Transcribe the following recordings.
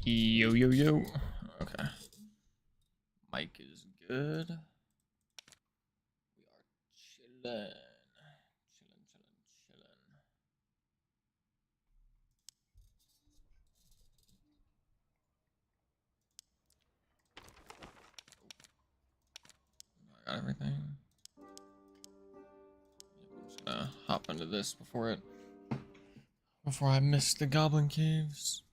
Yo, yo, yo. Okay. Mic is good. We are chilling. Chilling, chilling, chilling. I got everything. I'm just gonna hop into this before I miss the goblin caves.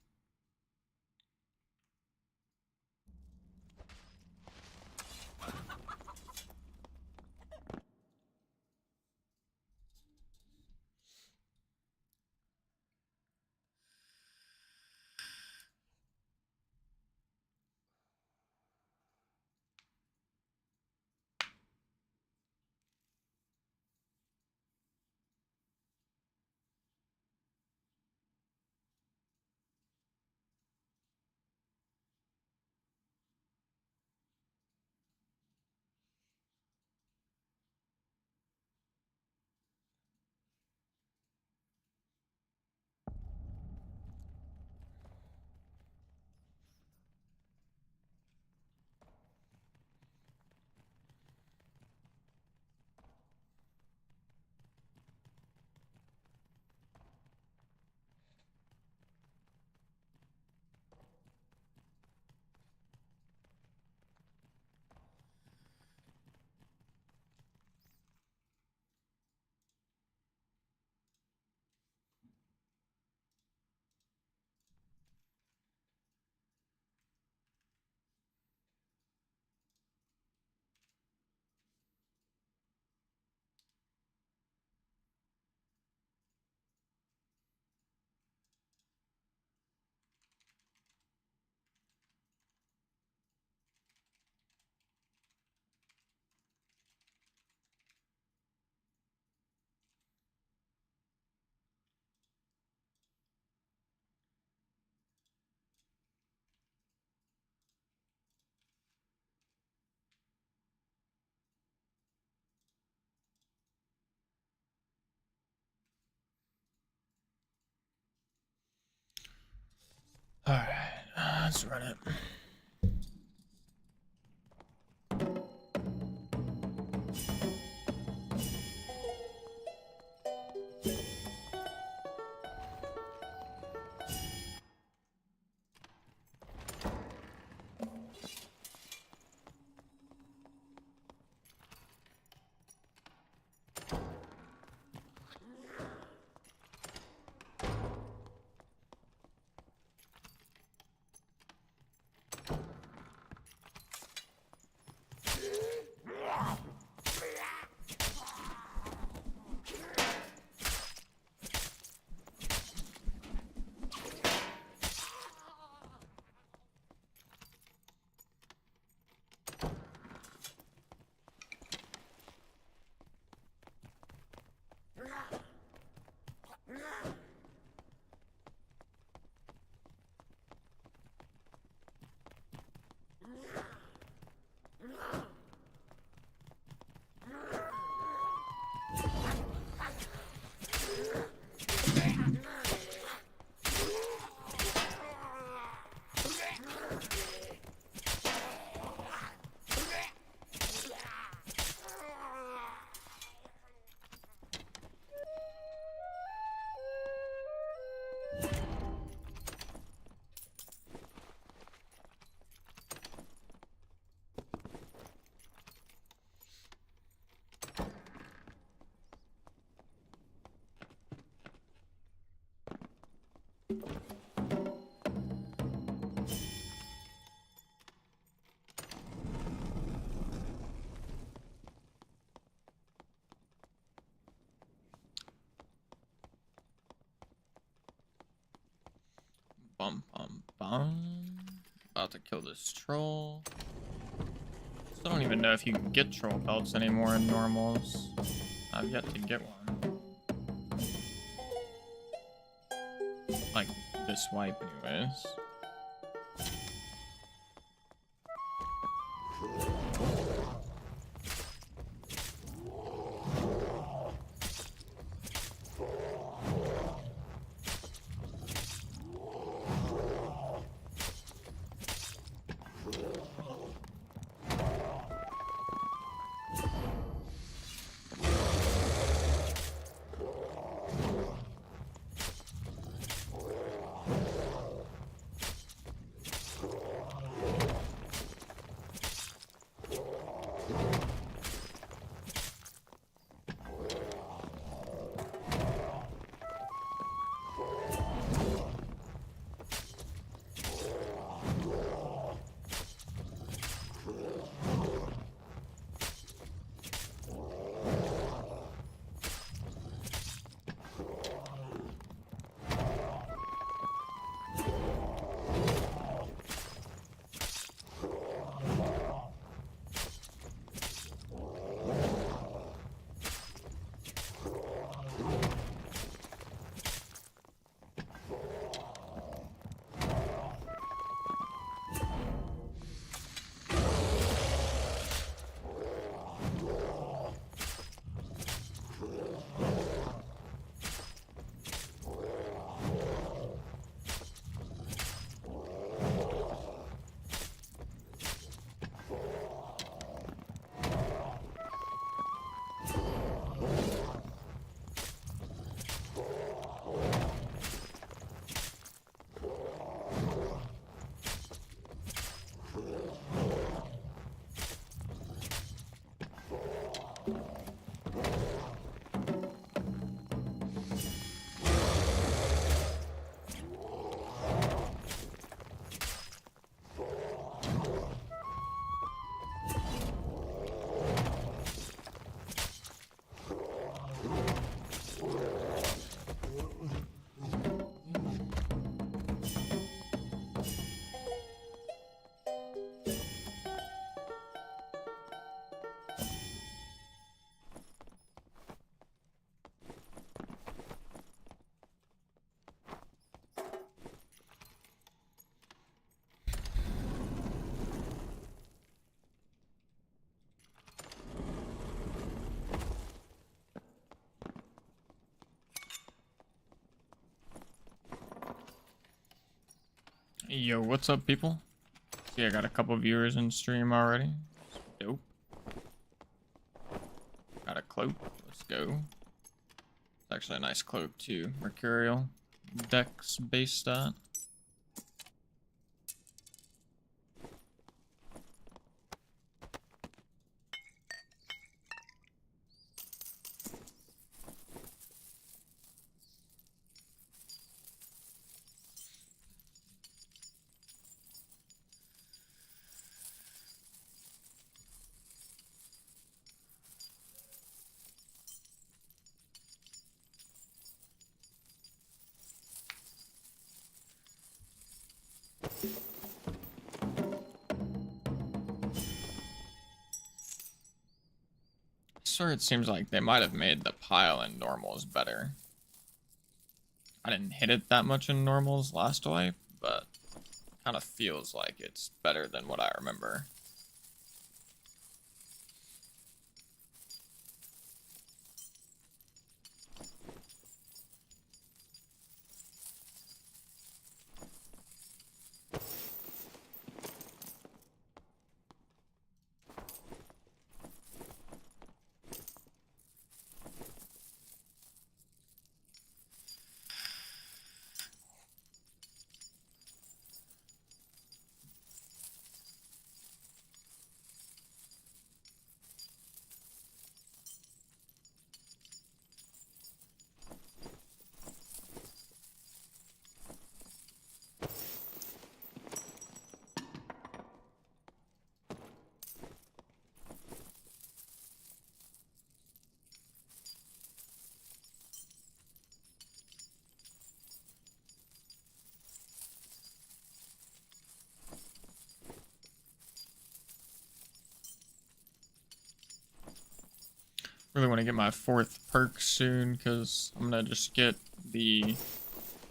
All right, let's run it. Bum, bum, bum. About to kill this troll. Still don't even know if you can get troll pelts anymore in normals. I've yet to get one. Like this wipe anyways. Yo, what's up, people? See, I got a couple viewers in stream already. Dope. Got a cloak. Let's go. It's actually a nice cloak, too. Mercurial. Dex base stat. Sure, it seems like they might have made the pile in normals better. I didn't hit it that much in normals last wipe, but kind of feels like it's better than what I remember. Really want to get my 4th perk soon, because I'm going to just get the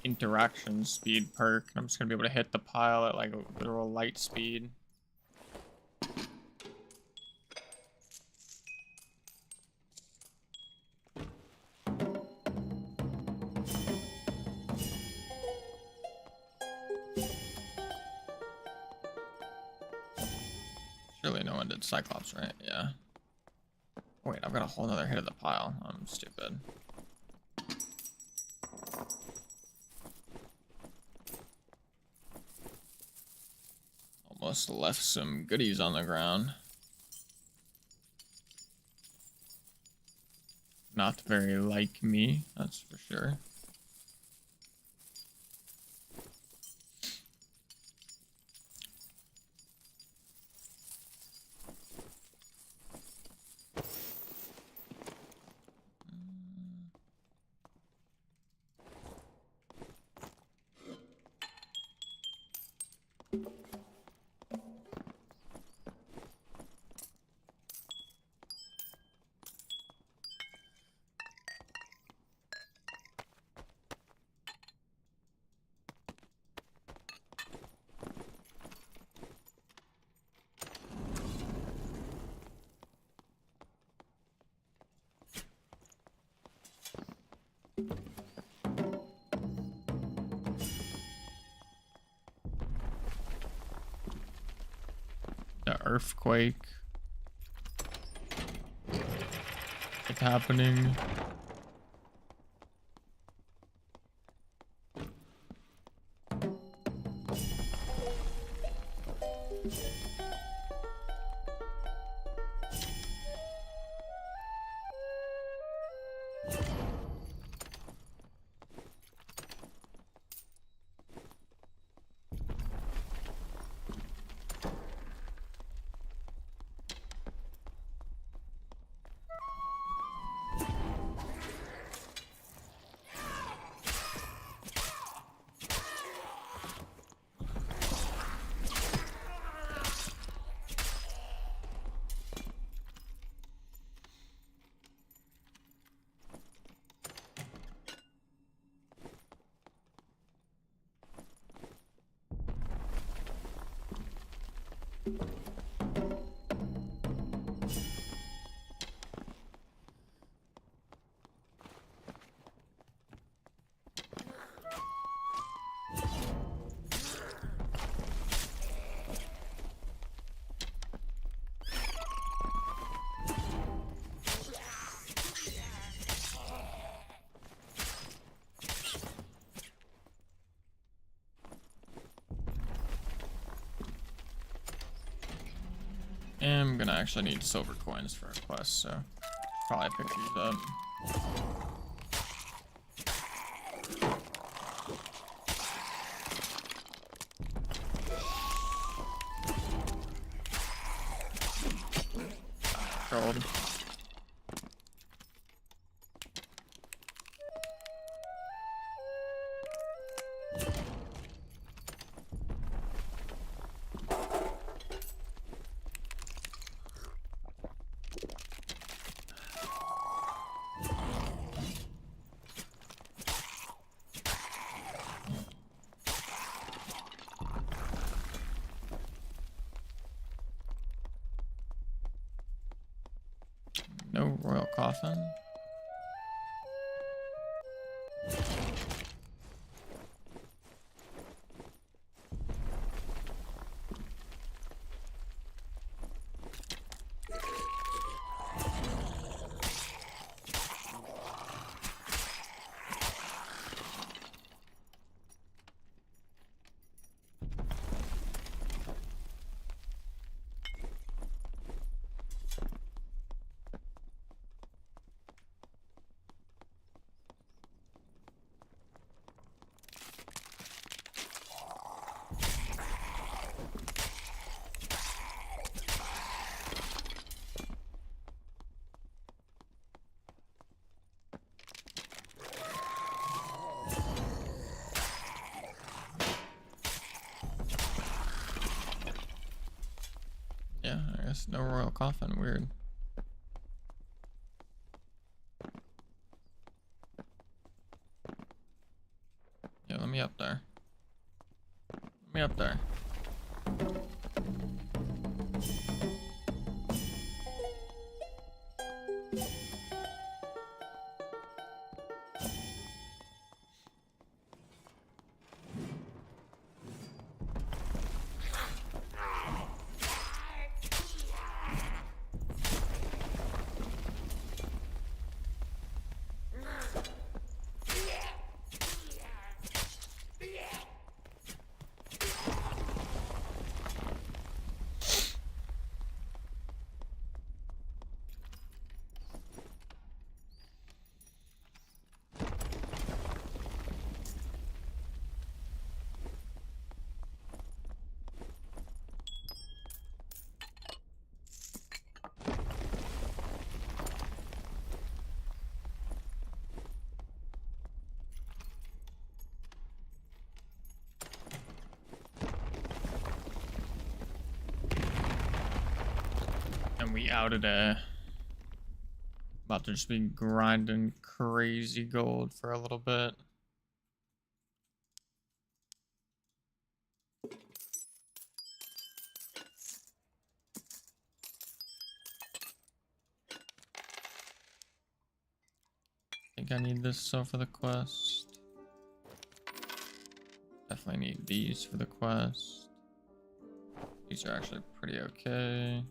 interaction speed perk. I'm just going to be able to hit the pile at like a literal light speed. Surely no one did Cyclops, right? Yeah. Wait, I've got a whole nother hit of the pile. I'm stupid. Almost left some goodies on the ground. Not very like me, that's for sure. The earthquake. It's happening. am gonna actually need silver coins for a quest, so probably pick these up. Gold. No royal coffin. Yeah, I guess no royal coffin. Weird. Yeah, let me up there. Let me up there. And we out at a... About to just be grinding crazy gold for a little bit. I think I need this so for the quest. Definitely need these for the quest. These are actually pretty okay.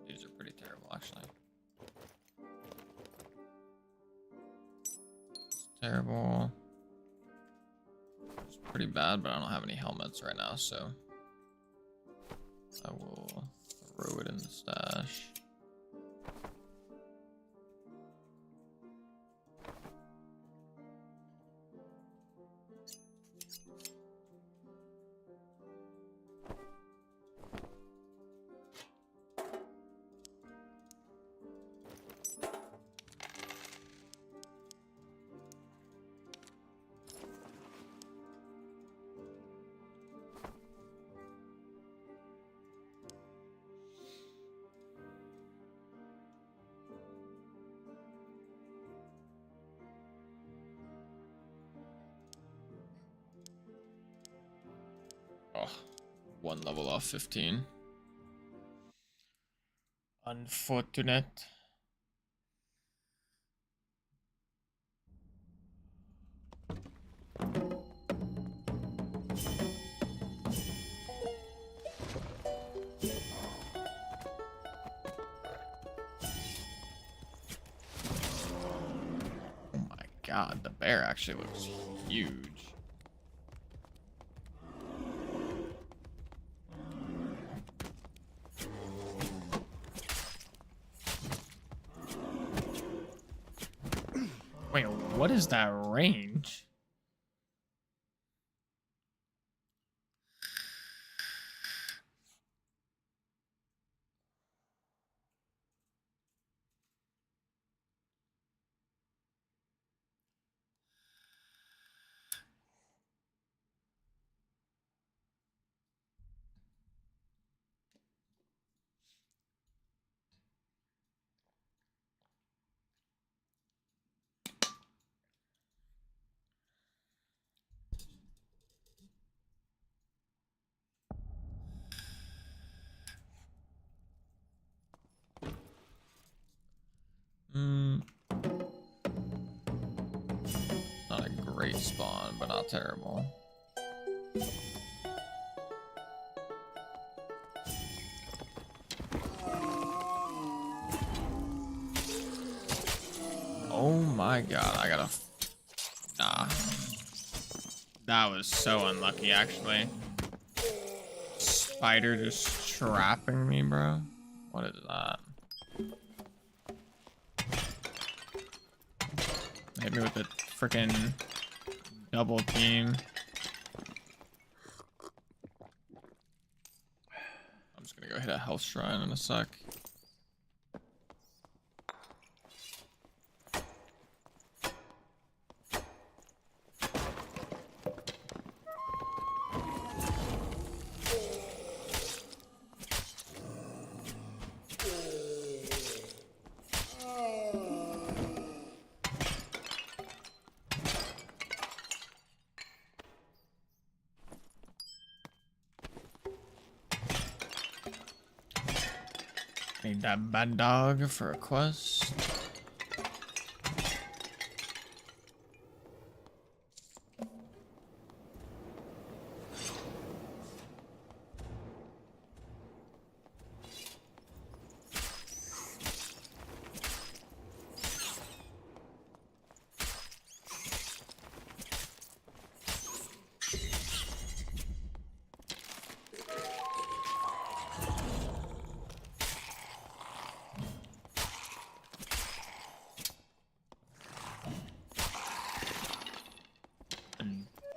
These are pretty terrible actually. It's terrible. It's pretty bad, but I don't have any helmets right now, so I will throw it in the stash. Oh, one level off 15. Unfortunate. Oh my god, the bear actually looks huge. Wait, what is that range? Not a great spawn, but not terrible. Oh my god, I gotta... Nah. That was so unlucky, actually. Spider just trapping me, bro. What is that? Hit me with the freaking double team. I'm just gonna go hit a health shrine in a sec. Need that bad dog for a quest.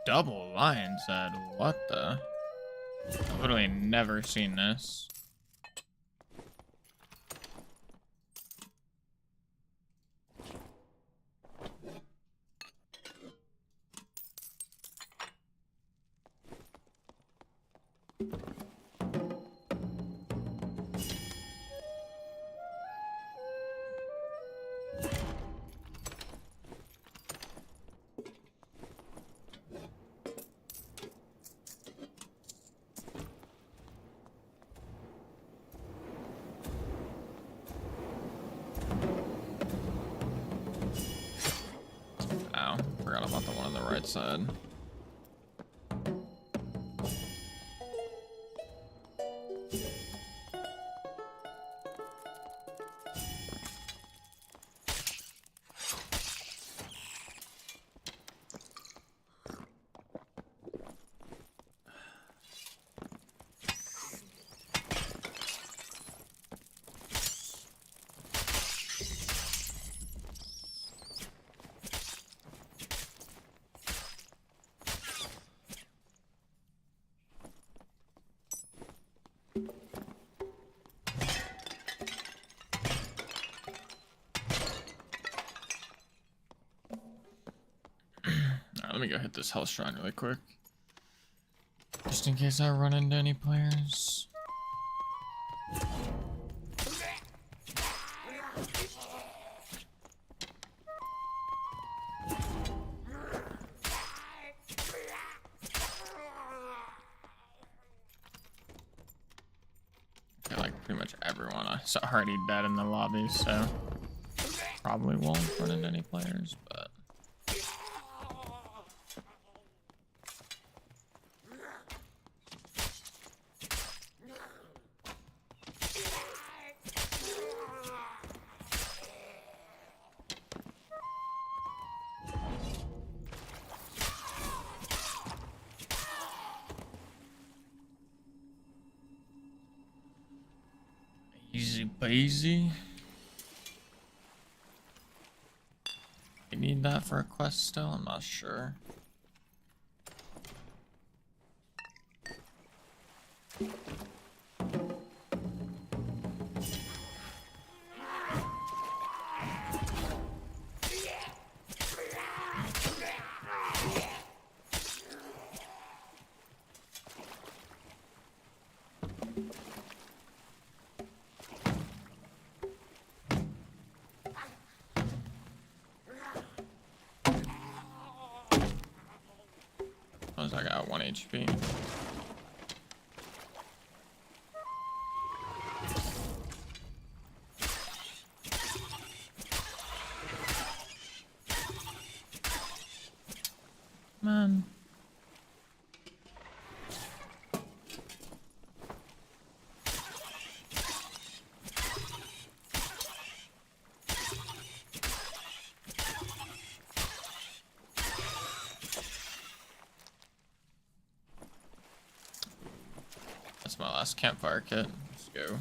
Double lion's head, what the? I've literally never seen this. Ow, forgot about the one on the right side. Let me go hit this health shrine really quick. Just in case I run into any players. Okay, like pretty much everyone I saw already dead in the lobby, so probably won't run into any players, but easy peasy. I need need that for a quest still? I'm not sure. I got 1 HP. Man. That's my last campfire kit. Let's go.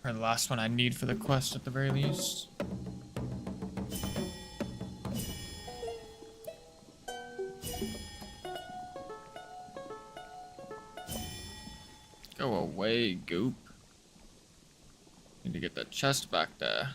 Or the last one I need for the quest at the very least. Go away, goop. Need to get that chest back there.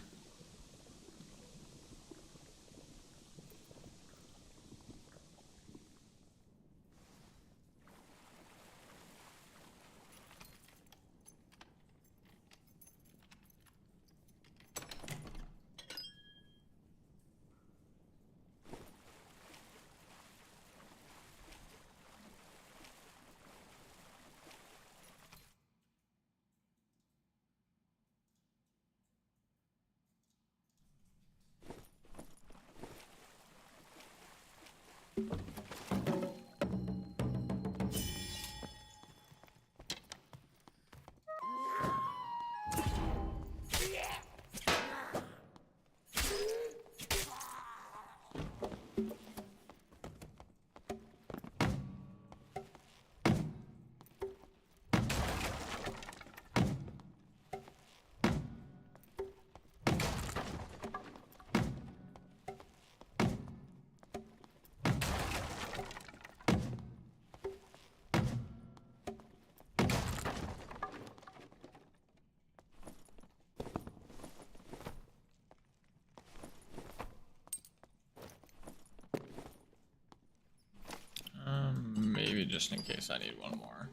Maybe just in case I need one more.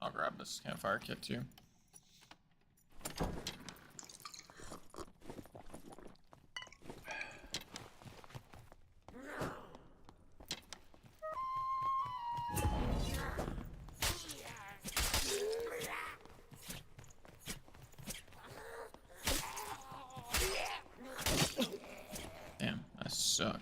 I'll grab this campfire kit too. Damn, I suck.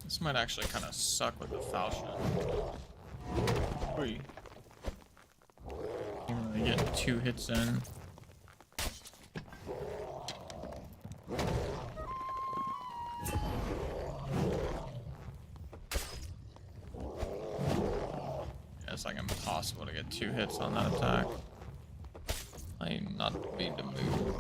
This might actually kind of suck with the falchion. Oy. Can't really get 2 hits in. like impossible to get 2 hits on that attack. I not be to move.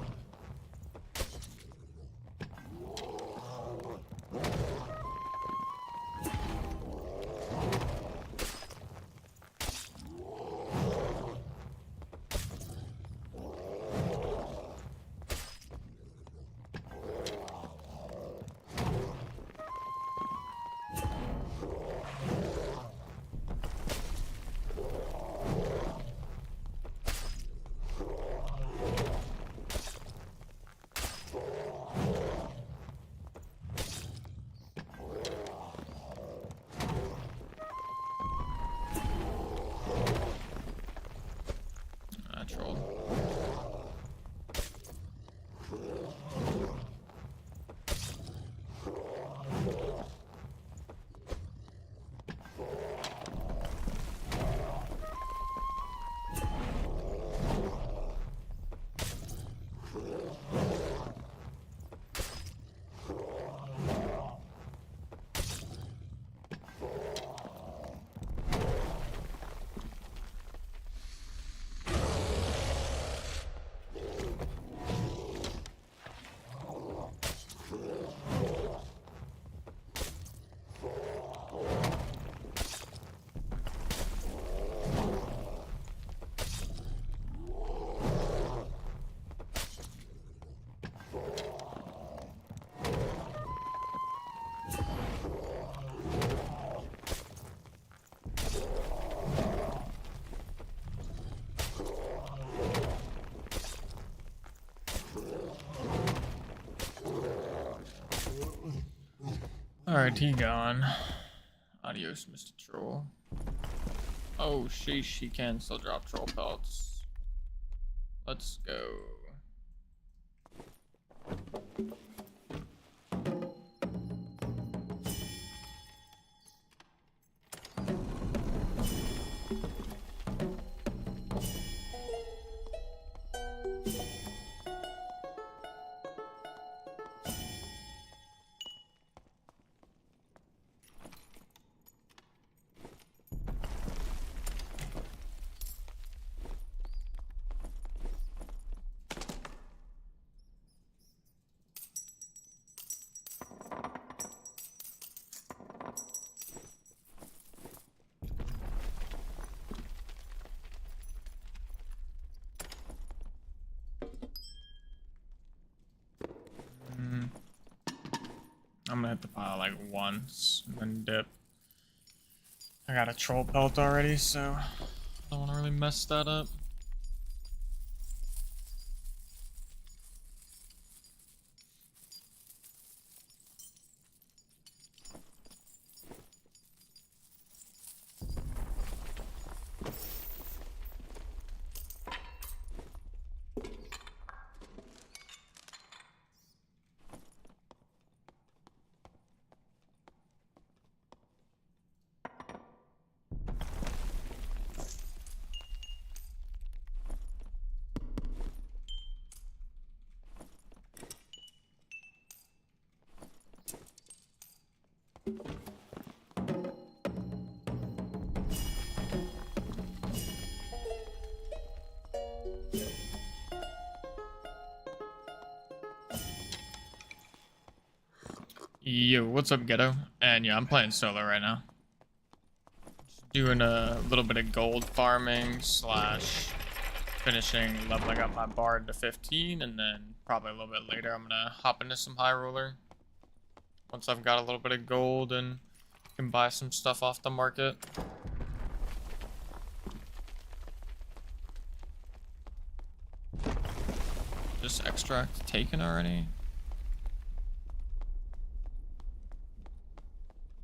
Alright, he gone. Adios, Mr. Troll. Oh, sheesh, he can still drop troll pelts. Let's go. I'm gonna hit the pile like once and then dip. I got a troll pelt already, so I don't want to really mess that up. Yo, what's up, Ghetto? And yeah, I'm playing solo right now. Just doing a little bit of gold farming slash finishing leveling up my bard to 15, and then probably a little bit later I'm gonna hop into some high roller. Once I've got a little bit of gold and can buy some stuff off the market. This extract taken already?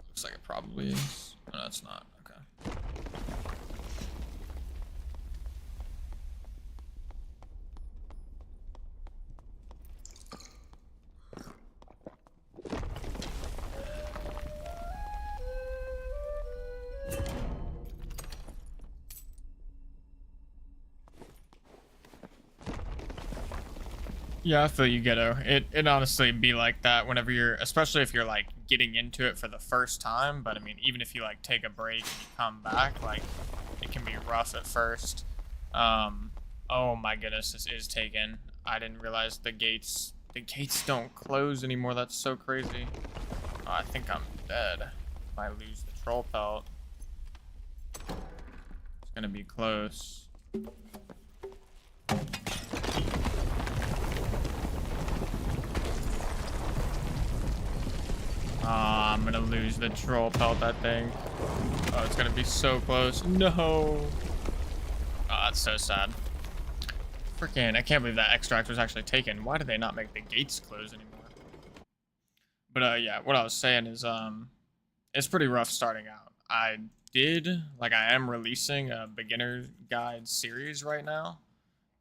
Looks like it probably is. Oh, no, it's not. Okay. Yeah, I feel you, Ghetto. It honestly be like that whenever you're, especially if you're like getting into it for the first time. But I mean, even if you like take a break and you come back, like it can be rough at first. Oh my goodness, this is taken. I didn't realize the gates don't close anymore. That's so crazy. Oh, I think I'm dead if I lose the troll pelt. It's gonna be close. I'm gonna lose the troll pelt, I think. Oh, it's gonna be so close. No. Oh, that's so sad. Freaking, I can't believe that extract was actually taken. Why did they not make the gates close anymore? But yeah, what I was saying is, it's pretty rough starting out. I am releasing a beginner guide series right now.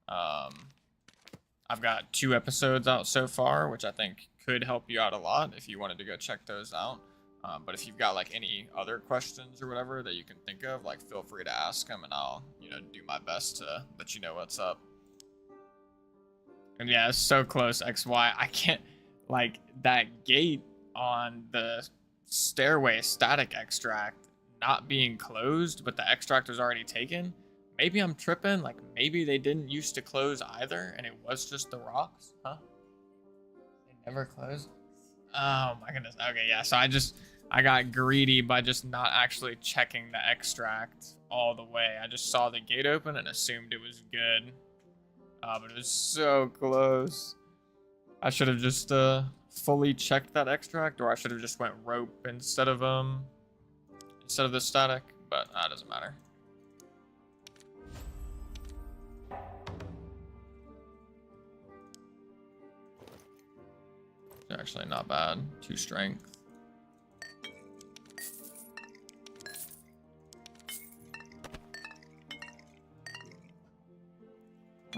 I've got 2 episodes out so far, which I think could help you out a lot if you wanted to go check those out. But if you've got like any other questions or whatever that you can think of, like feel free to ask them and I'll, do my best to let you know what's up. And yeah, it's so close, XY. I can't, like, that gate on the stairway static extract not being closed, but the extract was already taken. Maybe I'm tripping, like maybe they didn't used to close either and it was just the rocks, huh? They never closed? Oh my goodness. Okay, yeah, so I got greedy by just not actually checking the extract all the way. I just saw the gate open and assumed it was good. But it was so close. I should have just fully checked that extract, or I should have just went rope instead of the static, but that doesn't matter. It's actually not bad. 2 strength.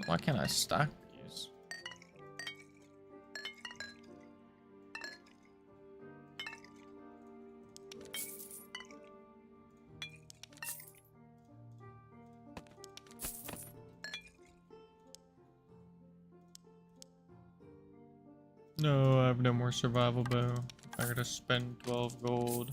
Why can't I stack these? No, I have no more survival bow. I gotta spend 12 gold.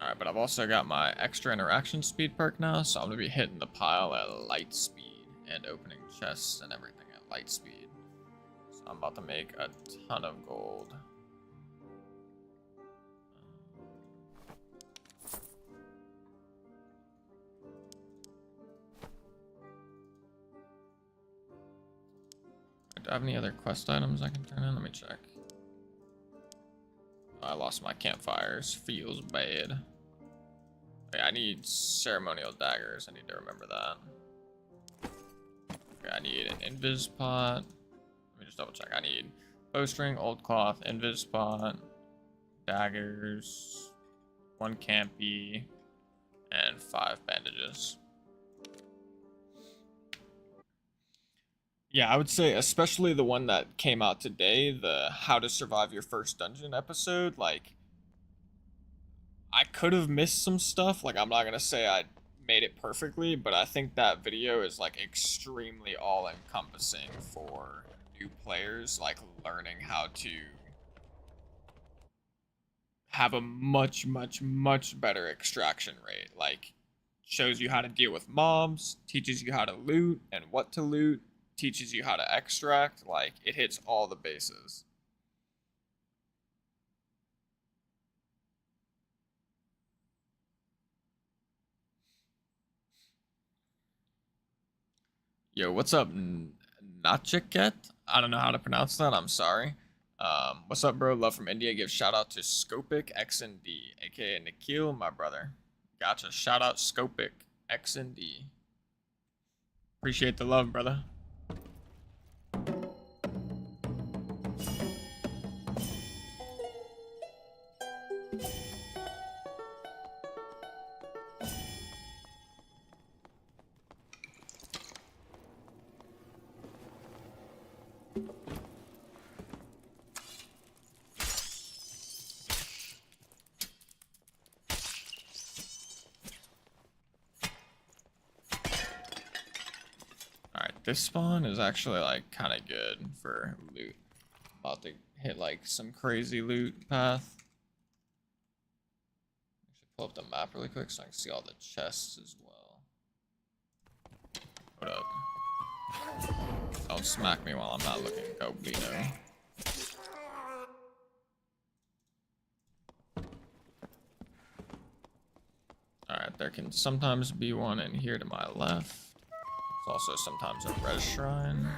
Alright, but I've also got my extra interaction speed perk now, so I'm gonna be hitting the pile at light speed and opening chests and everything at light speed. So I'm about to make a ton of gold. Do I have any other quest items I can turn in? Let me check. Oh, I lost my campfires. Feels bad. Okay, I need ceremonial daggers. I need to remember that. Okay, I need an invis pot. Let me just double check. I need bowstring, old cloth, invis pot, daggers, 1 campy, and 5 bandages. Yeah, I would say especially the one that came out today, the how to survive your first dungeon episode, like I could have missed some stuff. Like I'm not going to say I made it perfectly, but I think that video is like extremely all encompassing for new players, like learning how to have a much better extraction rate. Like shows you how to deal with mobs, teaches you how to loot and what to loot, teaches you how to extract. Like it hits all the bases. Yo, what's up, Nachiket? I don't know how to pronounce that. I'm sorry. What's up, bro? Love from India. Give shout out to Scopic X and D, aka Nikhil, my brother. Gotcha. Shout out Scopic X and D. Appreciate the love, brother. This spawn is actually like kind of good for loot. About to hit like some crazy loot path. pull up the map really quick so I can see all the chests as well. Hold up. Don't smack me while I'm not looking incognito. Alright, there can sometimes be one in here to my left. There's also sometimes a res shrine.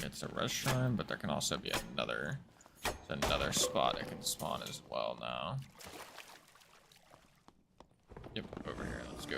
It's a res shrine, but there can also be another spot it can spawn as well now. Yep, over here, let's go.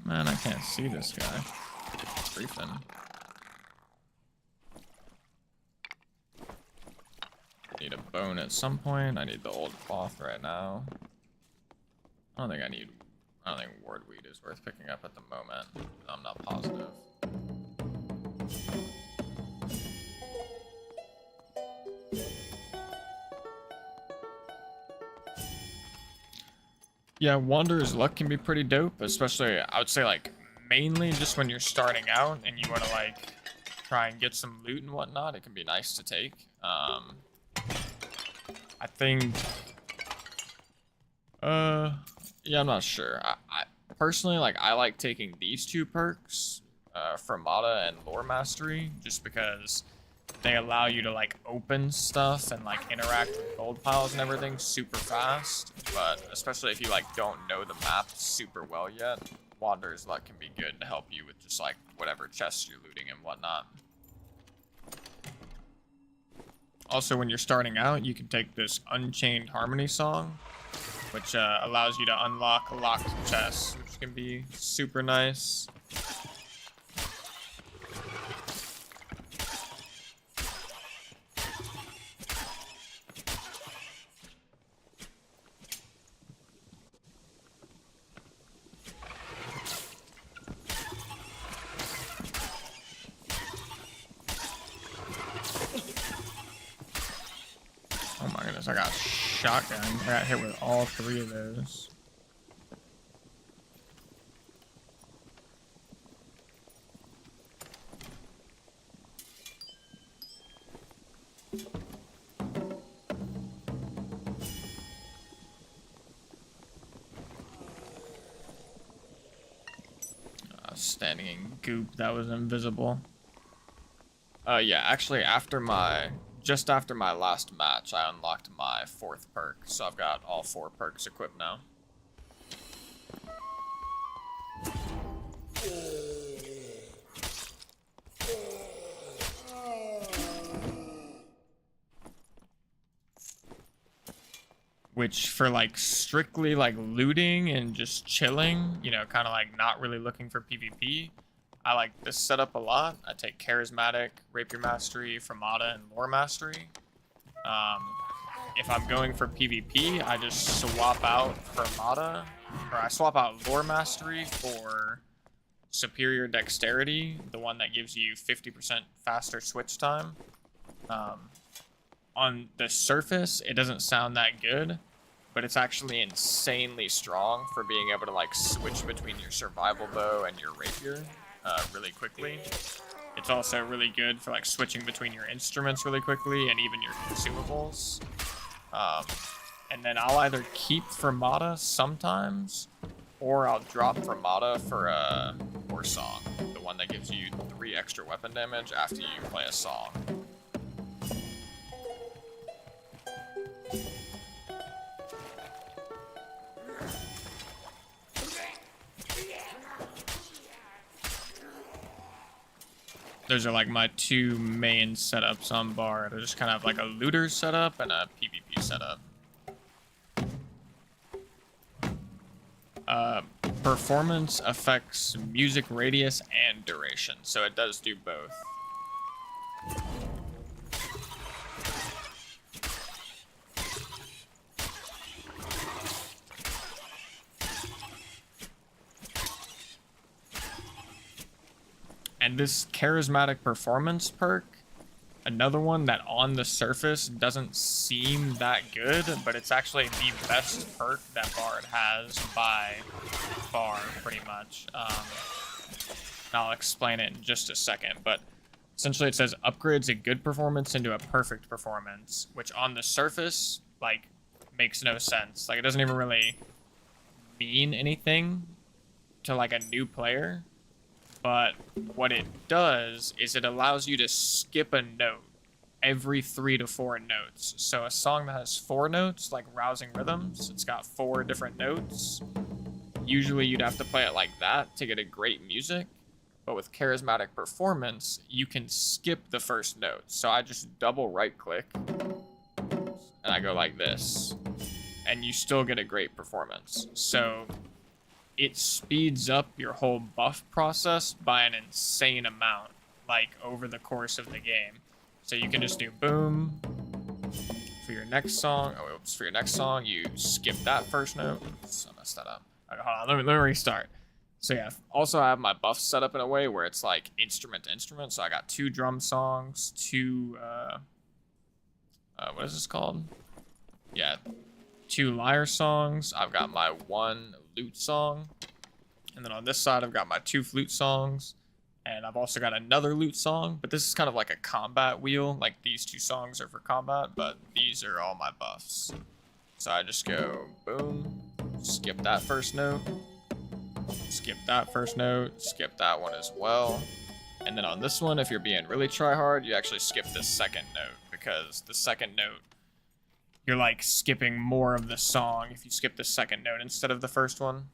Man, I can't see this guy. Briefing. Need a bone at some point. I need the old cloth right now. I don't think wardweed is worth picking up at the moment. I'm not positive. Yeah, Wanderer's Luck can be pretty dope, especially, I would say, like, mainly just when you're starting out and you want to, like, try and get some loot and whatnot. It can be nice to take. I think, yeah, I'm not sure. I personally, like, I like taking these two perks, Fermata and Lore Mastery, just because they allow you to, like, open stuff and, like, interact with gold piles and everything super fast. But especially if you, like, don't know the map super well yet, Wanderer's Luck can be good to help you with just, like, whatever chests you're looting and whatnot. Also, when you're starting out, you can take this Unchained Harmony song, which allows you to unlock locked chests, which can be super nice. I got shotgun. I got hit with all three of those. Standing in goop that was invisible. Yeah, actually just after my last match, I unlocked my 4th perk, so I've got all 4 perks equipped now. Which, for, like, strictly, like, looting and just chilling, you know, kind of, like, not really looking for PvP, I like this setup a lot. I take Charismatic, Rapier Mastery, Fermata, and Lore Mastery. If I'm going for PvP, I just swap out Fermata, or I swap out Lore Mastery for Superior Dexterity, the one that gives you 50% faster switch time. On the surface, it doesn't sound that good, but it's actually insanely strong for being able to, like, switch between your survival bow and your rapier really quickly. It's also really good for, like, switching between your instruments really quickly and even your consumables. And then I'll either keep Fermata sometimes, or I'll drop Fermata for War Song, the one that gives you 3 extra weapon damage after you play a song. Those are like my 2 main setups on bar. They're just kind of like a looter setup and a PvP setup. Performance affects music radius and duration, so it does do both. And this charismatic performance perk, another one that on the surface doesn't seem that good, but it's actually the best perk that Bard has by far, pretty much. I'll explain it in just a second, but essentially it says upgrades a good performance into a perfect performance, which on the surface, like, makes no sense. Like, it doesn't even really mean anything to, like, a new player. But what it does is it allows you to skip a note every 3 to 4 notes. So a song that has 4 notes, like Rousing Rhythms, it's got 4 different notes. Usually you'd have to play it like that to get a great music. But with charismatic performance, you can skip the first note. So I just double right click and I go like this. And you still get a great performance. So it speeds up your whole buff process by an insane amount, like over the course of the game. So you can just do boom for your next song. Oh, oops, for your next song, you skip that first note. Oops, I messed that up. Okay, hold on, let me restart. So yeah, also I have my buff set up in a way where it's like instrument to instrument. So I got 2 drum songs, 2, what is this called? Yeah, 2 lyre songs. I've got my 1 lute song, and then on this side I've got my 2 flute songs, and I've also got another lute song, but this is kind of like a combat wheel. Like, these 2 songs are for combat, but these are all my buffs. So I just go boom, skip that first note, skip that first note, skip that one as well, and then on this one, if you're being really try hard, you actually skip the second note, because the second note, you're like skipping more of the song if you skip the second note instead of the first one.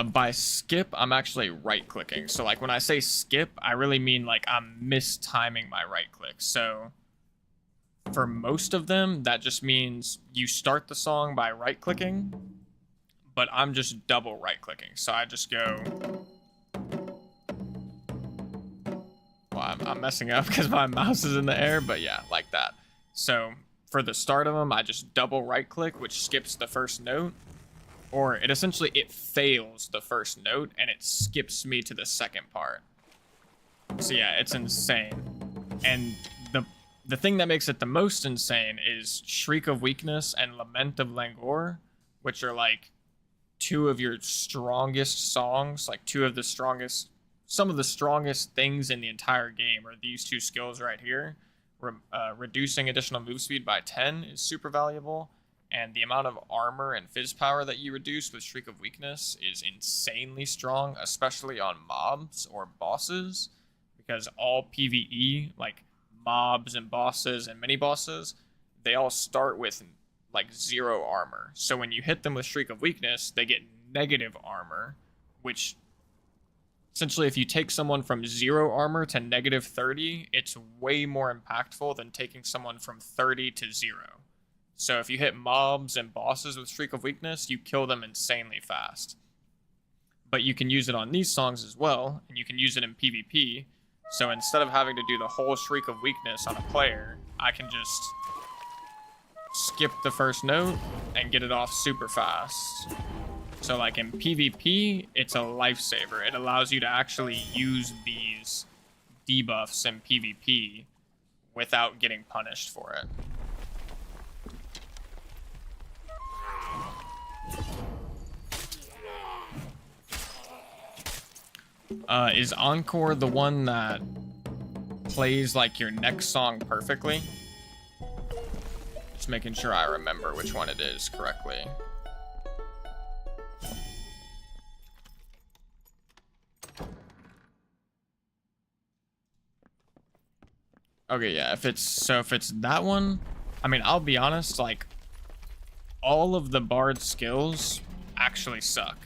By skip, I'm actually right clicking. So like when I say skip, I really mean like I'm mistiming my right click. So for most of them, that just means you start the song by right-clicking, but I'm just double right-clicking. So I just go... Well, I'm messing up because my mouse is in the air, but yeah, like that. So for the start of them, I just double right-click, which skips the first note. Or it essentially, it fails the first note, and it skips me to the second part. So yeah, it's insane. And the thing that makes it the most insane is Shriek of Weakness and Lament of Languor, which are like 2 of your strongest songs, like 2 of the strongest, some of the strongest things in the entire game are these 2 skills right here. Reducing additional move speed by 10 is super valuable, and the amount of armor and fizz power that you reduce with Shriek of Weakness is insanely strong, especially on mobs or bosses, because all PvE, like mobs and bosses and mini bosses, they all start with like 0 armor. So when you hit them with Shriek of Weakness, they get negative armor, which essentially if you take someone from 0 armor to negative 30, it's way more impactful than taking someone from 30 to 0. So if you hit mobs and bosses with Shriek of Weakness, you kill them insanely fast. But you can use it on these songs as well, and you can use it in PvP. So instead of having to do the whole Shriek of Weakness on a player, I can just skip the first note and get it off super fast. So like in PvP, it's a lifesaver. It allows you to actually use these debuffs in PvP without getting punished for it. Is Encore the one that plays like your next song perfectly? Just making sure I remember which one it is correctly. Okay, yeah, if it's that one, I mean, I'll be honest, like, all of the Bard skills actually suck.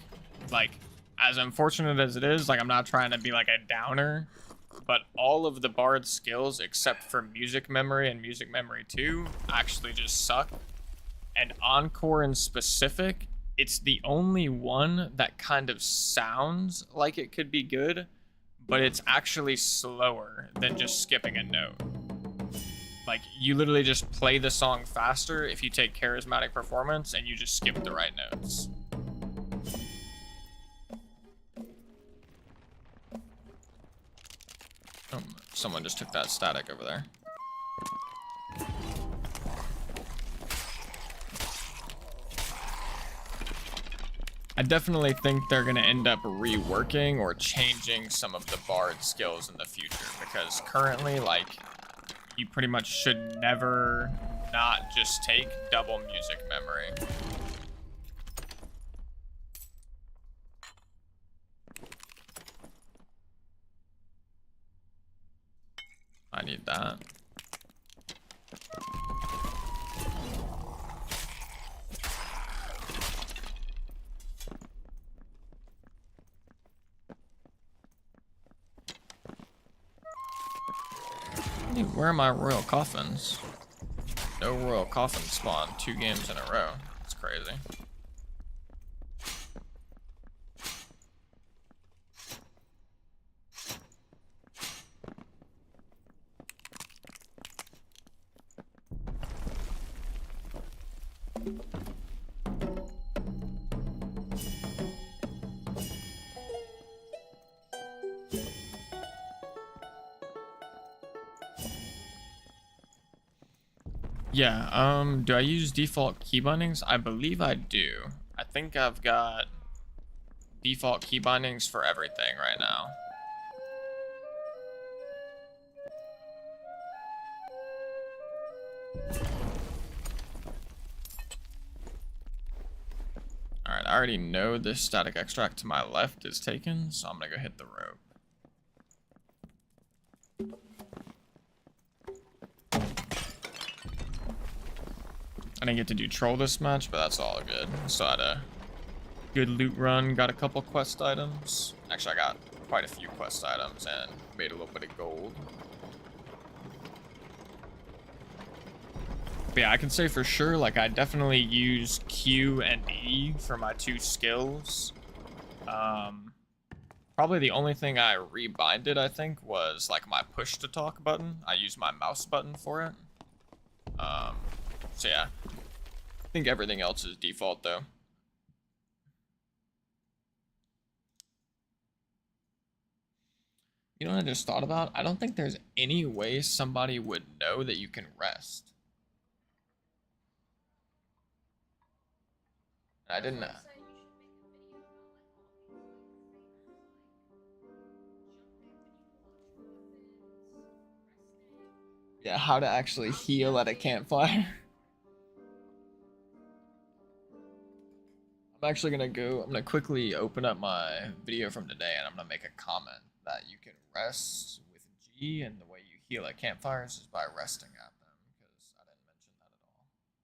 Like, as unfortunate as it is, like, I'm not trying to be like a downer, but all of the Bard skills except for Music Memory and Music Memory 2 actually just suck. And Encore in specific, it's the only one that kind of sounds like it could be good, but it's actually slower than just skipping a note. Like, you literally just play the song faster if you take Charismatic Performance and you just skip the right notes. Someone just took that static over there. I definitely think they're going to end up reworking or changing some of the Bard skills in the future, because currently, like, you pretty much should never not just take double Music Memory. I need that. Dude, where are my royal coffins? No royal coffin spawn 2 games in a row. That's crazy. Yeah, do I use default key bindings? I believe I do. I think I've got default key bindings for everything right now. Alright, I already know this static extract to my left is taken, so I'm gonna go hit the rope. I didn't get to do troll this match, but that's all good. So I had a good loot run, got a couple quest items. Actually, I got quite a few quest items and made a little bit of gold. But yeah, I can say for sure, like, I definitely use Q and E for my 2 skills. Probably the only thing I rebinded, I think, was like my push to talk button. I use my mouse button for it. So yeah, I think everything else is default though. You know what I just thought about? I don't think there's any way somebody would know that you can rest. I didn't know. Yeah, how to actually heal at a campfire. I'm actually gonna go, I'm gonna quickly open up my video from today and I'm gonna make a comment that you can rest with G, and the way you heal at campfires is by resting at them, because I didn't mention that at all.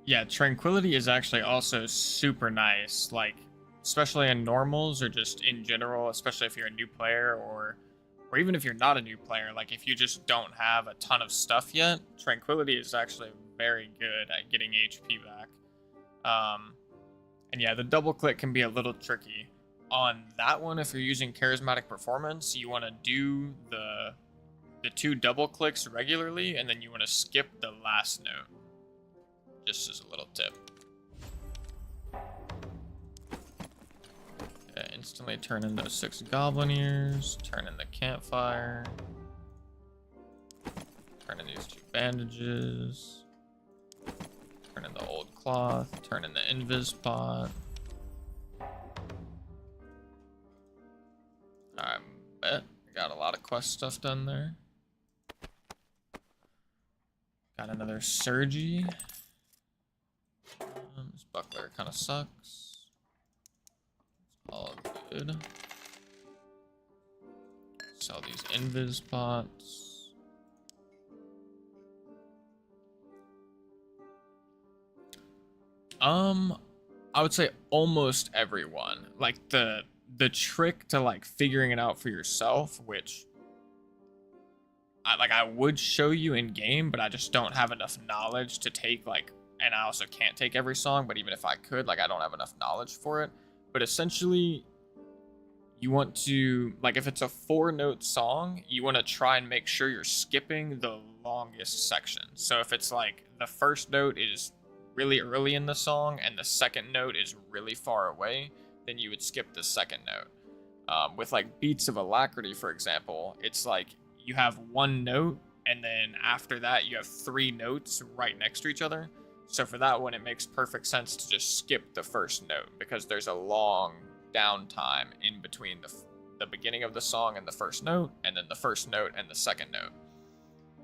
Yeah, tranquility is actually also super nice. Like, especially in normals or just in general, especially if you're a new player or even if you're not a new player, like if you just don't have a ton of stuff yet, Tranquility is actually very good at getting HP back. And yeah, the double click can be a little tricky. On that one, if you're using Charismatic Performance, you want to do the 2 double clicks regularly, and then you want to skip the last note. Just as a little tip. Okay, instantly turn in those 6 goblin ears, turn in the campfire, turn in these 2 bandages, turn in the old cloth, turn in the invis pot. I bet I got a lot of quest stuff done there. Got another Surgy. This buckler kind of sucks. It's all good. Sell these invis pots. I would say almost everyone. Like the trick to like figuring it out for yourself, which I would show you in game, but I just don't have enough knowledge to take like, and I also can't take every song, but even if I could, like I don't have enough knowledge for it. But essentially, you want to, like if it's a 4-note song, you want to try and make sure you're skipping the longest section. So if it's like the first note is really early in the song and the second note is really far away, then you would skip the second note. With like Beats of Alacrity, for example, it's like you have 1 note and then after that you have 3 notes right next to each other. So for that one, it makes perfect sense to just skip the first note because there's a long downtime in between the beginning of the song and the first note, and then the first note and the second note.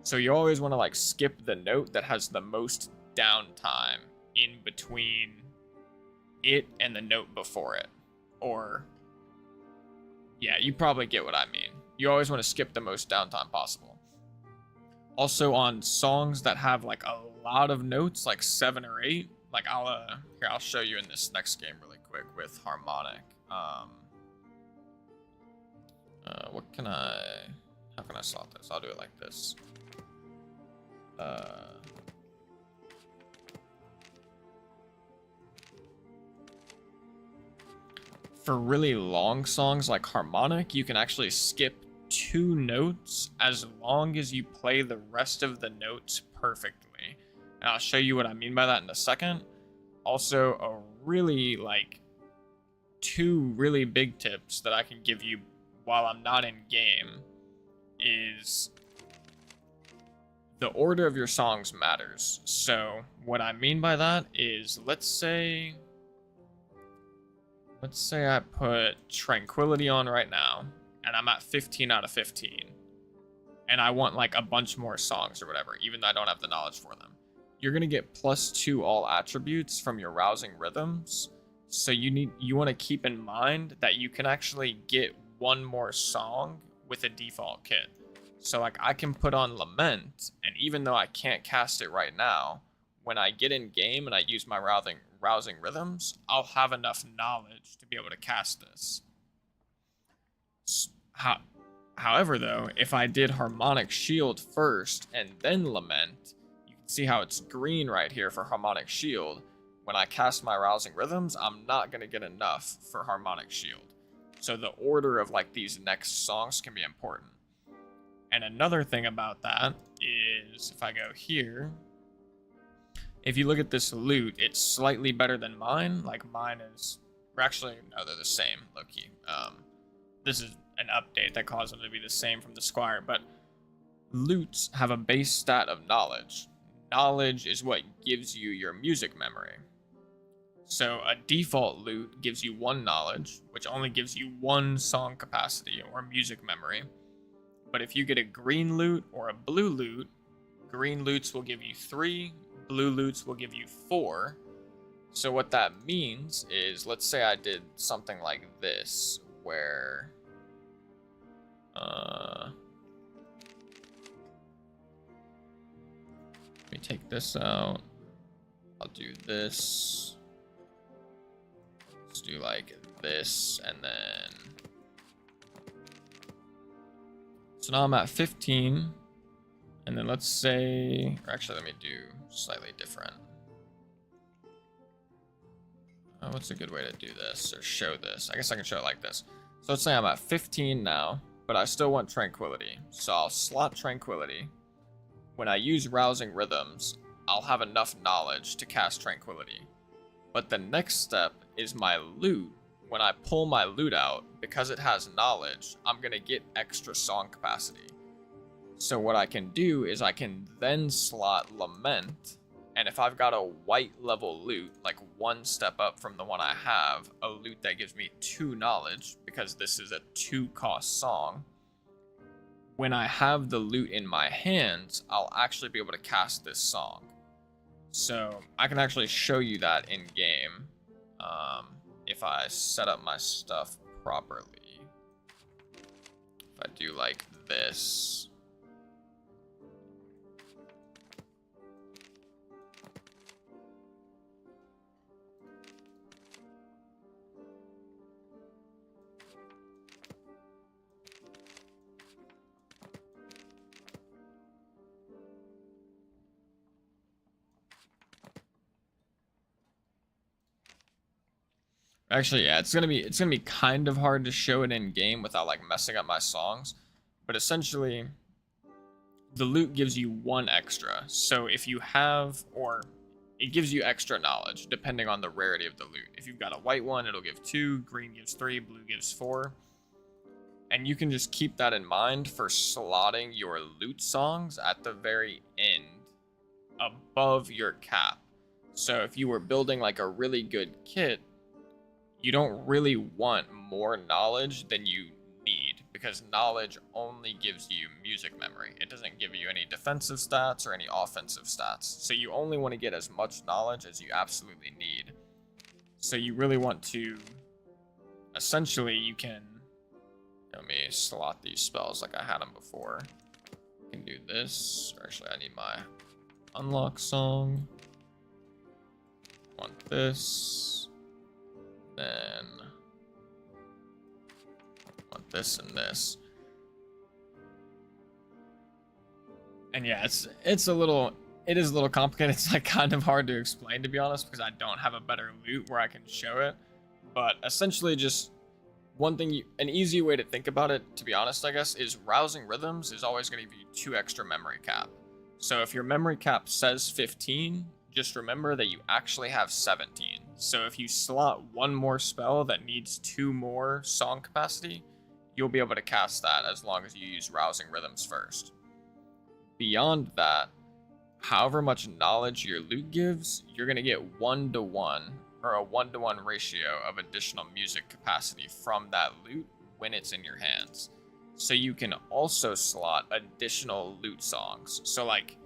So you always want to like skip the note that has the most downtime in between it and the note before it. Or yeah, you probably get what I mean. You always want to skip the most downtime possible. Also on songs that have like a lot of notes, like 7 or 8, like I'll show you in this next game really quick with harmonic. How can I slot this? I'll do it like this. For really long songs like harmonic, you can actually skip 2 notes as long as you play the rest of the notes perfectly. And I'll show you what I mean by that in a second. Also, a really like 2 really big tips that I can give you while I'm not in game is the order of your songs matters. So what I mean by that is, let's say I put Tranquility on right now and I'm at 15 out of 15 and I want like a bunch more songs or whatever, even though I don't have the knowledge for them. You're going to get +2 all attributes from your rousing rhythms. So you want to keep in mind that you can actually get 1 more song with a default kit. So like I can put on Lament, and even though I can't cast it right now, when I get in game and I use my rousing rhythms, I'll have enough knowledge to be able to cast this. However though, if I did Harmonic Shield first and then Lament, you can see how it's green right here for Harmonic Shield. When I cast my rousing rhythms, I'm not going to get enough for Harmonic Shield. So the order of like these next songs can be important. And another thing about that is if I go here, if you look at this loot, it's slightly better than mine. Like mine is, or actually, no, they're the same, low-key. This is an update that caused them to be the same from the Squire, but loots have a base stat of knowledge. Knowledge is what gives you your music memory. So a default loot gives you 1 knowledge, which only gives you 1 song capacity or music memory. But if you get a green loot or a blue loot, green loots will give you 3, blue loots will give you 4. So what that means is, let's say I did something like this, where let me take this out. I'll do this. Let's do like this, and then... So now I'm at 15. And then let's say... Or actually, let me do slightly different. What's a good way to do this or show this? I guess I can show it like this. So let's say I'm at 15 now, but I still want Tranquility. So I'll slot Tranquility. When I use Rousing Rhythms, I'll have enough knowledge to cast Tranquility. But the next step is my loot. When I pull my loot out, because it has knowledge, I'm going to get extra song capacity. So what I can do is I can then slot Lament, and if I've got a white level loot, like one step up from the one I have, a loot that gives me 2 knowledge, because this is a 2-cost song, when I have the loot in my hands, I'll actually be able to cast this song. So I can actually show you that in game, if I set up my stuff properly. If I do like this. Actually, yeah, it's gonna be kind of hard to show it in game without like messing up my songs. But essentially, the loot gives you 1 extra. So if you have, or it gives you extra knowledge depending on the rarity of the loot. If you've got a white one, it'll give 2, green gives 3, blue gives 4. And you can just keep that in mind for slotting your loot songs at the very end above your cap. So if you were building like a really good kit, you don't really want more knowledge than you need, because knowledge only gives you music memory. It doesn't give you any defensive stats or any offensive stats. So you only want to get as much knowledge as you absolutely need. So you really want to, essentially you can, let me slot these spells like I had them before. I can do this, or actually I need my unlock song. Want this. Then want this and this. And yeah, it is a little complicated. It's like kind of hard to explain, to be honest, because I don't have a better loot where I can show it. But essentially just one thing, an easy way to think about it, to be honest, I guess, is Rousing Rhythms is always going to give you 2 extra memory cap. So if your memory cap says 15, just remember that you actually have 17. So if you slot 1 more spell that needs 2 more song capacity, you'll be able to cast that as long as you use Rousing Rhythms first. Beyond that, however much knowledge your loot gives, you're going to get 1-to-1, or a 1-to-1 ratio of additional music capacity from that loot when it's in your hands. So you can also slot additional loot songs. So like,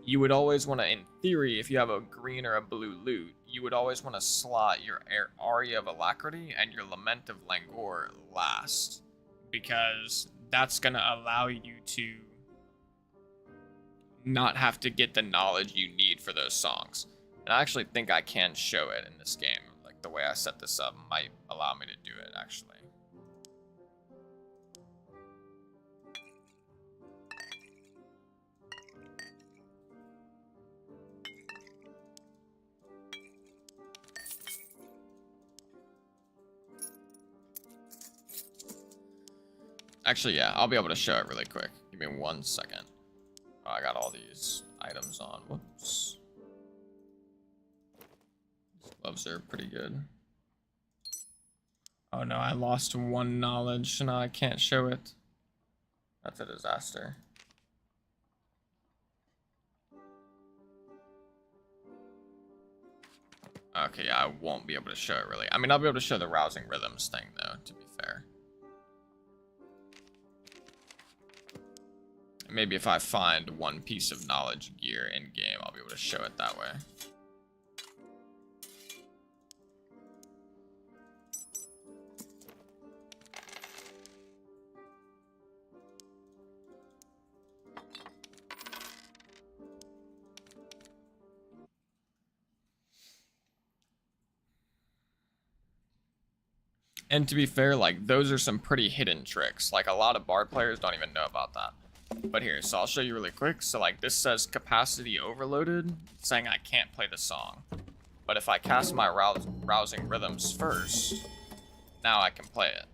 you would always want to, in theory, if you have a green or a blue loot, you would always want to slot your Aria of Alacrity and your Lament of Langor last, because that's going to allow you to not have to get the knowledge you need for those songs. And I actually think I can show it in this game. Like, the way I set this up might allow me to do it, actually. Actually, yeah, I'll be able to show it really quick. Give me 1 second. Oh, I got all these items on. Whoops. These gloves are pretty good. Oh no, I lost 1 knowledge, so now I can't show it. That's a disaster. Okay, yeah, I won't be able to show it really. I mean, I'll be able to show the Rousing Rhythms thing, though, to be fair. Maybe if I find 1 piece of knowledge gear in game, I'll be able to show it that way. And to be fair, like, those are some pretty hidden tricks. Like, a lot of bard players don't even know about that. But here, so I'll show you really quick. So, like, this says capacity overloaded, saying I can't play the song. But if I cast my rousing rhythms first, now I can play it.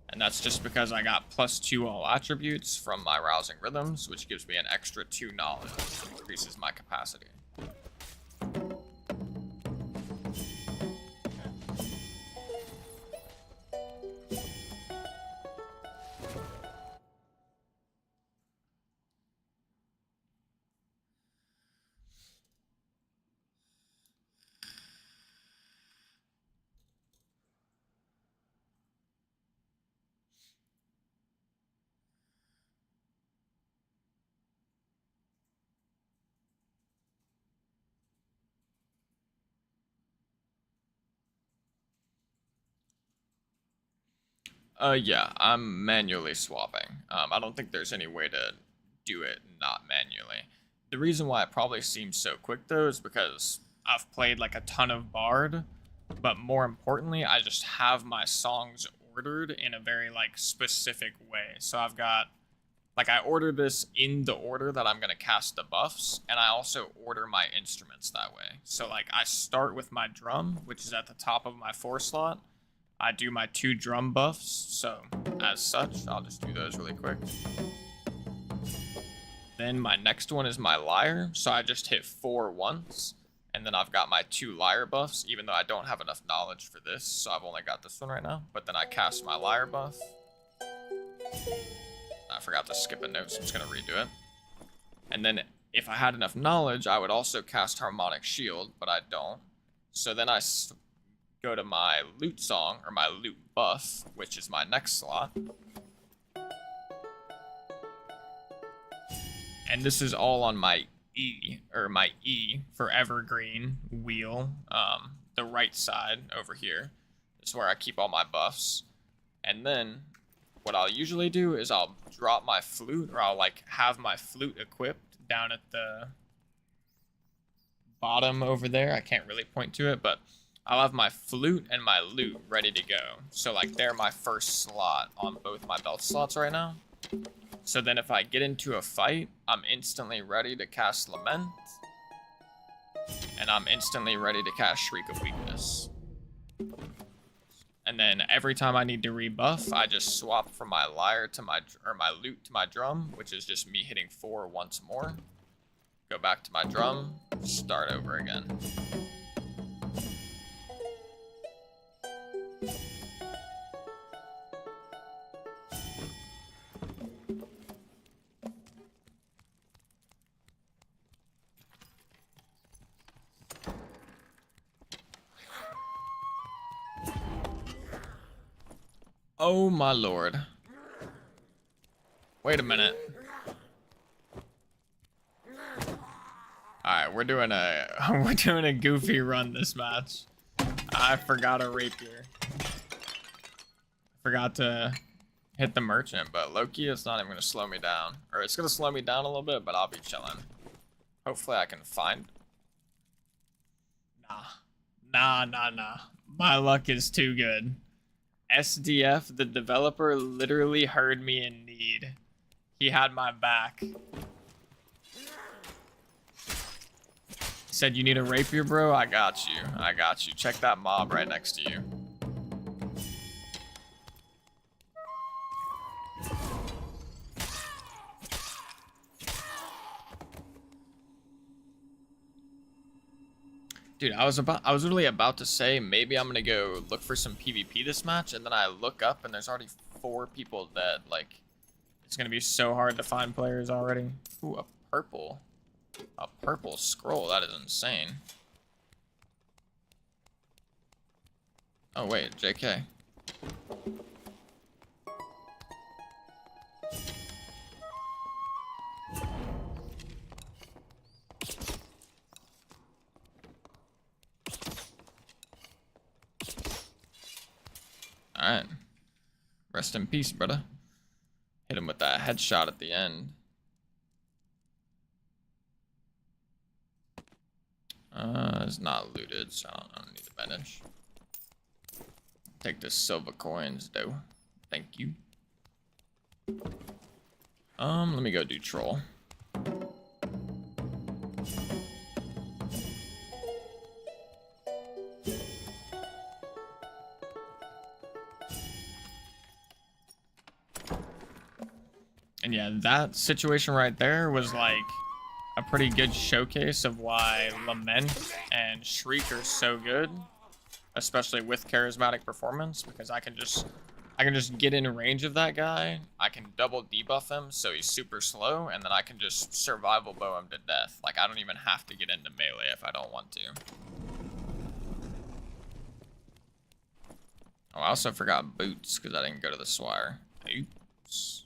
And that's just because I got +2 all attributes from my rousing rhythms, which gives me an extra 2 knowledge, which increases my capacity. Yeah, I'm manually swapping. I don't think there's any way to do it not manually. The reason why it probably seems so quick, though, is because I've played, like, a ton of Bard, but more importantly, I just have my songs ordered in a very, like, specific way. So I've got, like, I order this in the order that I'm gonna cast the buffs, and I also order my instruments that way. So, like, I start with my drum, which is at the top of my 4 slot. I do my 2 drum buffs, so as such, I'll just do those really quick. Then my next one is my lyre, so I just hit 4 once, and then I've got my 2 lyre buffs, even though I don't have enough knowledge for this, so I've only got this one right now. But then I cast my lyre buff. I forgot to skip a note, so I'm just gonna redo it. And then if I had enough knowledge, I would also cast harmonic shield, but I don't. So then I go to my loot song, or my loot buff, which is my next slot. And this is all on my E, or my E for evergreen wheel, the right side over here. This is where I keep all my buffs. And then what I'll usually do is I'll drop my flute, or I'll, like, have my flute equipped down at the bottom over there. I can't really point to it, but I'll have my flute and my lute ready to go. So, like, they're my first slot on both my belt slots right now. So then if I get into a fight, I'm instantly ready to cast Lament. And I'm instantly ready to cast Shriek of Weakness. And then every time I need to rebuff, I just swap from my lyre to my lute to my drum, which is just me hitting 4 once more. Go back to my drum, start over again. Oh my lord. Wait a minute. Alright, we're doing a goofy run this match. I forgot a rapier. Forgot to hit the merchant, but Loki, it's not even gonna slow me down. Or it's gonna slow me down a little bit, but I'll be chilling. Hopefully I can find. Nah. My luck is too good. SDF, the developer, literally heard me in need. He had my back. Said, you need a rapier, bro? I got you. Check that mob right next to you. Dude, I was really about to say maybe I'm gonna go look for some PvP this match, and then I look up and there's already 4 people dead. Like, it's gonna be so hard to find players already. Ooh, a purple scroll. That is insane. Oh wait, JK. Alright. Rest in peace, brother. Hit him with that headshot at the end. It's not looted, so I don't need the bandage. take the silver coins though. Thank you. Let me go do troll. And yeah, that situation right there was like a pretty good showcase of why Lament and Shriek are so good, especially with charismatic performance, because I can just get in range of that guy. I can double debuff him so he's super slow, and then I can just survival bow him to death. Like, I don't even have to get into melee if I don't want to. Oh, I also forgot boots because I didn't go to the Swire. Oops.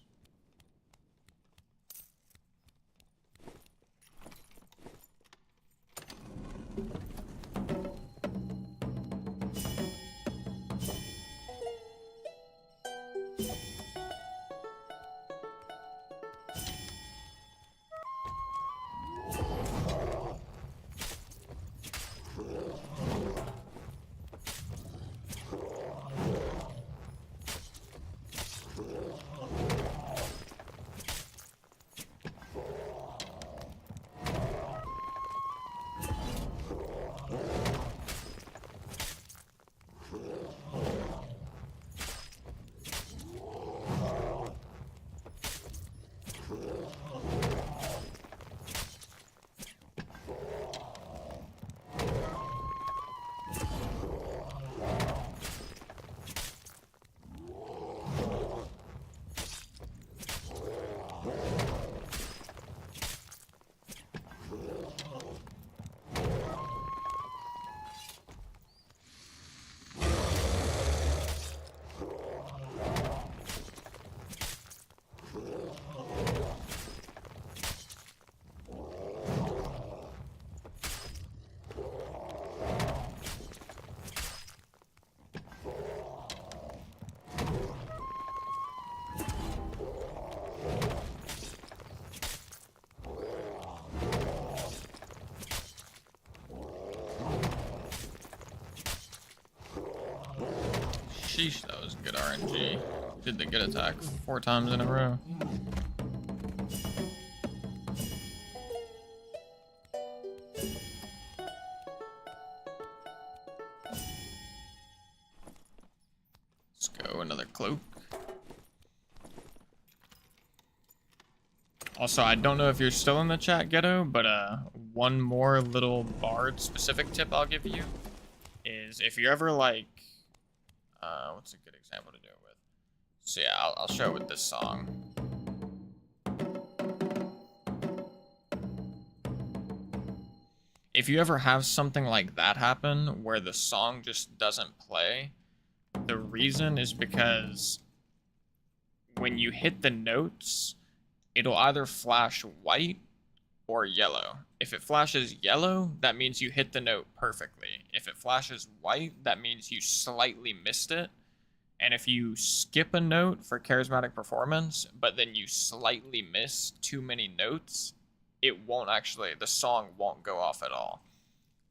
Sheesh, that was good RNG. Did the good attack 4 times in a row. Let's go, another cloak. Also, I don't know if you're still in the chat, Ghetto, but one more little bard specific tip I'll give you is if you're ever like, what's a good example to do it with? So yeah, I'll show it with this song. If you ever have something like that happen where the song just doesn't play, the reason is because when you hit the notes, it'll either flash white or yellow. If it flashes yellow, that means you hit the note perfectly. If it flashes white, that means you slightly missed it. And if you skip a note for charismatic performance, but then you slightly miss too many notes, it won't actually, the song won't go off at all.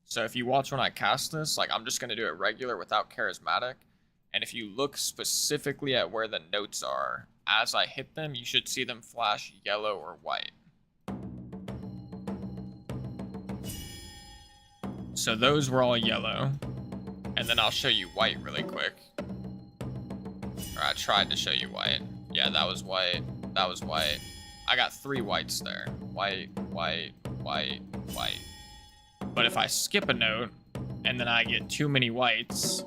So if you watch when I cast this, like I'm just going to do it regular without charismatic. And if you look specifically at where the notes are, as I hit them, you should see them flash yellow or white. So those were all yellow. And then I'll show you white really quick. Or I tried to show you white. Yeah, that was white. That was white. I got 3 whites there. White, white, white, white. But if I skip a note, and then I get too many whites,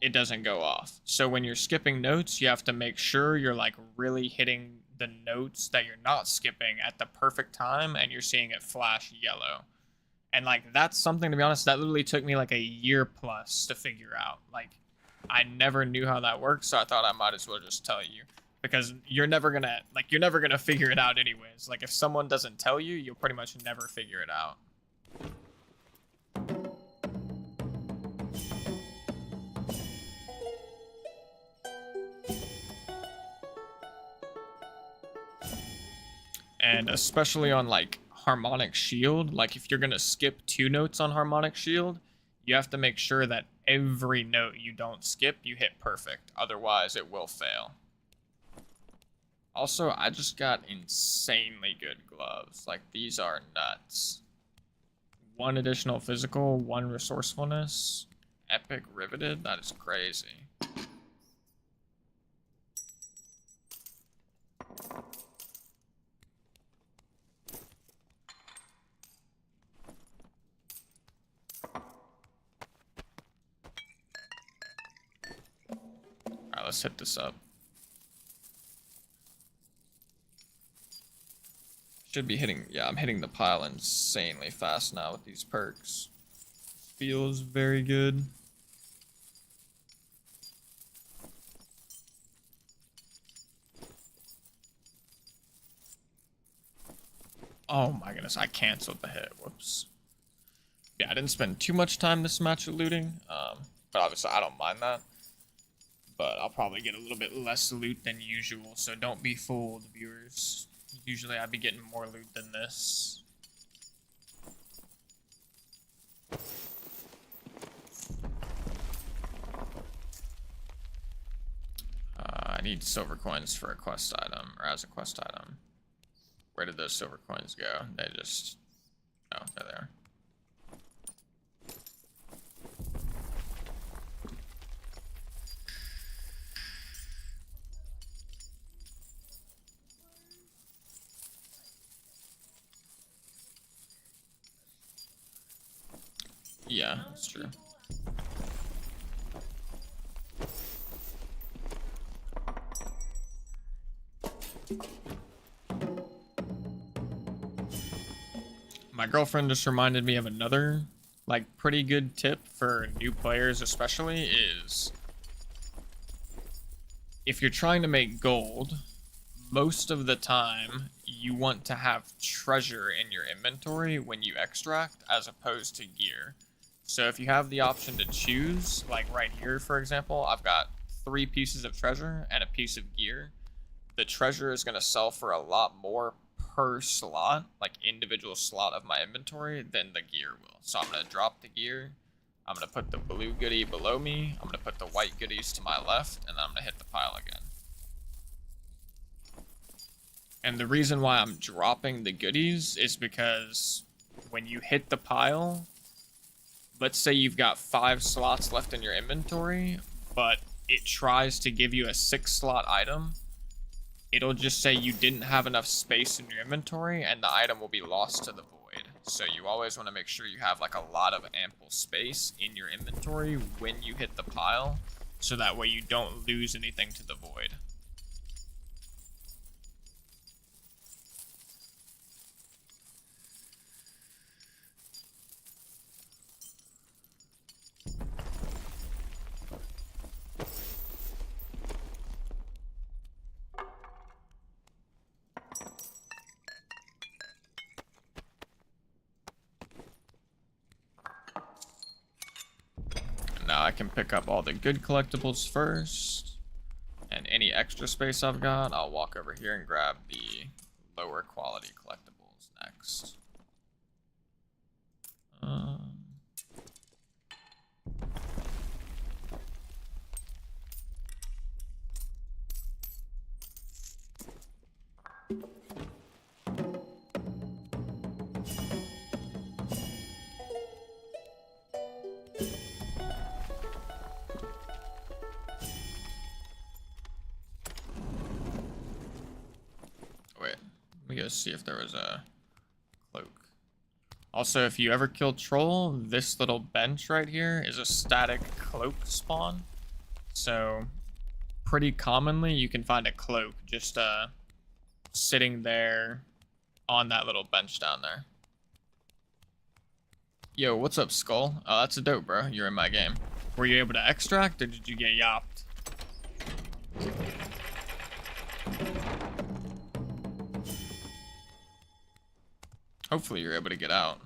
it doesn't go off. So when you're skipping notes, you have to make sure you're like really hitting the notes that you're not skipping at the perfect time, and you're seeing it flash yellow. And like, that's something, to be honest, that literally took me like a year plus to figure out. Like, I never knew how that worked, so I thought I might as well just tell you. Because you're never gonna figure it out anyways. Like, if someone doesn't tell you, you'll pretty much never figure it out. And especially on like harmonic shield, like if you're gonna skip 2 notes on harmonic shield, you have to make sure that every note you don't skip, you hit perfect. Otherwise, it will fail. Also, I just got insanely good gloves. Like, these are nuts. 1 additional physical, 1 resourcefulness. Epic riveted? That is crazy. Alright, let's hit this up. Should be hitting, yeah, I'm hitting the pile insanely fast now with these perks. Feels very good. Oh my goodness, I canceled the hit, whoops. Yeah, I didn't spend too much time this match looting, but obviously I don't mind that. But I'll probably get a little bit less loot than usual, so don't be fooled, viewers. Usually I'd be getting more loot than this. I need silver coins for a quest item, or as a quest item. Where did those silver coins go? They just... oh, there they are. Yeah, that's true. My girlfriend just reminded me of another, like, pretty good tip for new players especially is if you're trying to make gold, most of the time you want to have treasure in your inventory when you extract as opposed to gear. So if you have the option to choose, like right here, for example, I've got 3 pieces of treasure and a piece of gear. The treasure is going to sell for a lot more per slot, like individual slot of my inventory, than the gear will. So I'm going to drop the gear. I'm going to put the blue goodie below me. I'm going to put the white goodies to my left, and then I'm going to hit the pile again. And the reason why I'm dropping the goodies is because when you hit the pile, let's say you've got 5 slots left in your inventory, but it tries to give you a 6-slot item. It'll just say you didn't have enough space in your inventory and the item will be lost to the void. So you always want to make sure you have like a lot of ample space in your inventory when you hit the pile, so that way you don't lose anything to the void. Now I can pick up all the good collectibles first, and any extra space I've got, I'll walk over here and grab the lower quality collectibles next. Wait, let me go see if there was a cloak. Also, if you ever kill troll, this little bench right here is a static cloak spawn. So, pretty commonly you can find a cloak just sitting there on that little bench down there. Yo, what's up, Skull? Oh, that's a dope, bro. You're in my game. Were you able to extract, or did you get yopped? Hopefully you're able to get out.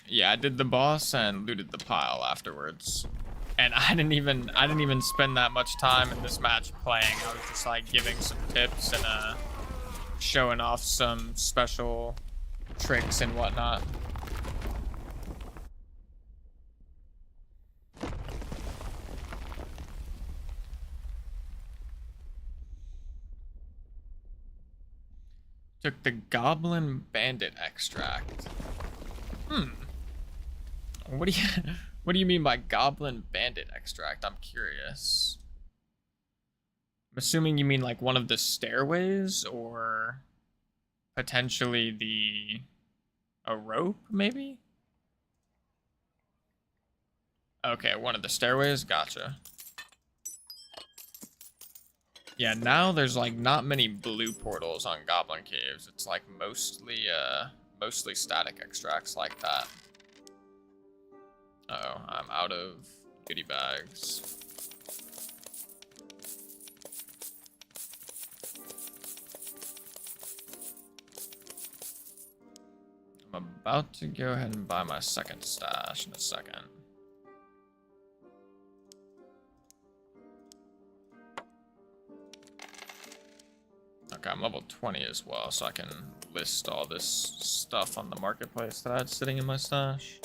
Yeah, I did the boss and looted the pile afterwards. And I didn't even spend that much time in this match playing. I was just like giving some tips and showing off some special tricks and whatnot. Took the Goblin Bandit extract. What do you mean by Goblin Bandit extract? I'm curious. I'm assuming you mean like one of the stairways, or potentially a rope, maybe? Okay, one of the stairways, gotcha. Yeah, now there's like not many blue portals on Goblin Caves. It's like mostly static extracts like that. Uh-oh, I'm out of goodie bags. I'm about to go ahead and buy my second stash in a second. Okay, I'm level 20 as well, so I can list all this stuff on the marketplace that I had sitting in my stash.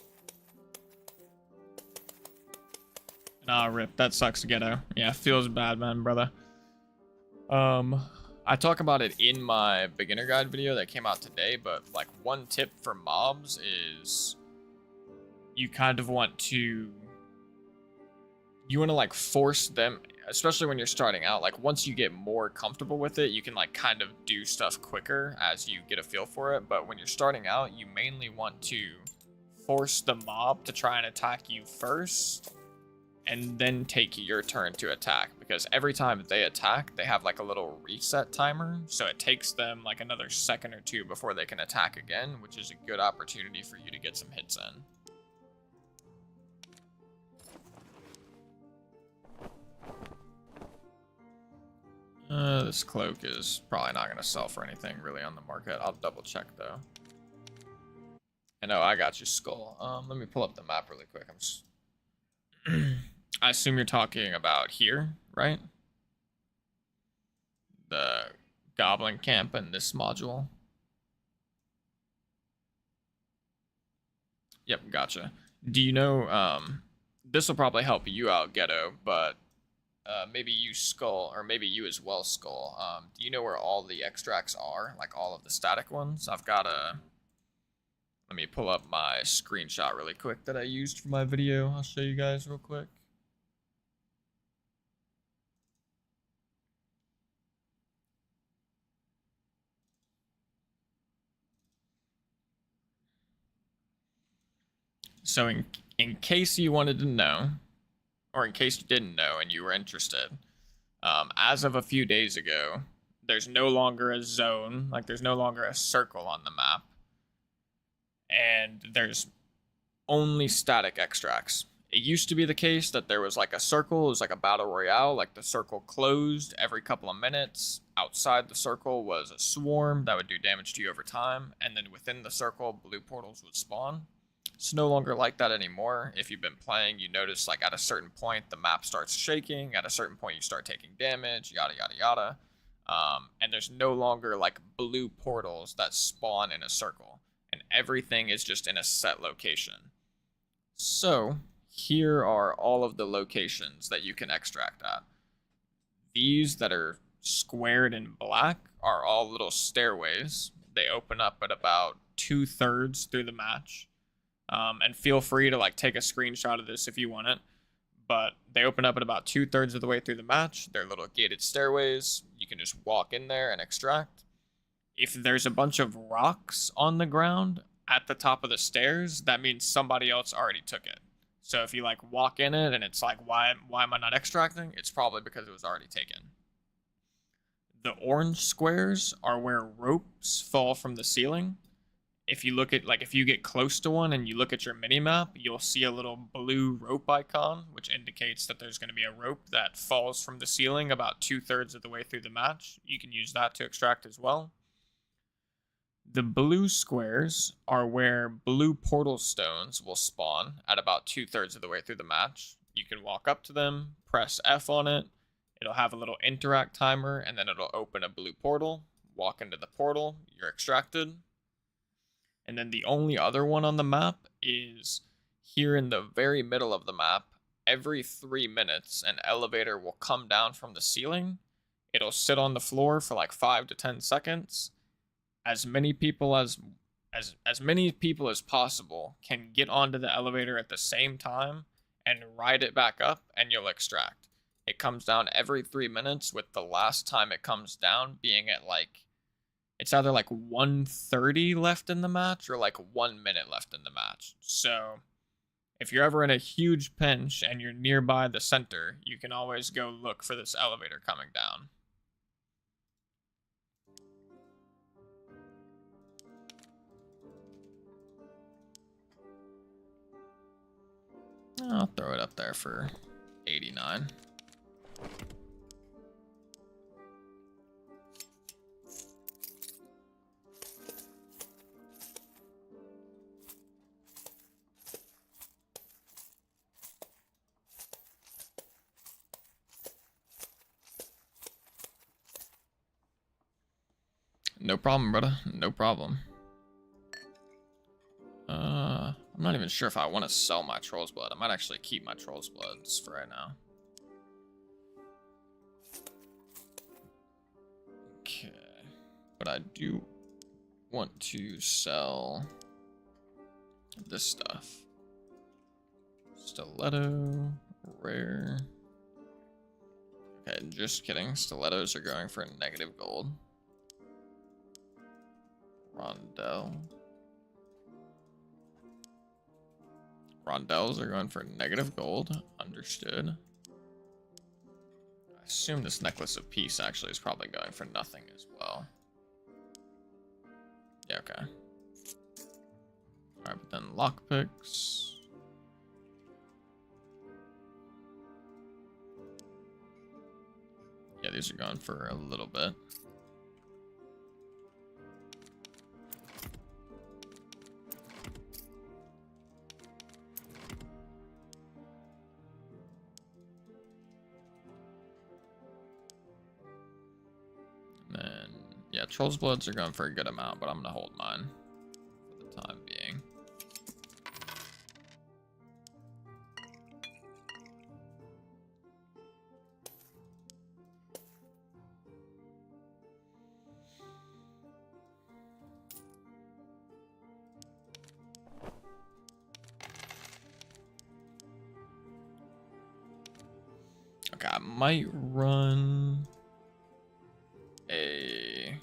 Nah, rip. That sucks, Ghetto. Yeah, feels bad, man, brother. I talk about it in my beginner guide video that came out today, but like one tip for mobs is you kind of want to like force them, especially when you're starting out. Like once you get more comfortable with it, you can like kind of do stuff quicker as you get a feel for it. But when you're starting out, you mainly want to force the mob to try and attack you first, and then take your turn to attack, because every time they attack, they have like a little reset timer, so it takes them like another second or two before they can attack again, which is a good opportunity for you to get some hits in. This cloak is probably not going to sell for anything really on the market. I'll double check though. I know, I got you, Skull. Let me pull up the map really quick. I'm just... I assume you're talking about here, right? The Goblin Camp in this module. Yep, gotcha. Do you know, this will probably help you out, Ghetto, but maybe you, Skull, or maybe you as well, Skull. Do you know where all the extracts are? Like all of the static ones? I've got a... Let me pull up my screenshot really quick that I used for my video. I'll show you guys real quick. So in case you wanted to know, or in case you didn't know and you were interested, as of a few days ago, there's no longer a zone, like there's no longer a circle on the map, and there's only static extracts. It used to be the case that there was like a circle, it was like a battle royale, like the circle closed every couple of minutes. Outside the circle was a swarm that would do damage to you over time, and then within the circle, blue portals would spawn. It's no longer like that anymore. If you've been playing, you notice like at a certain point, the map starts shaking. At a certain point, you start taking damage, yada, yada, yada. And there's no longer like blue portals that spawn in a circle. And everything is just in a set location. So here are all of the locations that you can extract at. These that are squared in black are all little stairways. They open up at about 2/3 through the match. And feel free to like take a screenshot of this if you want it, but they open up at about 2/3 of the way through the match. They're little gated stairways. You can just walk in there and extract. If there's a bunch of rocks on the ground at the top of the stairs, that means somebody else already took it. So if you like walk in it and it's like, why am I not extracting? It's probably because it was already taken. The orange squares are where ropes fall from the ceiling. If you look at, like, if you get close to one and you look at your mini-map, you'll see a little blue rope icon, which indicates that there's going to be a rope that falls from the ceiling about 2/3 of the way through the match. You can use that to extract as well. The blue squares are where blue portal stones will spawn at about 2/3 of the way through the match. You can walk up to them, press F on it, it'll have a little interact timer, and then it'll open a blue portal. Walk into the portal, you're extracted. And then the only other one on the map is here in the very middle of the map. Every 3 minutes, an elevator will come down from the ceiling. It'll sit on the floor for like 5 to 10 seconds. As many people as possible can get onto the elevator at the same time and ride it back up, and you'll extract. It comes down every 3 minutes, with the last time it comes down being at like, it's either like 1:30 left in the match or like 1 minute left in the match. So if you're ever in a huge pinch and you're nearby the center, you can always go look for this elevator coming down. I'll throw it up there for 89. No problem, brother. No problem. I'm not even sure if I want to sell my Troll's Blood. I might actually keep my Troll's Bloods for right now. Okay. But I do want to sell this stuff. Stiletto, rare. Okay, just kidding. Stilettos are going for negative gold. Rondell. Rondells are going for negative gold. Understood. I assume this Necklace of Peace actually is probably going for nothing as well. Yeah, okay. Alright, but then lockpicks. Yeah, these are going for a little bit. Yeah, Troll's Bloods are going for a good amount, but I'm going to hold mine for the time being. Okay, I might run a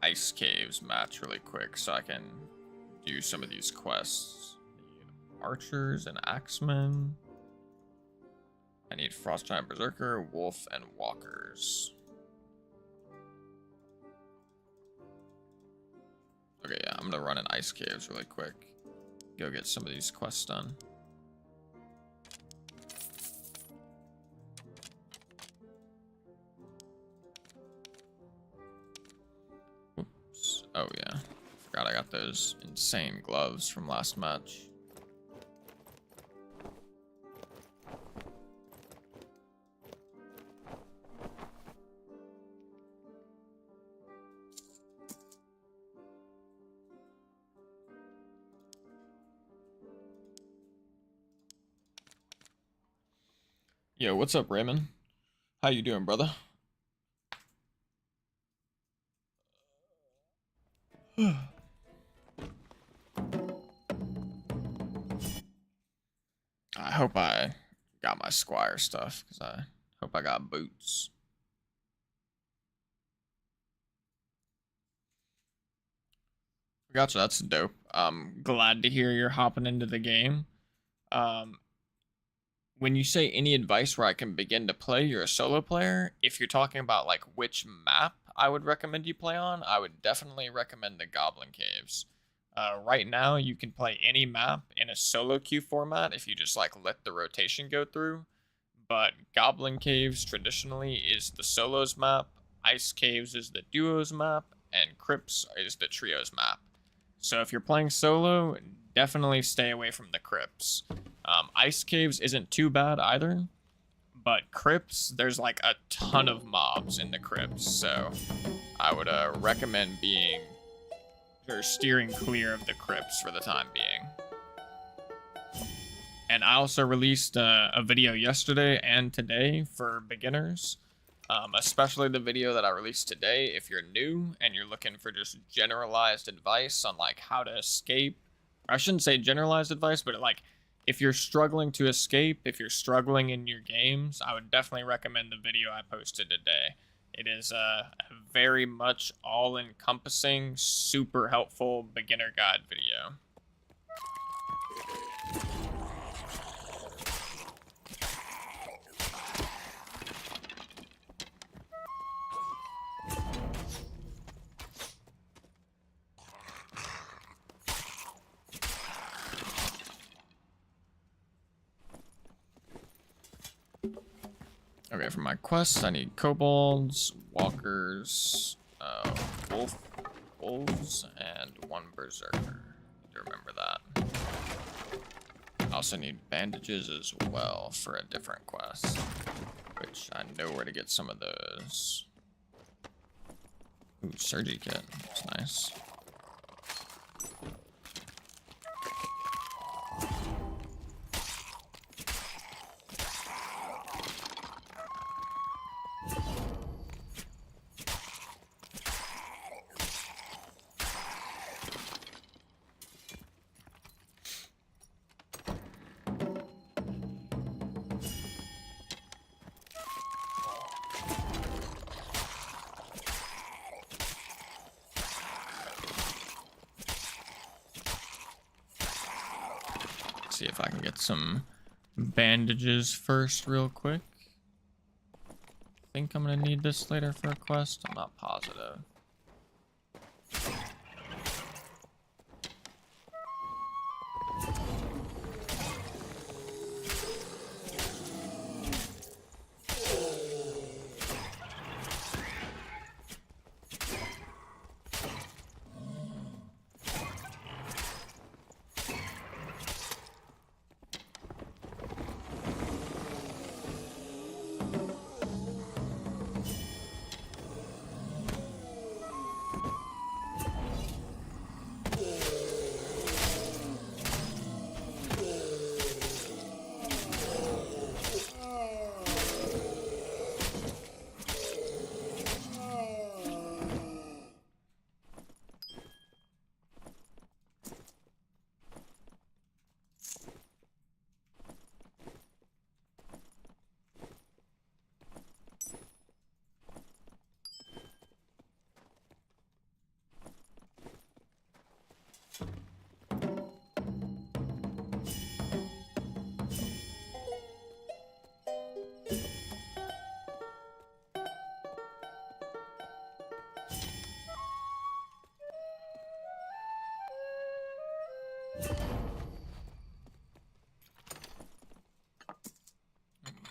Ice Caves match really quick so I can do some of these quests. I need archers and axemen. I need Frost Giant Berserker, Wolf, and Walkers. Okay, yeah, I'm gonna run an Ice Caves really quick. Go get some of these quests done. Oh yeah, forgot I got those insane gloves from last match. Yo, what's up, Raymond? How you doing, brother? I hope I got my Squire stuff, because I hope I got boots. Gotcha, that's dope. Glad to hear you're hopping into the game. When you say any advice where I can begin to play, you're a solo player. If you're talking about like which map I would recommend you play on, I would definitely recommend the Goblin Caves. Right now, you can play any map in a solo queue format if you just like let the rotation go through. But Goblin Caves traditionally is the solos map, Ice Caves is the duos map, and Crypts is the trios map. So if you're playing solo, definitely stay away from the crypts. Ice caves isn't too bad either, but crypts, there's like a ton of mobs in the crypts, so I would recommend being or steering clear of the crypts for the time being. And I also released a video yesterday and today for beginners, especially the video that I released today. If you're new and you're looking for just generalized advice on like how to escape, or I shouldn't say generalized advice, but like if you're struggling to escape, if you're struggling in your games, I would definitely recommend the video I posted today. It is a very much all-encompassing, super helpful beginner guide video. Okay, for my quests, I need kobolds, walkers, wolves, and one berserker. Need to remember that. I also need bandages as well for a different quest, which I know where to get some of those. Ooh, Surgy kit. That's nice. See if I can get some bandages first real quick. I think I'm gonna need this later for a quest. I'm not positive.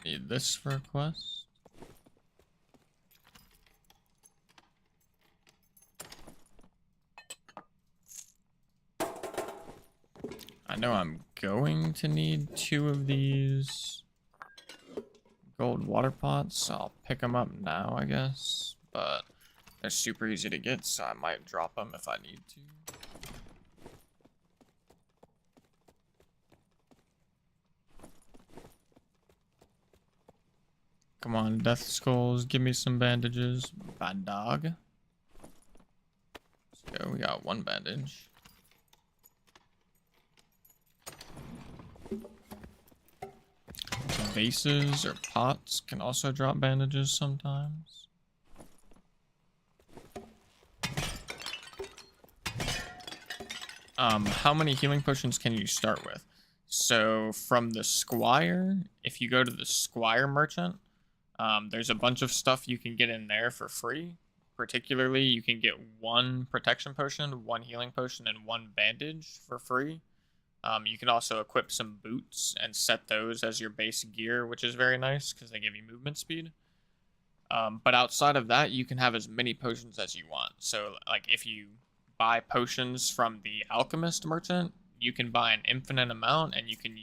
Need this for a quest. I know I'm going to need 2 of these gold water pots, so I'll pick them up now, I guess. But they're super easy to get, so I might drop them if I need to. Come on, Death Skulls, give me some bandages. Bad dog. Let's go, we got 1 bandage. Vases or pots can also drop bandages sometimes. How many healing potions can you start with? So from the Squire, if you go to the Squire merchant, there's a bunch of stuff you can get in there for free. Particularly, you can get 1 protection potion, 1 healing potion, and 1 bandage for free. You can also equip some boots and set those as your base gear, which is very nice because they give you movement speed. But outside of that, you can have as many potions as you want. So, like, if you buy potions from the alchemist merchant, you can buy an infinite amount and you can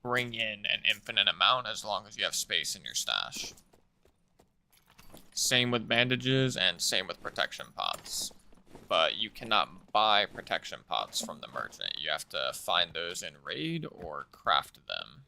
bring in an infinite amount as long as you have space in your stash. Same with bandages and same with protection pots. But you cannot buy protection pots from the merchant. You have to find those in raid or craft them.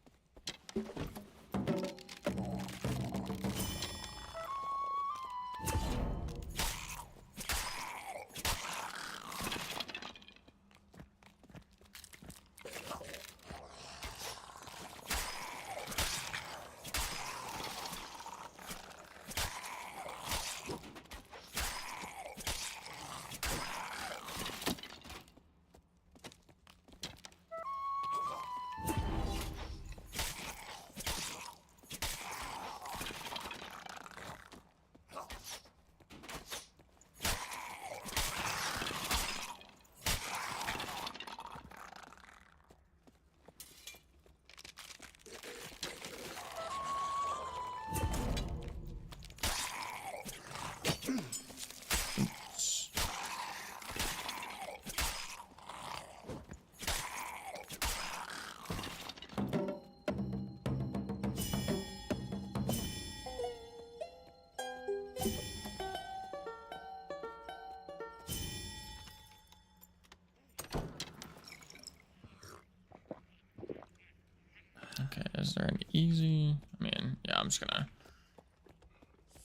Okay, is there an easy... I mean, yeah, I'm just gonna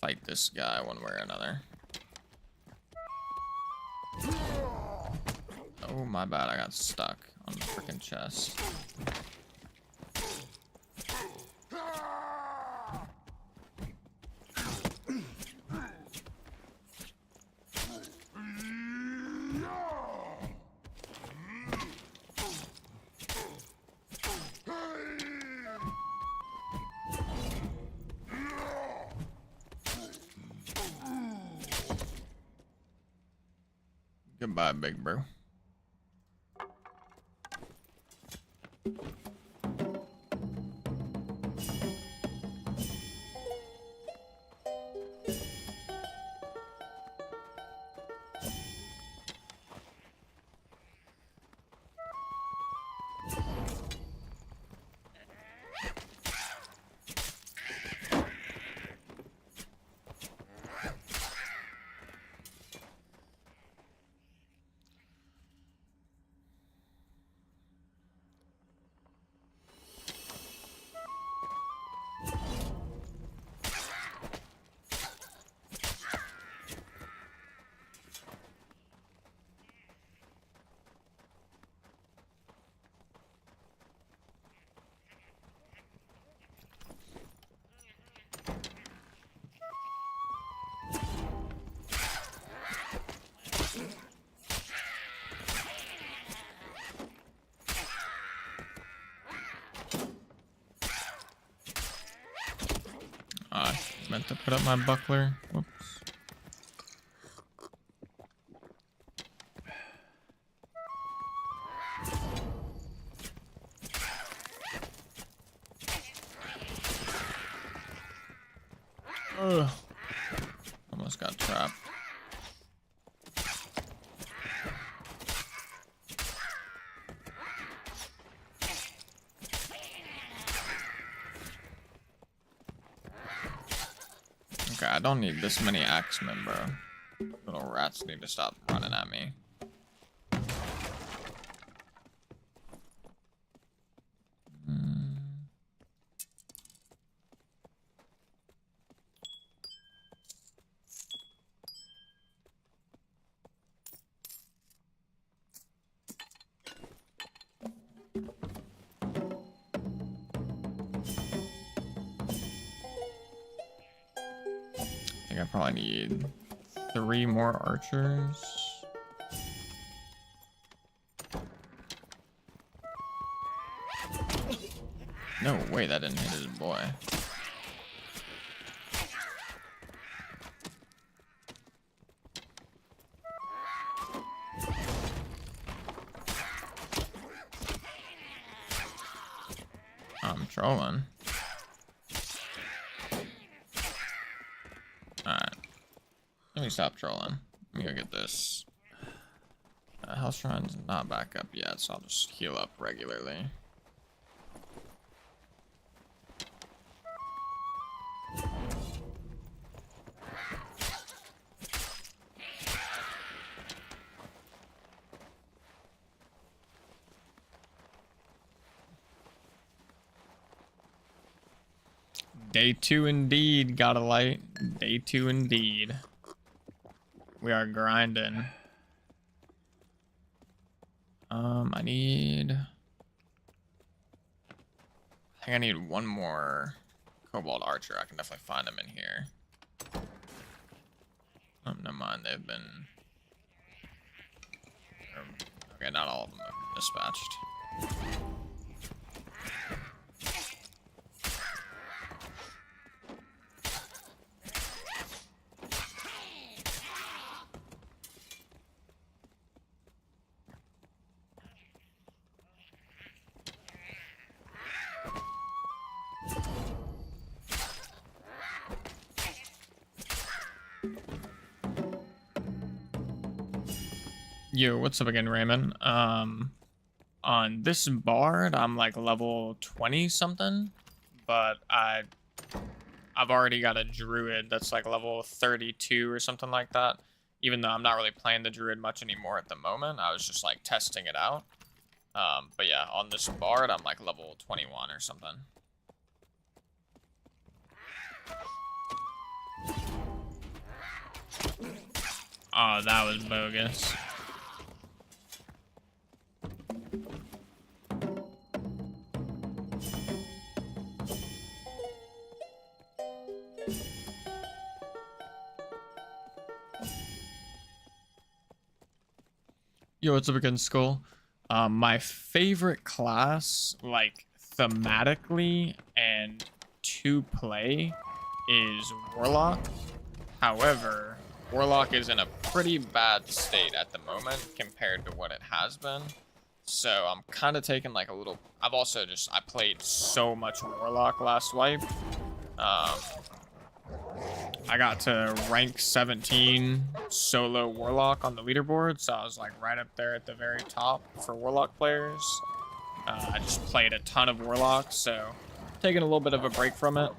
fight this guy one way or another. Oh, my bad, I got stuck on the freaking chest. Goodbye, big bro. Meant to put up my buckler. Whoops. Ugh. Almost got trapped. Okay, I don't need this many axemen, bro. Little rats need to stop running at me. I probably need 3 more archers. No way, that didn't hit his boy. I'm trolling. Alright. Let me stop trolling. Let me go get this. health shrine's not back up yet, so I'll just heal up regularly. Day 2 indeed, got a light. Day 2 indeed. We are grinding. I think I need one more Cobalt Archer. I can definitely find them in here. Oh, never mind, they've been... Okay, not all of them have been dispatched. Yo, what's up again, Raymond? On this bard, I'm like level 20 something, but I've already got a Druid that's like level 32 or something like that. Even though I'm not really playing the Druid much anymore at the moment, I was just like testing it out. But yeah, on this bard, I'm like level 21 or something. Oh, that was bogus. Yo, what's up again, Skull? My favorite class, like, thematically and to play is Warlock. However, Warlock is in a pretty bad state at the moment compared to what it has been. So I'm kind of taking like a little... I played so much Warlock last wipe. I got to rank 17 solo Warlock on the leaderboard, so I was like right up there at the very top for Warlock players. I just played a ton of Warlock, so taking a little bit of a break from it.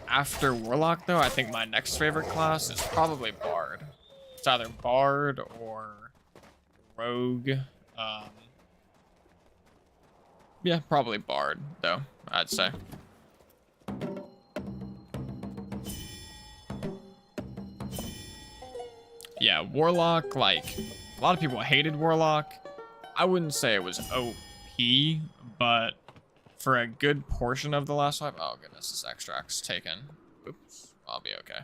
After Warlock, though, I think my next favorite class is probably Bard. It's either Bard or Rogue. Yeah, probably Bard, though, I'd say. Yeah, Warlock, like, a lot of people hated Warlock. I wouldn't say it was OP, but for a good portion of the last wipe... Oh, goodness, this extract's taken. Oops, I'll be okay.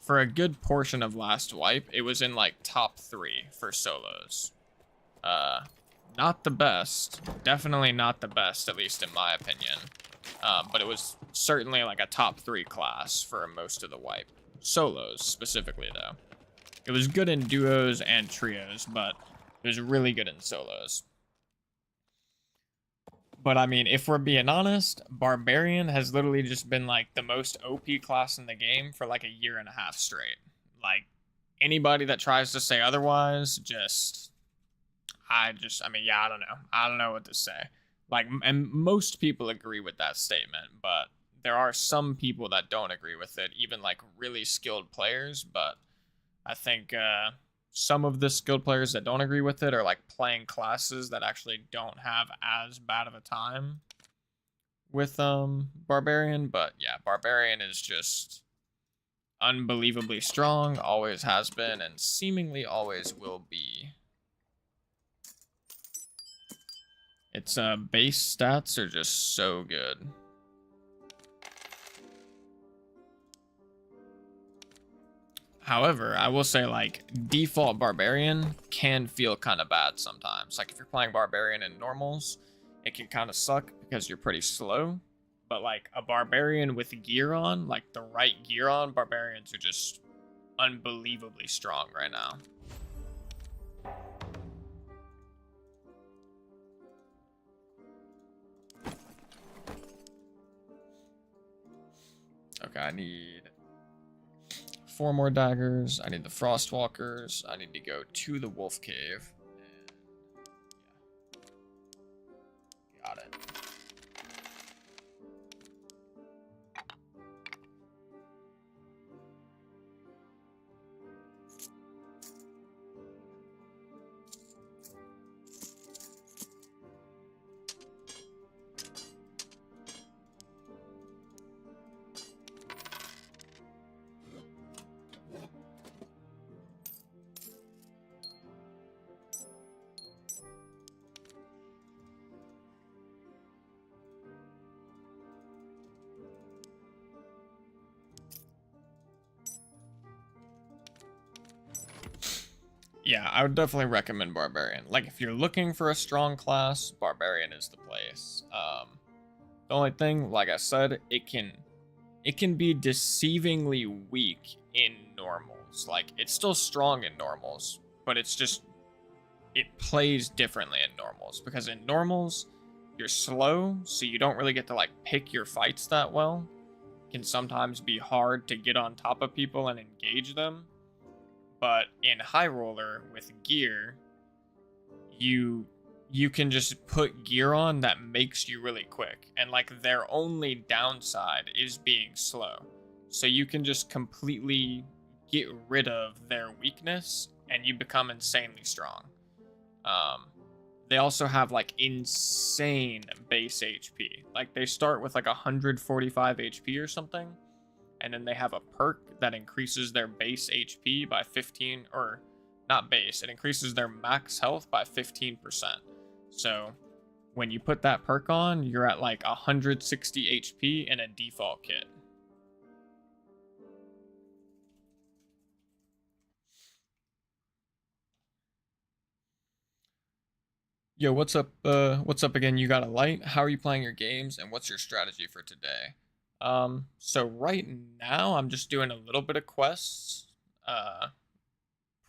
For a good portion of last wipe, it was in, like, top 3 for solos. Not the best. Definitely not the best, at least in my opinion. But it was certainly, like, a top 3 class for most of the wipe. Solos, specifically, though. It was good in duos and trios, but it was really good in solos. But, I mean, if we're being honest, Barbarian has literally just been, like, the most OP class in the game for, like, a year and a half straight. Like, anybody that tries to say otherwise, I mean, yeah, I don't know. I don't know what to say. Like, and most people agree with that statement, but there are some people that don't agree with it, even like really skilled players. But I think some of the skilled players that don't agree with it are like playing classes that actually don't have as bad of a time with Barbarian. But yeah, Barbarian is just unbelievably strong, always has been, and seemingly always will be. Its base stats are just so good. However, I will say, like, default Barbarian can feel kind of bad sometimes. Like, if you're playing Barbarian in normals, it can kind of suck because you're pretty slow. But, like, a Barbarian with gear on, like, the right gear on, Barbarians are just unbelievably strong right now. Okay, I need 4 more daggers. I need the Frostwalkers. I need to go to the Wolf Cave. And yeah, got it. Yeah, I would definitely recommend Barbarian. Like, if you're looking for a strong class, Barbarian is the place. The only thing, like I said, it can be deceivingly weak in normals. Like, it's still strong in normals, but it's just, it plays differently in normals. Because in normals, you're slow, so you don't really get to, like, pick your fights that well. It can sometimes be hard to get on top of people and engage them. But in High Roller with gear, you can just put gear on that makes you really quick. And like their only downside is being slow. So you can just completely get rid of their weakness and you become insanely strong. They also have like insane base HP. Like they start with like 145 HP or something. And then they have a perk that increases their base HP by 15, or not base, it increases their max health by 15%. So when you put that perk on, you're at like 160 HP in a default kit. Yo, what's up? What's up again? You got a light? How are you playing your games, and what's your strategy for today? So right now I'm just doing a little bit of quests.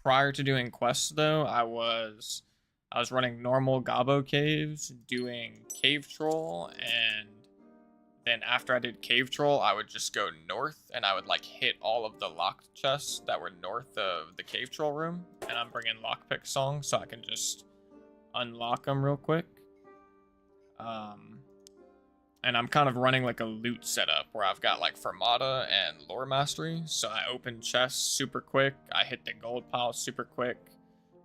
Prior to doing quests though, I was running normal Gabo caves, doing cave troll, and then after I did cave troll, I would just go north and I would like hit all of the locked chests that were north of the cave troll room, and I'm bringing lockpick songs so I can just unlock them real quick. And I'm kind of running like a loot setup where I've got like Fermata and Lore Mastery. So I open chests super quick. I hit the gold pile super quick.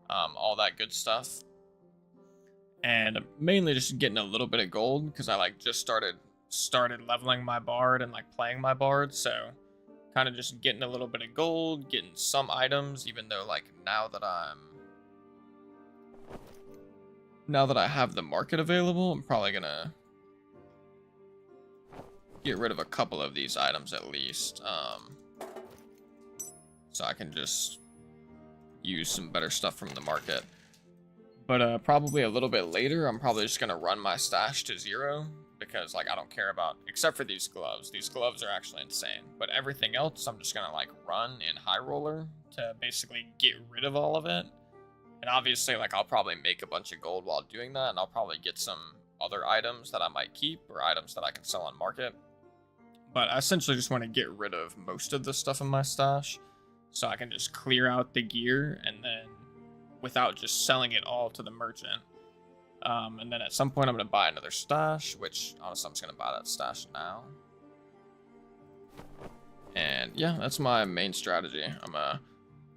All that good stuff. And I'm mainly just getting a little bit of gold because I like just started leveling my bard and like playing my bard. So kind of just getting a little bit of gold, getting some items, even though like now that I have the market available, I'm probably gonna get rid of a couple of these items at least, so I can just use some better stuff from the market. But probably a little bit later, I'm probably just gonna run my stash to 0 because like I don't care about, except for these gloves. These gloves are actually insane, but everything else I'm just gonna like run in High Roller to basically get rid of all of it. And obviously like I'll probably make a bunch of gold while doing that, and I'll probably get some other items that I might keep or items that I can sell on market. But I essentially just want to get rid of most of the stuff in my stash so I can just clear out the gear and then without just selling it all to the merchant. And then at some point I'm going to buy another stash, which honestly I'm just going to buy that stash now. And yeah, that's my main strategy. I'm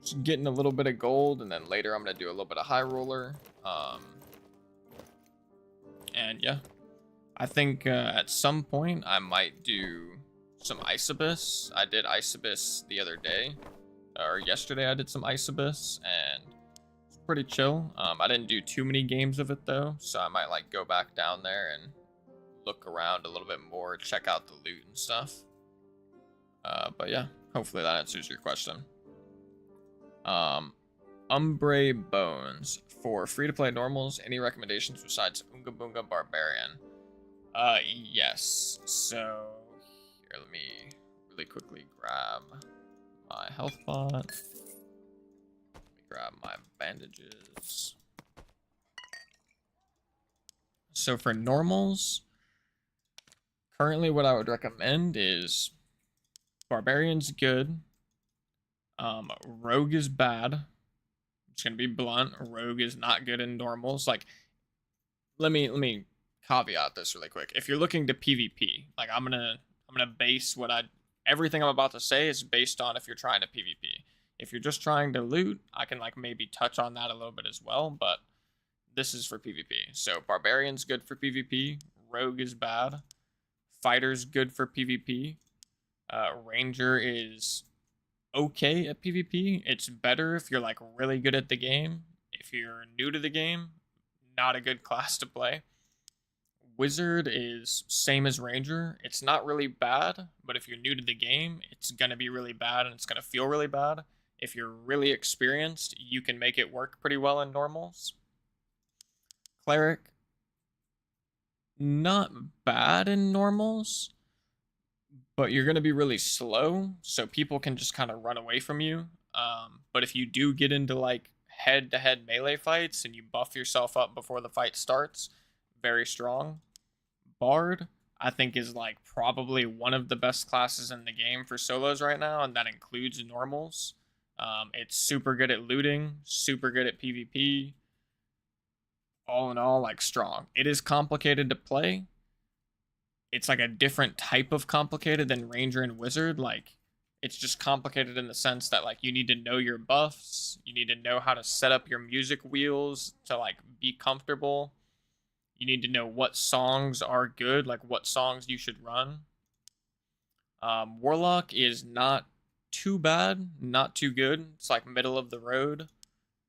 just getting a little bit of gold, and then later I'm going to do a little bit of High Roller. And yeah, I think at some point I might do some Ice Abyss. I did Ice Abyss the other day, or yesterday I did some Ice Abyss, and it's pretty chill. I didn't do too many games of it though, so I might like go back down there and look around a little bit more, check out the loot and stuff. But yeah, hopefully that answers your question. Umbre Bones. For free-to-play normals, any recommendations besides Unga Bunga Barbarian? Yes. So, here, let me really quickly grab my health pot. Let me grab my bandages. So for normals, currently what I would recommend is Barbarian's good. Rogue is bad. I'm just gonna be blunt. Rogue is not good in normals. Like, let me caveat this really quick. If you're looking to PvP, like I'm gonna base everything I'm about to say is based on if you're trying to PvP. If you're just trying to loot, I can like maybe touch on that a little bit as well, but this is for PvP. So Barbarian's good for PvP. Rogue is bad. Fighter's good for PvP. Ranger is okay at PvP. It's better if you're like really good at the game. If you're new to the game, not a good class to play. Wizard is same as Ranger. It's not really bad, but if you're new to the game, it's gonna be really bad and it's gonna feel really bad. If you're really experienced, you can make it work pretty well in normals. Cleric, not bad in normals, but you're going to be really slow, so people can just kind of run away from you. But if you do get into like head-to-head melee fights and you buff yourself up before the fight starts, very strong. Bard, I think, is like probably one of the best classes in the game for solos right now, and that includes normals. It's super good at looting, super good at PvP. All in all, like strong. It is complicated to play. It's like a different type of complicated than Ranger and Wizard. Like, it's just complicated in the sense that like you need to know your buffs, you need to know how to set up your music wheels to like be comfortable. You need to know what songs are good, like what songs you should run. Warlock is not too bad, not too good. It's like middle of the road.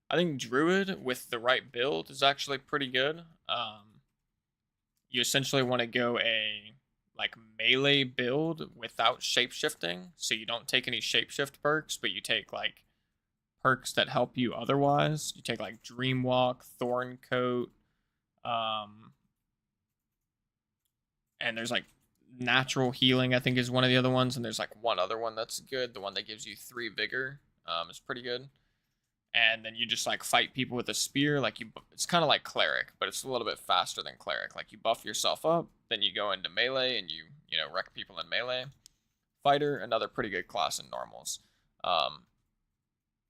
I think Druid with the right build is actually pretty good. You essentially want to go a like melee build without shapeshifting, so you don't take any shapeshift perks, but you take like perks that help you otherwise. You take like Dreamwalk, Thorncoat, and there's like natural healing, I think, is one of the other ones, and there's like one other one that's good. The one that gives you 3 vigor is pretty good. And then you just like fight people with a spear. Like it's kind of like cleric, but it's a little bit faster than cleric. Like you buff yourself up, then you go into melee and you wreck people in melee. Fighter, another pretty good class in normals.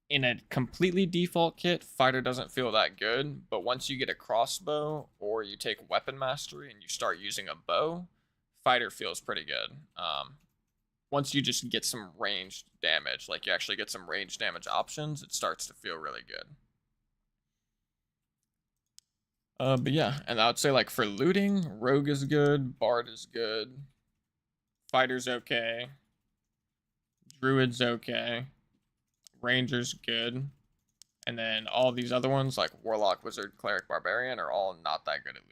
In a completely default kit, fighter doesn't feel that good, but once you get a crossbow or you take weapon mastery and you start using a bow, fighter feels pretty good. Once you just get some ranged damage, like you actually get some ranged damage options, it starts to feel really good. But yeah, and I would say like for looting, Rogue is good, Bard is good, Fighter's okay, Druid's okay, Ranger's good, and then all these other ones like Warlock, Wizard, Cleric, Barbarian are all not that good at looting.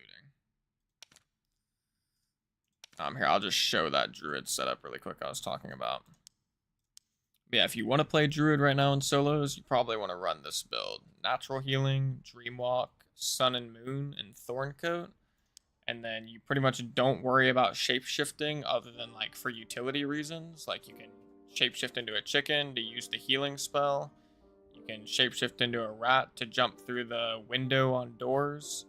Here, I'll just show that Druid setup really quick I was talking about. But yeah, if you want to play Druid right now in solos, you probably want to run this build. Natural Healing, Dreamwalk, Sun and Moon, and Thorncoat. And then you pretty much don't worry about shapeshifting other than like for utility reasons. Like you can shapeshift into a chicken to use the healing spell. You can shapeshift into a rat to jump through the window on doors.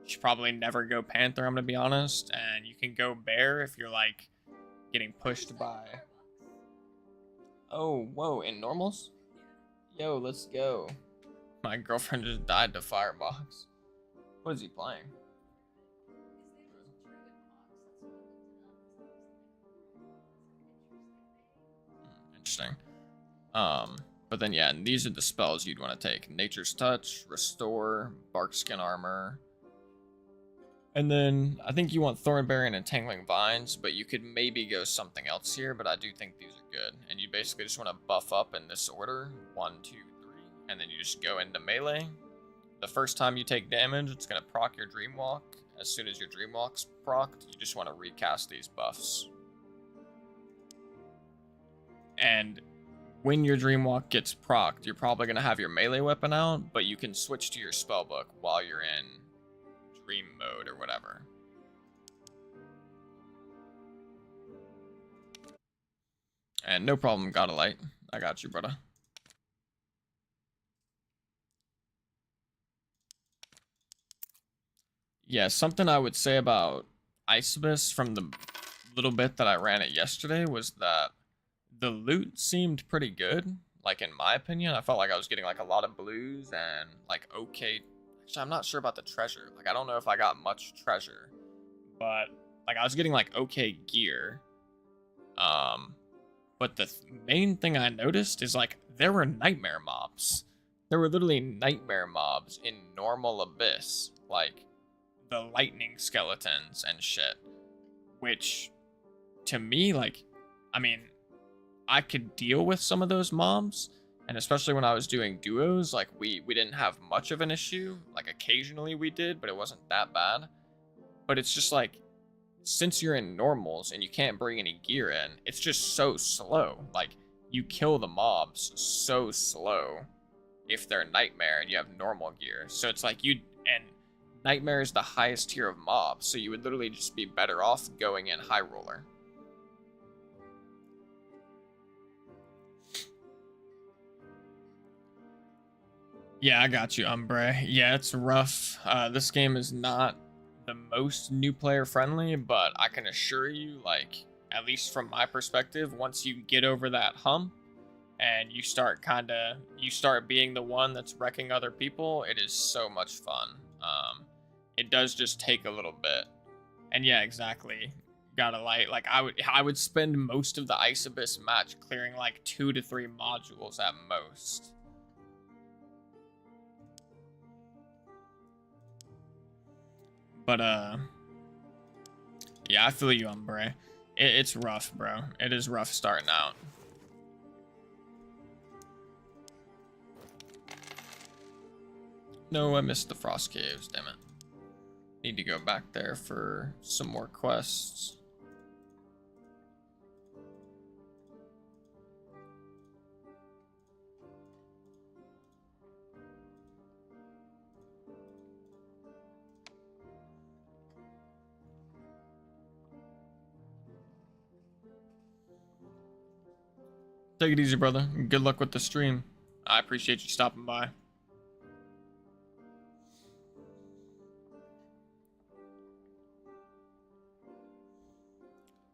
You should probably never go Panther, I'm gonna be honest. And you can go Bear if you're like getting pushed by... Oh, whoa, in normals? Yo, let's go. My girlfriend just died to Firebox. What is he playing? Interesting. But then yeah, and these are the spells you'd want to take. Nature's Touch, Restore, Barkskin Armor. And then I think you want Thornberry and Entangling Vines, but you could maybe go something else here, but I do think these are good. And you basically just want to buff up in this order, 1, 2, 3, and then you just go into melee. The first time you take damage, it's going to proc your Dreamwalk. As soon as your Dreamwalk's procced, you just want to recast these buffs. And when your Dreamwalk gets procced, you're probably going to have your melee weapon out, but you can switch to your spellbook while you're in Dream mode or whatever. And no problem, got a light. I got you, brother. Yeah, something I would say about Ice Abyss from the little bit that I ran it yesterday was that the loot seemed pretty good. Like, in my opinion, I felt like I was getting like a lot of blues and like okay. Actually, I'm not sure about the treasure. Like, I don't know if I got much treasure, but like I was getting like okay gear. Um, but the main thing I noticed is like there were nightmare mobs. There were literally nightmare mobs in normal abyss, like the lightning skeletons and shit. Which, to me, like, I mean, I could deal with some of those mobs, and especially when I was doing duos, like we didn't have much of an issue. Like occasionally we did, but it wasn't that bad. But it's just like since you're in normals and you can't bring any gear in, it's just so slow. Like you kill the mobs so slow if they're nightmare and you have normal gear. So it's like and nightmare is the highest tier of mobs, so you would literally just be better off going in high roller. Yeah, I got you, Umbre. Yeah, it's rough. This game is not the most new player friendly, but I can assure you, like, at least from my perspective, once you get over that hump and you start being the one that's wrecking other people, it is so much fun. It does just take a little bit. And yeah, exactly. Gotta like I would spend most of the Ice Abyss match clearing like 2 to 3 modules at most. But yeah, I feel you, Umbre. It's rough, bro. It is rough starting out. No, I missed the Frost Caves, damn it. Need to go back there for some more quests. Take it easy, brother. Good luck with the stream. I appreciate you stopping by.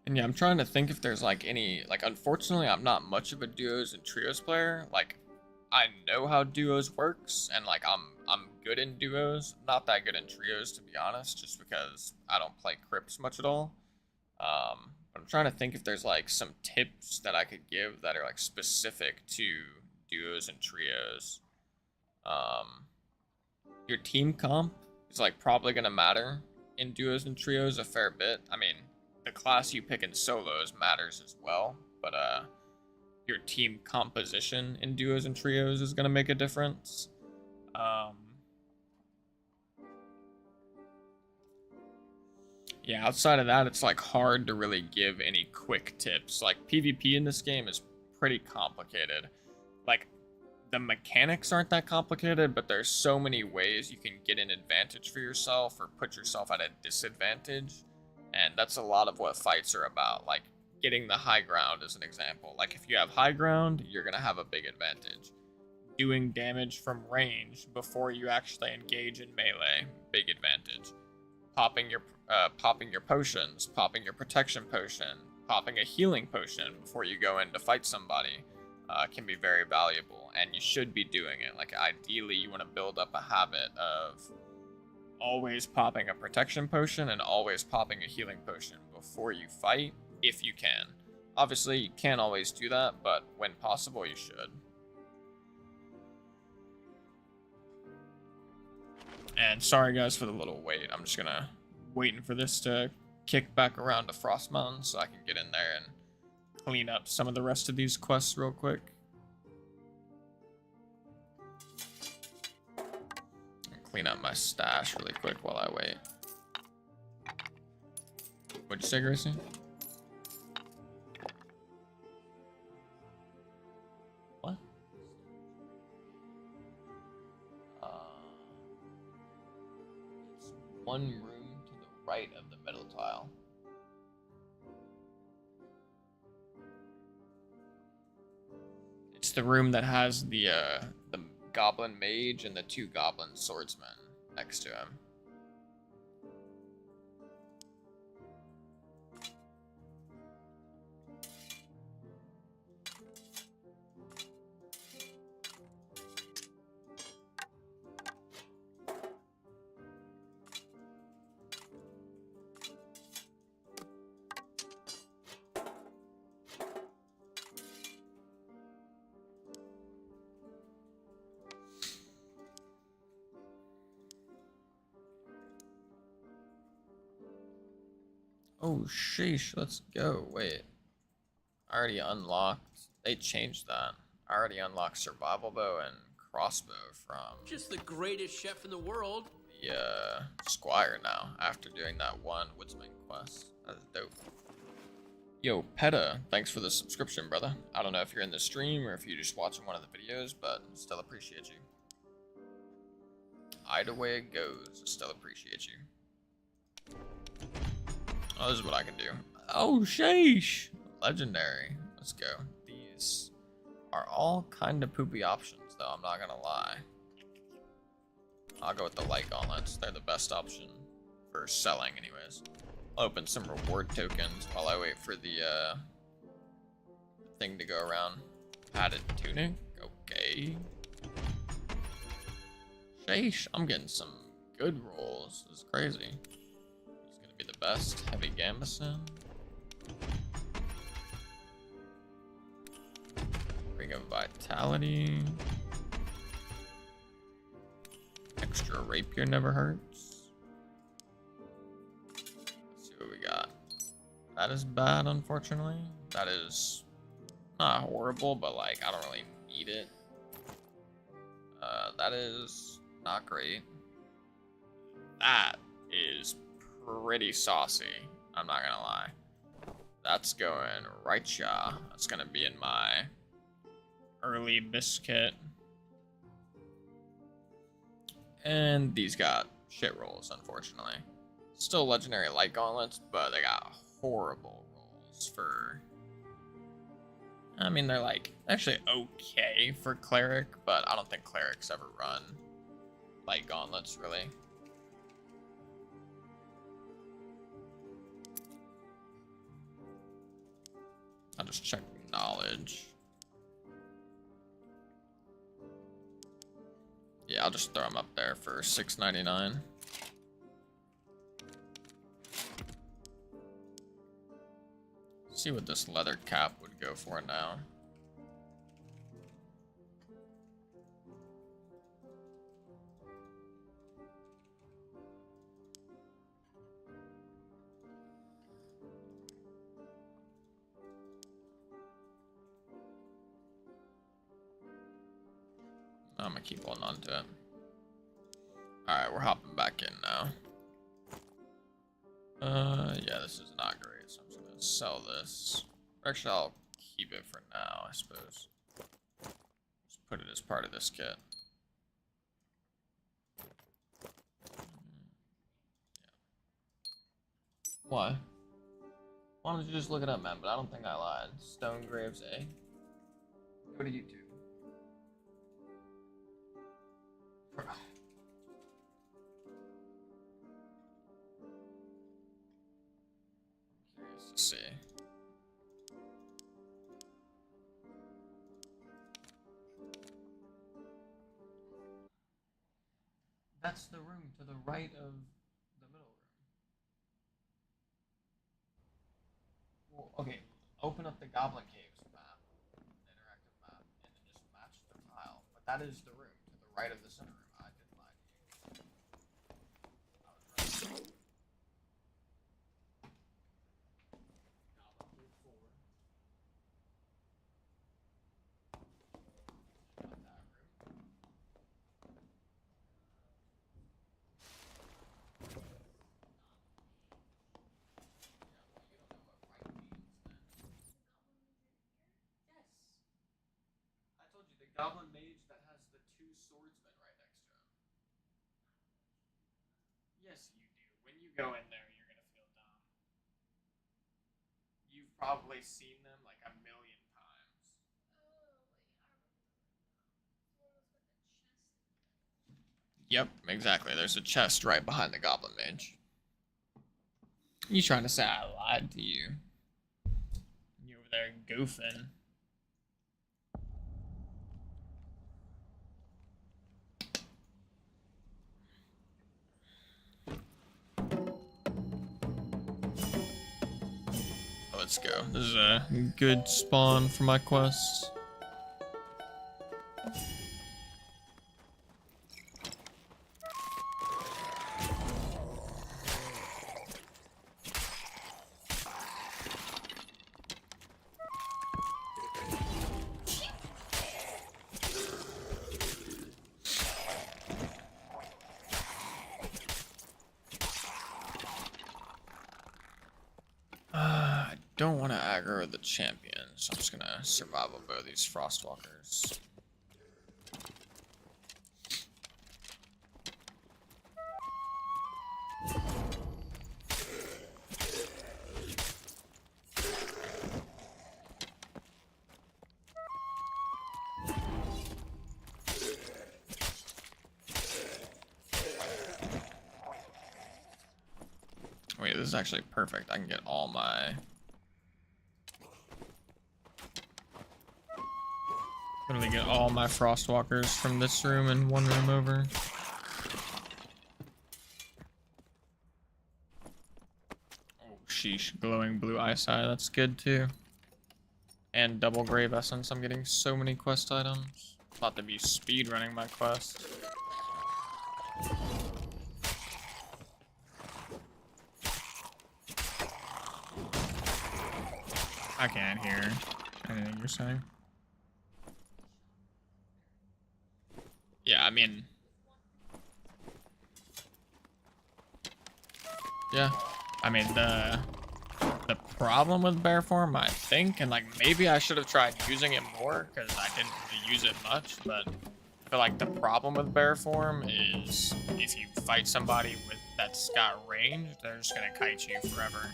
And yeah, I'm trying to think if there's like any, like, unfortunately, I'm not much of a duos and trios player. Like, I know how duos works, and like I'm good in duos, not that good in trios to be honest, just because I don't play crypts much at all. But I'm trying to think if there's like some tips that I could give that are like specific to duos and trios. Um, your team comp is like probably gonna matter in duos and trios a fair bit. I mean, the class you pick in solos matters as well, but your team composition in duos and trios is gonna make a difference. Yeah, outside of that, it's like hard to really give any quick tips. Like PvP in this game is pretty complicated. Like the mechanics aren't that complicated, but there's so many ways you can get an advantage for yourself or put yourself at a disadvantage. And that's a lot of what fights are about. Like getting the high ground is an example. Like if you have high ground, you're going to have a big advantage. Doing damage from range before you actually engage in melee, big advantage. Popping your potions, popping your protection potion, popping a healing potion before you go in to fight somebody can be very valuable, and you should be doing it. Like ideally, you want to build up a habit of always popping a protection potion and always popping a healing potion before you fight, if you can. Obviously, you can't always do that, but when possible, you should. And sorry guys for the little wait. I'm just gonna waiting for this to kick back around to Frost Mountain so I can get in there and clean up some of the rest of these quests real quick. Clean up my stash really quick while I wait. What'd you say, Gracie? What? It's one room to the right of the middle tile. It's the room that has the goblin mage and the 2 goblin swordsmen next to him. Oh, sheesh. Let's go. Wait. I already unlocked. They changed that. I already unlocked survival bow and crossbow from Just the greatest chef in the world. the squire now after doing that one woodsman quest. That's dope. Yo, Peta, thanks for the subscription, brother. I don't know if you're in the stream or if you're just watching one of the videos, but still appreciate you. Either way it goes, still appreciate you. Oh, this is what I can do. Oh, sheesh. Legendary. Let's go. These are all kind of poopy options, though. I'm not gonna lie. I'll go with the light gauntlets. They're the best option for selling, anyways. I'll open some reward tokens while I wait for the thing to go around. Padded tunic. Okay. Sheesh. I'm getting some good rolls. This is crazy. It's gonna be the best. Heavy gambeson. Ring of Vitality. Extra rapier never hurts. Let's see what we got. That is bad, unfortunately. That is not horrible, but like I don't really need it. That is not great. That is pretty saucy. I'm not gonna lie. That's going right, yeah. That's gonna be in my early biscuit. And these got shit rolls, unfortunately. Still legendary light gauntlets, but they got horrible rolls for... I mean, they're like actually okay for cleric, but I don't think clerics ever run light gauntlets, really. I'll just check knowledge. Yeah, I'll just throw them up there for $6.99. See what this leather cap would go for now. I'm gonna keep holding on to it. Alright, we're hopping back in now. Yeah, this is not great, so I'm just gonna sell this. Actually, I'll keep it for now, I suppose. Just put it as part of this kit. Yeah. Why? Why don't you just look it up, man? But I don't think I lied. Stone Graves, eh? Go to YouTube. Curious to see. That's the room to the right of the middle room. Well, okay, open up the Goblin Caves map, the interactive map, and then just match the tile. But that is the room to the right of the center room. I didn't lie to you. I was right. Goblin Cave 4. Got that room. Goblin mage that has the two swordsmen right next to him. Yes, you do. When you go in there, you're gonna feel dumb. You've probably seen them like a million times. Yep, exactly. There's a chest right behind the goblin mage. You trying to say I lied to you? You over there goofing. Let's go. This is a good spawn for my quests. don't want to aggro the champion, so I'm just gonna survival bow these frostwalkers. Wait, this is actually perfect. I can get all my... Literally get all my frostwalkers from this room and one room over. Oh, sheesh. Glowing blue eyesight. That's good too. And double grave essence. I'm getting so many quest items. About to be speed running my quest. I can't hear anything you're saying. Yeah, I mean... Yeah. I mean, the problem with bear form, I think, and like maybe I should have tried using it more because I didn't really use it much, but I feel like the problem with bear form is if you fight somebody that's got range, they're just gonna kite you forever.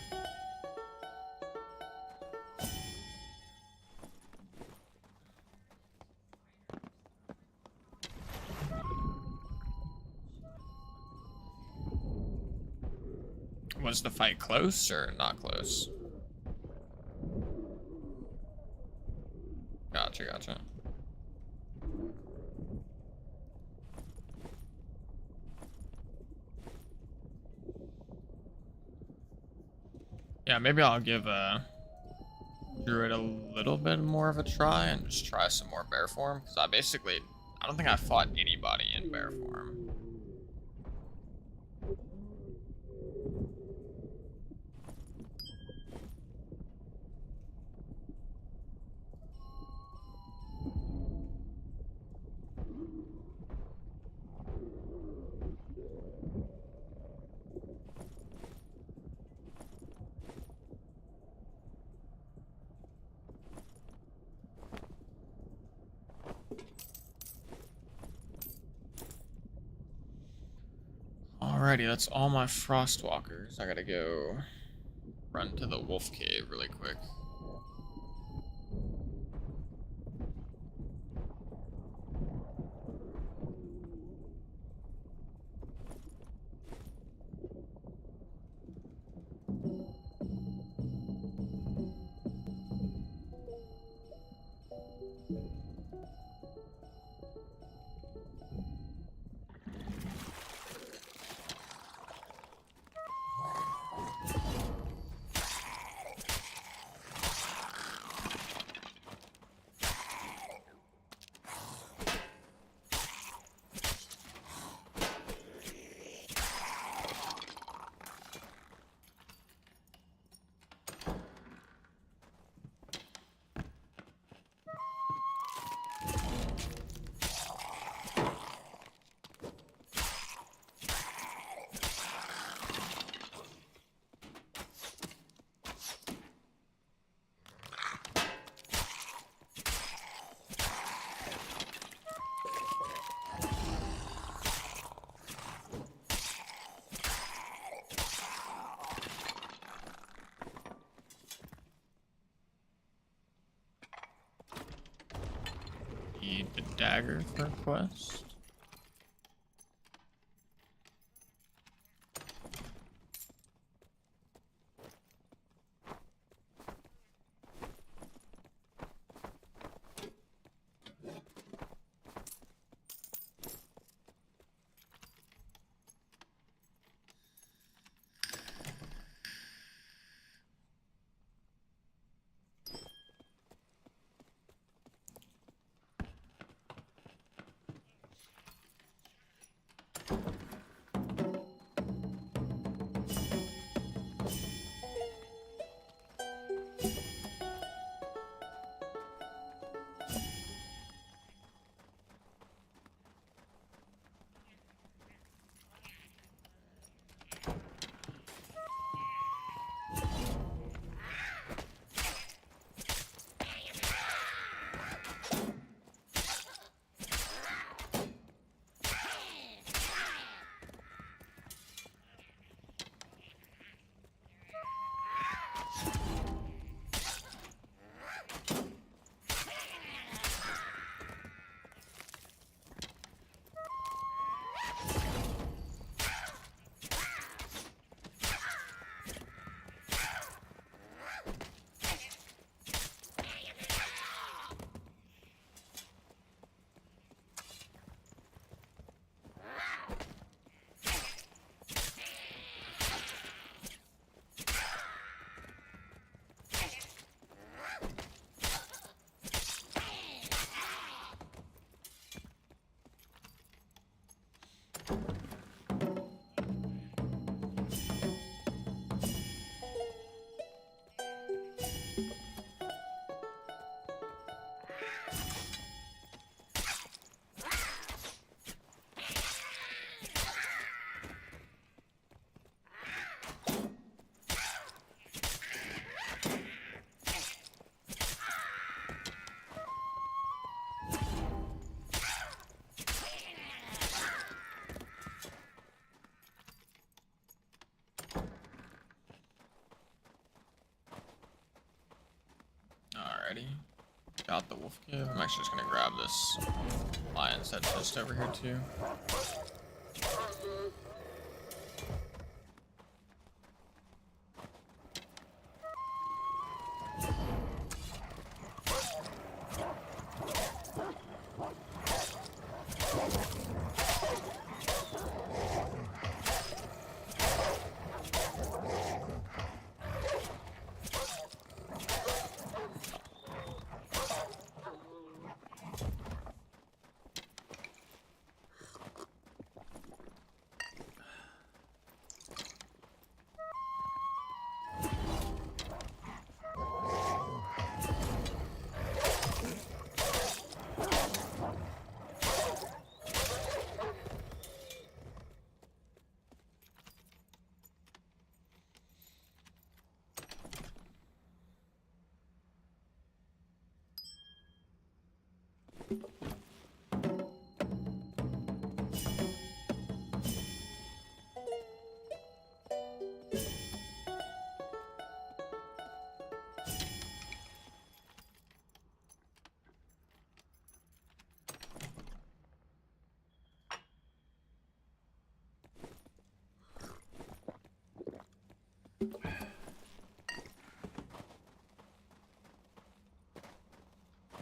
Was the fight close or not close? Gotcha, gotcha. Yeah, maybe I'll give Druid a little bit more of a try and just try some more bear form, because I don't think I fought anybody in bear form. Alrighty, that's all my frostwalkers. I gotta go run to the wolf cave really quick. Need the dagger for a quest. Alrighty. Got the wolf cave. I'm actually just gonna grab this lion's head just over here too.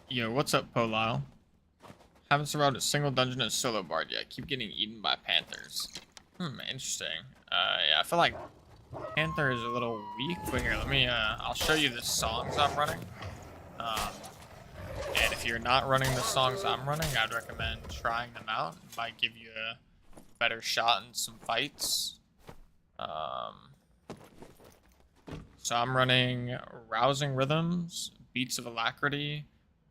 Yo, what's up, Polile? Haven't survived a single dungeon as solo bard yet. Keep getting eaten by panthers. Interesting. Yeah, I feel like panther is a little weak, but here, let me, I'll show you the songs I'm running. And if you're not running the songs I'm running, I'd recommend trying them out. It might give you a better shot in some fights. So I'm running Rousing Rhythms, Beats of Alacrity,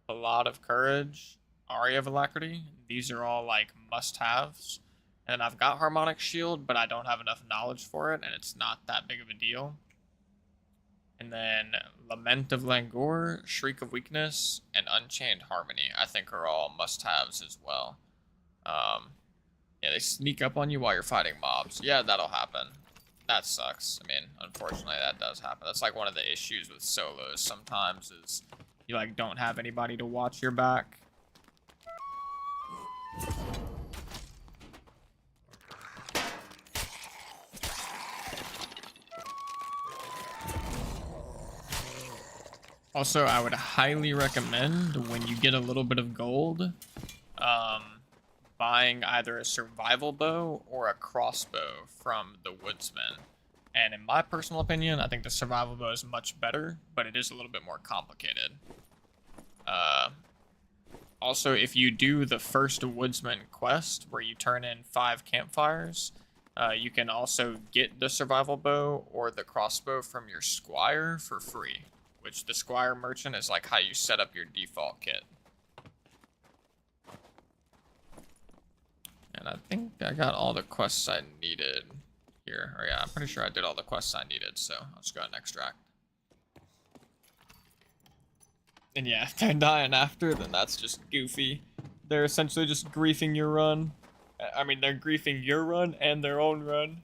A Lot of Courage, Aria of Alacrity. These are all like must-haves. And I've got Harmonic Shield, but I don't have enough knowledge for it, and it's not that big of a deal. And then Lament of Languor, Shriek of Weakness, and Unchained Harmony, I think are all must-haves as well. Yeah, they sneak up on you while you're fighting mobs. Yeah, that'll happen. That sucks. I mean, unfortunately, that does happen. That's like one of the issues with solos sometimes is you like don't have anybody to watch your back. Also, I would highly recommend when you get a little bit of gold, buying either a survival bow or a crossbow from the woodsman. And in my personal opinion, I think the survival bow is much better, but it is a little bit more complicated. Also, if you do the first woodsman quest where you turn in 5 campfires, you can also get the survival bow or the crossbow from your squire for free, which the squire merchant is like how you set up your default kit. And I think I got all the quests I needed here. Or yeah, I'm pretty sure I did all the quests I needed, so I'll just go ahead and extract. And yeah, if they're dying after, then that's just goofy. They're essentially just griefing your run. I mean, they're griefing your run and their own run.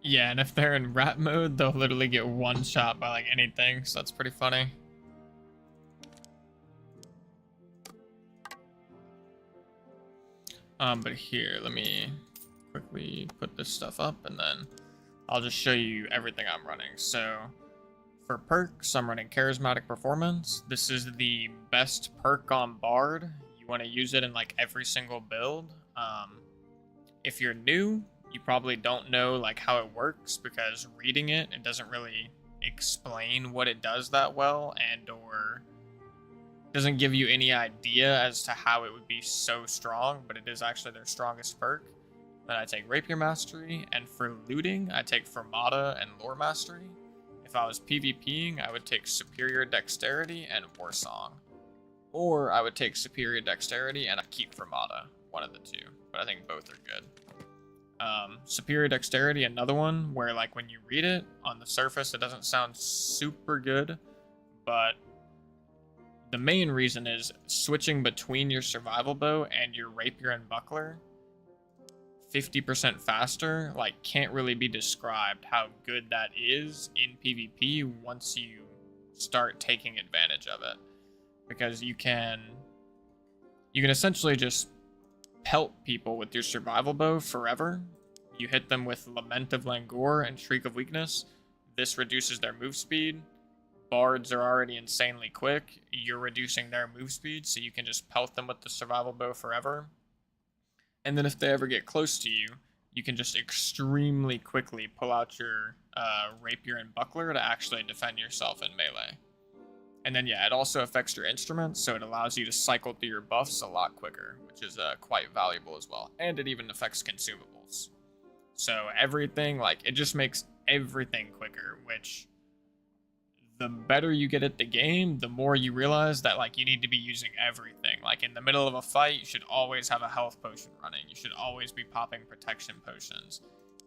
Yeah, and if they're in rat mode, they'll literally get one shot by like anything, so that's pretty funny. But here, let me quickly put this stuff up, and then I'll just show you everything I'm running. So for perks, I'm running Charismatic Performance. This is the best perk on Bard. You want to use it in like every single build. If you're new, you probably don't know like how it works, because reading it doesn't really explain what it does that well, and or doesn't give you any idea as to how it would be so strong, but it is actually their strongest perk. Then I take Rapier Mastery, and for looting, I take Fermata and Lore Mastery. If I was PvPing, I would take Superior Dexterity and War Song. Or I would take Superior Dexterity and I keep Fermata, one of the two, but I think both are good. Superior Dexterity, another one where like when you read it, on the surface it doesn't sound super good, but the main reason is switching between your survival bow and your rapier and buckler 50% faster, like can't really be described how good that is in PvP once you start taking advantage of it. Because you can essentially just pelt people with your survival bow forever. You hit them with Lament of Langor and Shriek of Weakness. This reduces their move speed. Bards are already insanely quick. You're reducing their move speed, so you can just pelt them with the survival bow forever. And then if they ever get close to you, you can just extremely quickly pull out your rapier and buckler to actually defend yourself in melee. And then yeah, it also affects your instruments, so it allows you to cycle through your buffs a lot quicker, which is quite valuable as well. And it even affects consumables. So everything, like, it just makes everything quicker, which the better you get at the game, the more you realize that, like, you need to be using everything. Like, in the middle of a fight, you should always have a health potion running. You should always be popping protection potions.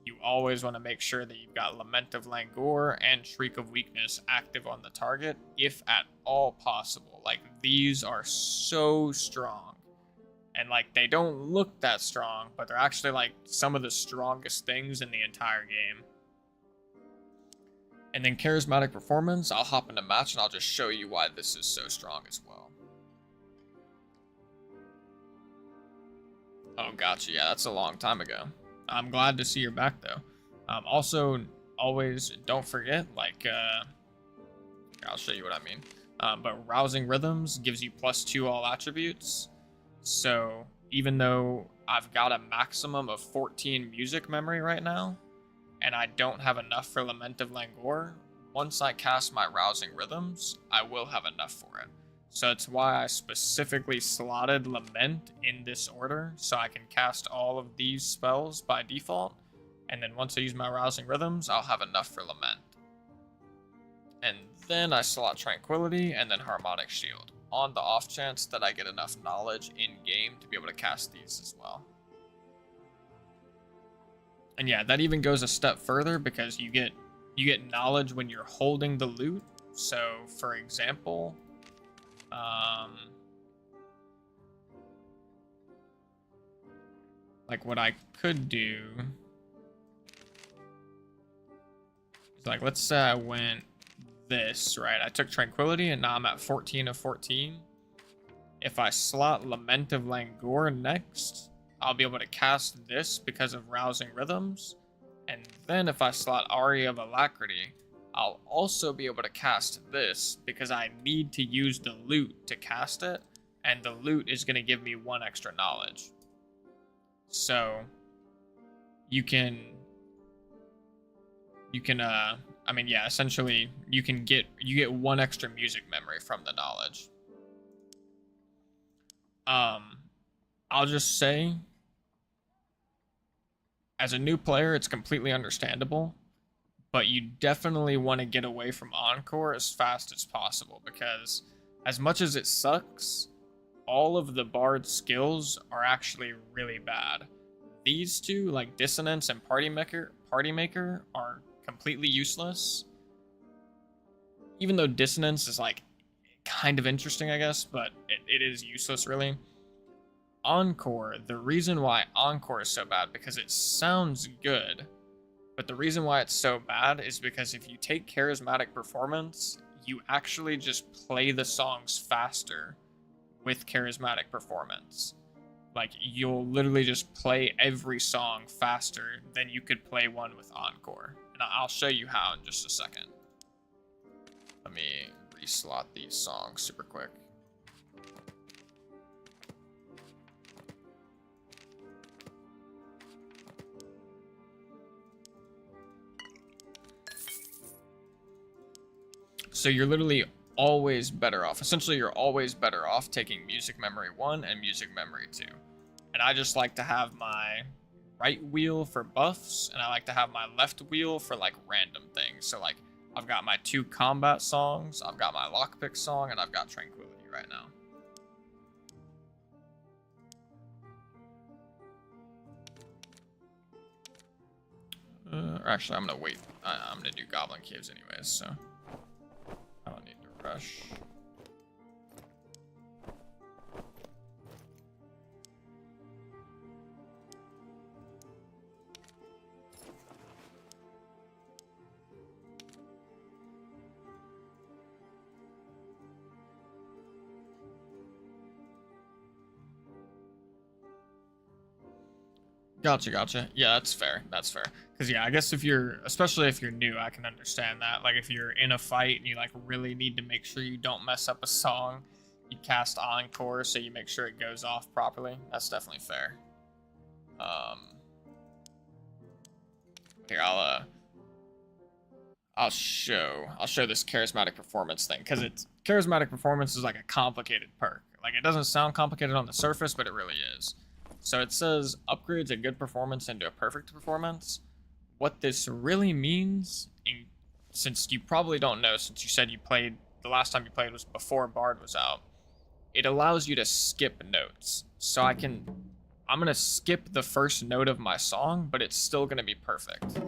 You always want to make sure that you've got Lament of Langor and Shriek of Weakness active on the target, if at all possible. Like, these are so strong. And, like, they don't look that strong, but they're actually, like, some of the strongest things in the entire game. And then Charismatic Performance, I'll hop into match and I'll just show you why this is so strong as well. Oh, gotcha. Yeah, that's a long time ago. I'm glad to see you're back, though. Also, always don't forget, like, I'll show you what I mean. But Rousing Rhythms gives you +2 all attributes. So even though I've got a maximum of 14 music memory right now, and I don't have enough for Lament of Langor, once I cast my Rousing Rhythms, I will have enough for it. So that's why I specifically slotted Lament in this order, so I can cast all of these spells by default, and then once I use my Rousing Rhythms, I'll have enough for Lament. And then I slot Tranquility and then Harmonic Shield, on the off chance that I get enough knowledge in-game to be able to cast these as well. And yeah, that even goes a step further, because you get knowledge when you're holding the loot. So, for example, like what I could do is, like, let's say I went this, right? I took Tranquility and now I'm at 14 of 14. If I slot Lament of Langor next, I'll be able to cast this because of Rousing Rhythms. And then if I slot Aria of Alacrity, I'll also be able to cast this because I need to use the loot to cast it, and the loot is going to give me 1 extra knowledge. So you can I mean, yeah, essentially you get 1 extra music memory from the knowledge. I'll just say, as a new player, it's completely understandable, but you definitely want to get away from Encore as fast as possible, because as much as it sucks, all of the Bard's skills are actually really bad. These two, like Dissonance and Party Maker, are completely useless. Even though Dissonance is, like, kind of interesting, I guess, but it is useless, really. Encore, the reason why Encore is so bad, because it sounds good, But the reason why it's so bad is because if you take charismatic performance, you actually just play the songs faster with charismatic performance. Like, you'll literally just play every song faster than you could play one with Encore. And I'll show you how in just a second. Let me reslot these songs super quick. So you're literally always better off. Essentially, you're always better off taking Music Memory 1 and Music Memory 2. And I just like to have my right wheel for buffs, and I like to have my left wheel for like random things. So like, I've got my 2 combat songs, I've got my lockpick song, and I've got Tranquility right now. Or actually, I'm gonna wait. I'm gonna do Goblin Caves anyways, so I don't need to rush. Gotcha. Yeah, that's fair. That's fair. Because, yeah, I guess if you're, especially if you're new, I can understand that. Like, if you're in a fight and you, like, really need to make sure you don't mess up a song, you cast Encore so you make sure it goes off properly. That's definitely fair. Here, I'll show this charismatic performance thing, because it's charismatic performance is like a complicated perk. Like, it doesn't sound complicated on the surface, but it really is. So it says upgrades a good performance into a perfect performance. What this really means, since you probably don't know, since you said you played, the last time you played was before Bard was out, it allows you to skip notes. So I'm gonna skip the first note of my song, but it's still gonna be perfect.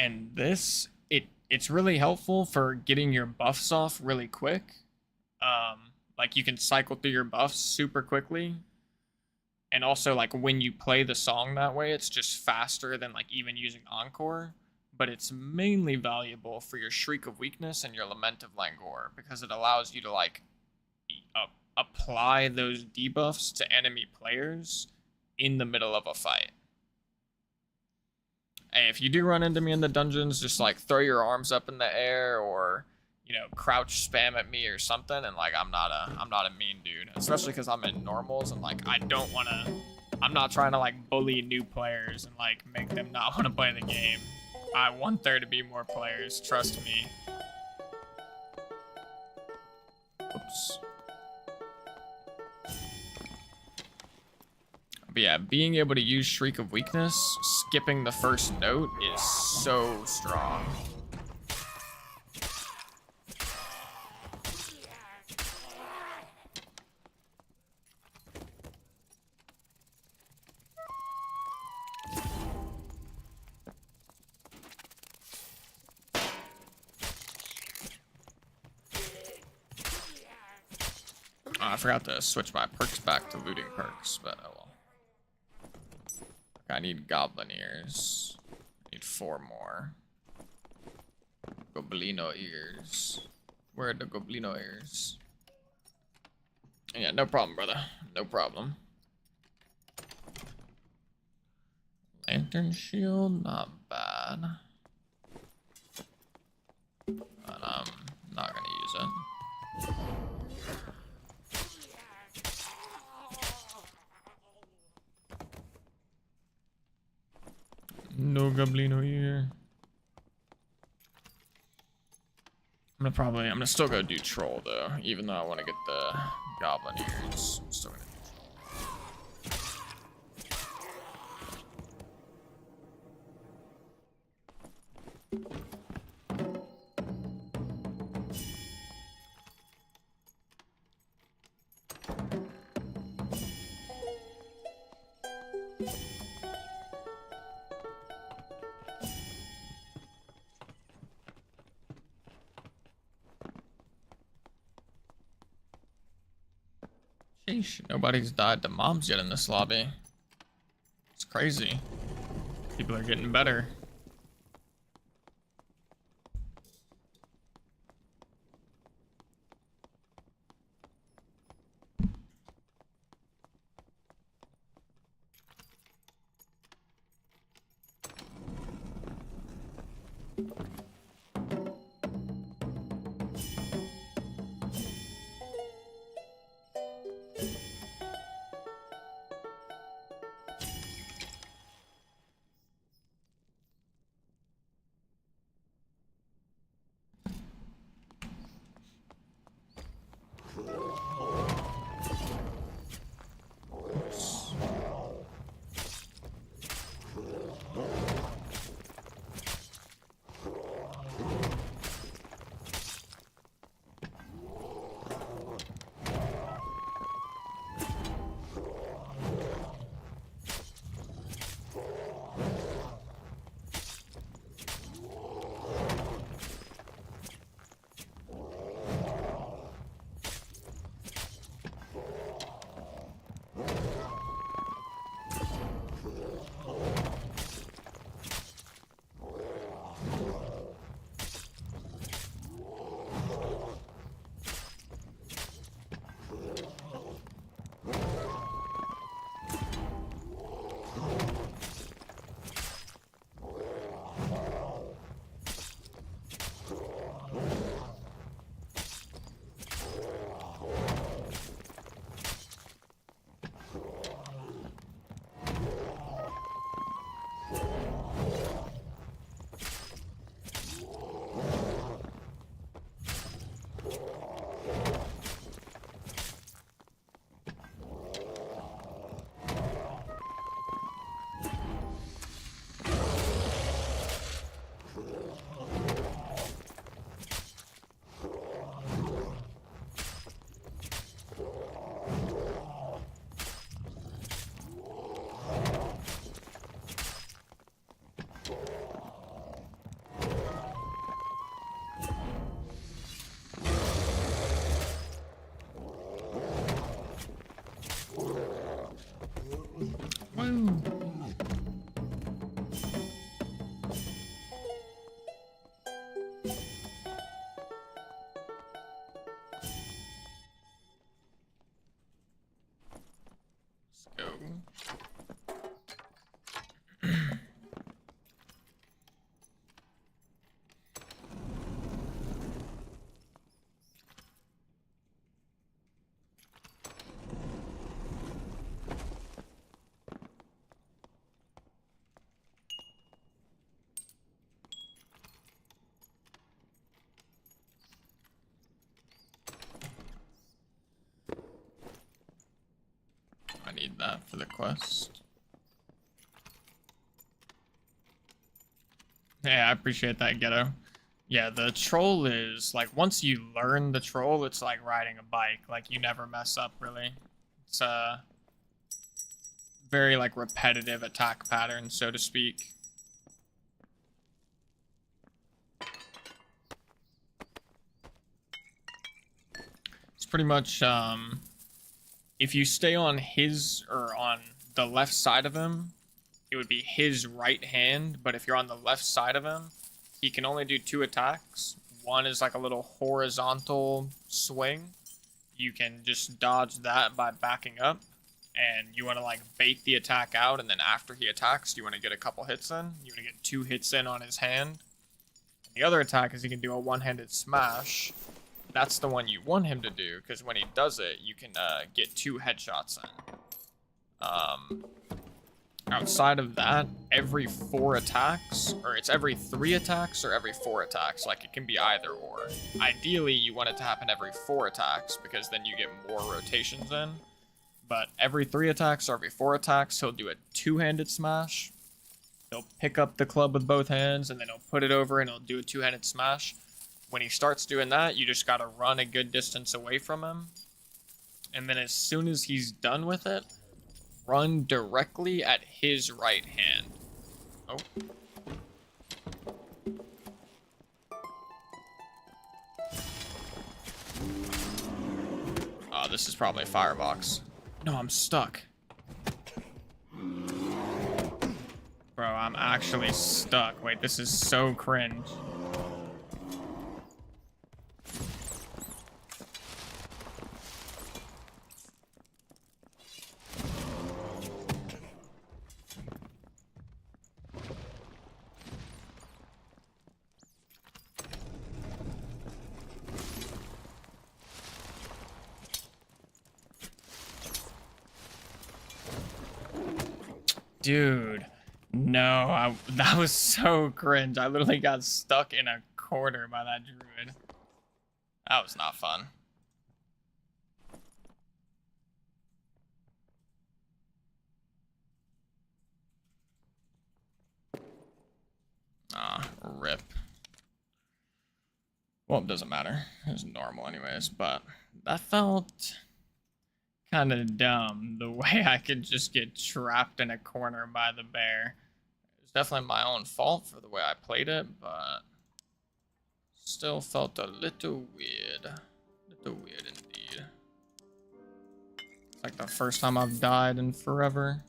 And this, it's really helpful for getting your buffs off really quick. Like, you can cycle through your buffs super quickly. And also, like, when you play the song that way, it's just faster than, like, even using Encore. But it's mainly valuable for your Shriek of Weakness and your Lament of Languor, because it allows you to, like, apply those debuffs to enemy players in the middle of a fight. Hey, if you do run into me in the dungeons, just like throw your arms up in the air, or, you know, crouch spam at me or something, and like, I'm not a mean dude, especially because I'm in normals, and like, I'm not trying to like bully new players and like make them not want to play the game. I want there to be more players, trust me. Oops. But yeah, being able to use Shriek of Weakness, skipping the first note, is so strong. Oh, I forgot to switch my perks back to looting perks, but oh well. I need goblin ears. I need 4 more. Goblino ears. Where are the goblino ears? Yeah, no problem, brother. No problem. Lantern shield, not bad. But I'm not gonna use it. No goblino here. I'm gonna still go do troll though, even though I want to get the goblin ears. I'm still gonna do troll. Sheesh, nobody's died to moms yet in this lobby. It's crazy. People are getting better. Woo. Let's go. I need that for the quest. Yeah, I appreciate that, Ghetto. Yeah, the troll is, like, once you learn the troll, it's like riding a bike. Like, you never mess up, really. It's a very, like, repetitive attack pattern, so to speak. It's pretty much, if you stay on his, or on the left side of him, it would be his right hand, but if you're on the left side of him, he can only do 2 attacks. One is like a little horizontal swing. You can just dodge that by backing up, and you want to like bait the attack out, and then after he attacks, you want to get a couple hits in. You want to get 2 hits in on his hand. And the other attack is he can do a one-handed smash. That's the one you want him to do, because when he does it, you can get 2 headshots in. Outside of that, every 4 attacks, or it's every 3 attacks or every 4 attacks, like it can be either or. Ideally, you want it to happen every 4 attacks, because then you get more rotations in. But every 3 attacks or every 4 attacks, he'll do a 2-handed smash. He'll pick up the club with both hands, and then he'll put it over and he'll do a 2-handed smash. When he starts doing that, you just gotta run a good distance away from him. And then as soon as he's done with it, run directly at his right hand. Oh. Oh, this is probably a firebox. No, I'm stuck. Bro, I'm actually stuck. Wait, this is so cringe. Dude, no, that was so cringe. I literally got stuck in a corner by that druid. That was not fun. Ah, rip. Well, it doesn't matter. It was normal anyways, but that felt kind of dumb, the way I could just get trapped in a corner by the bear. It's definitely my own fault for the way I played it, but still felt a little weird. Little weird indeed. It's like the first time I've died in forever.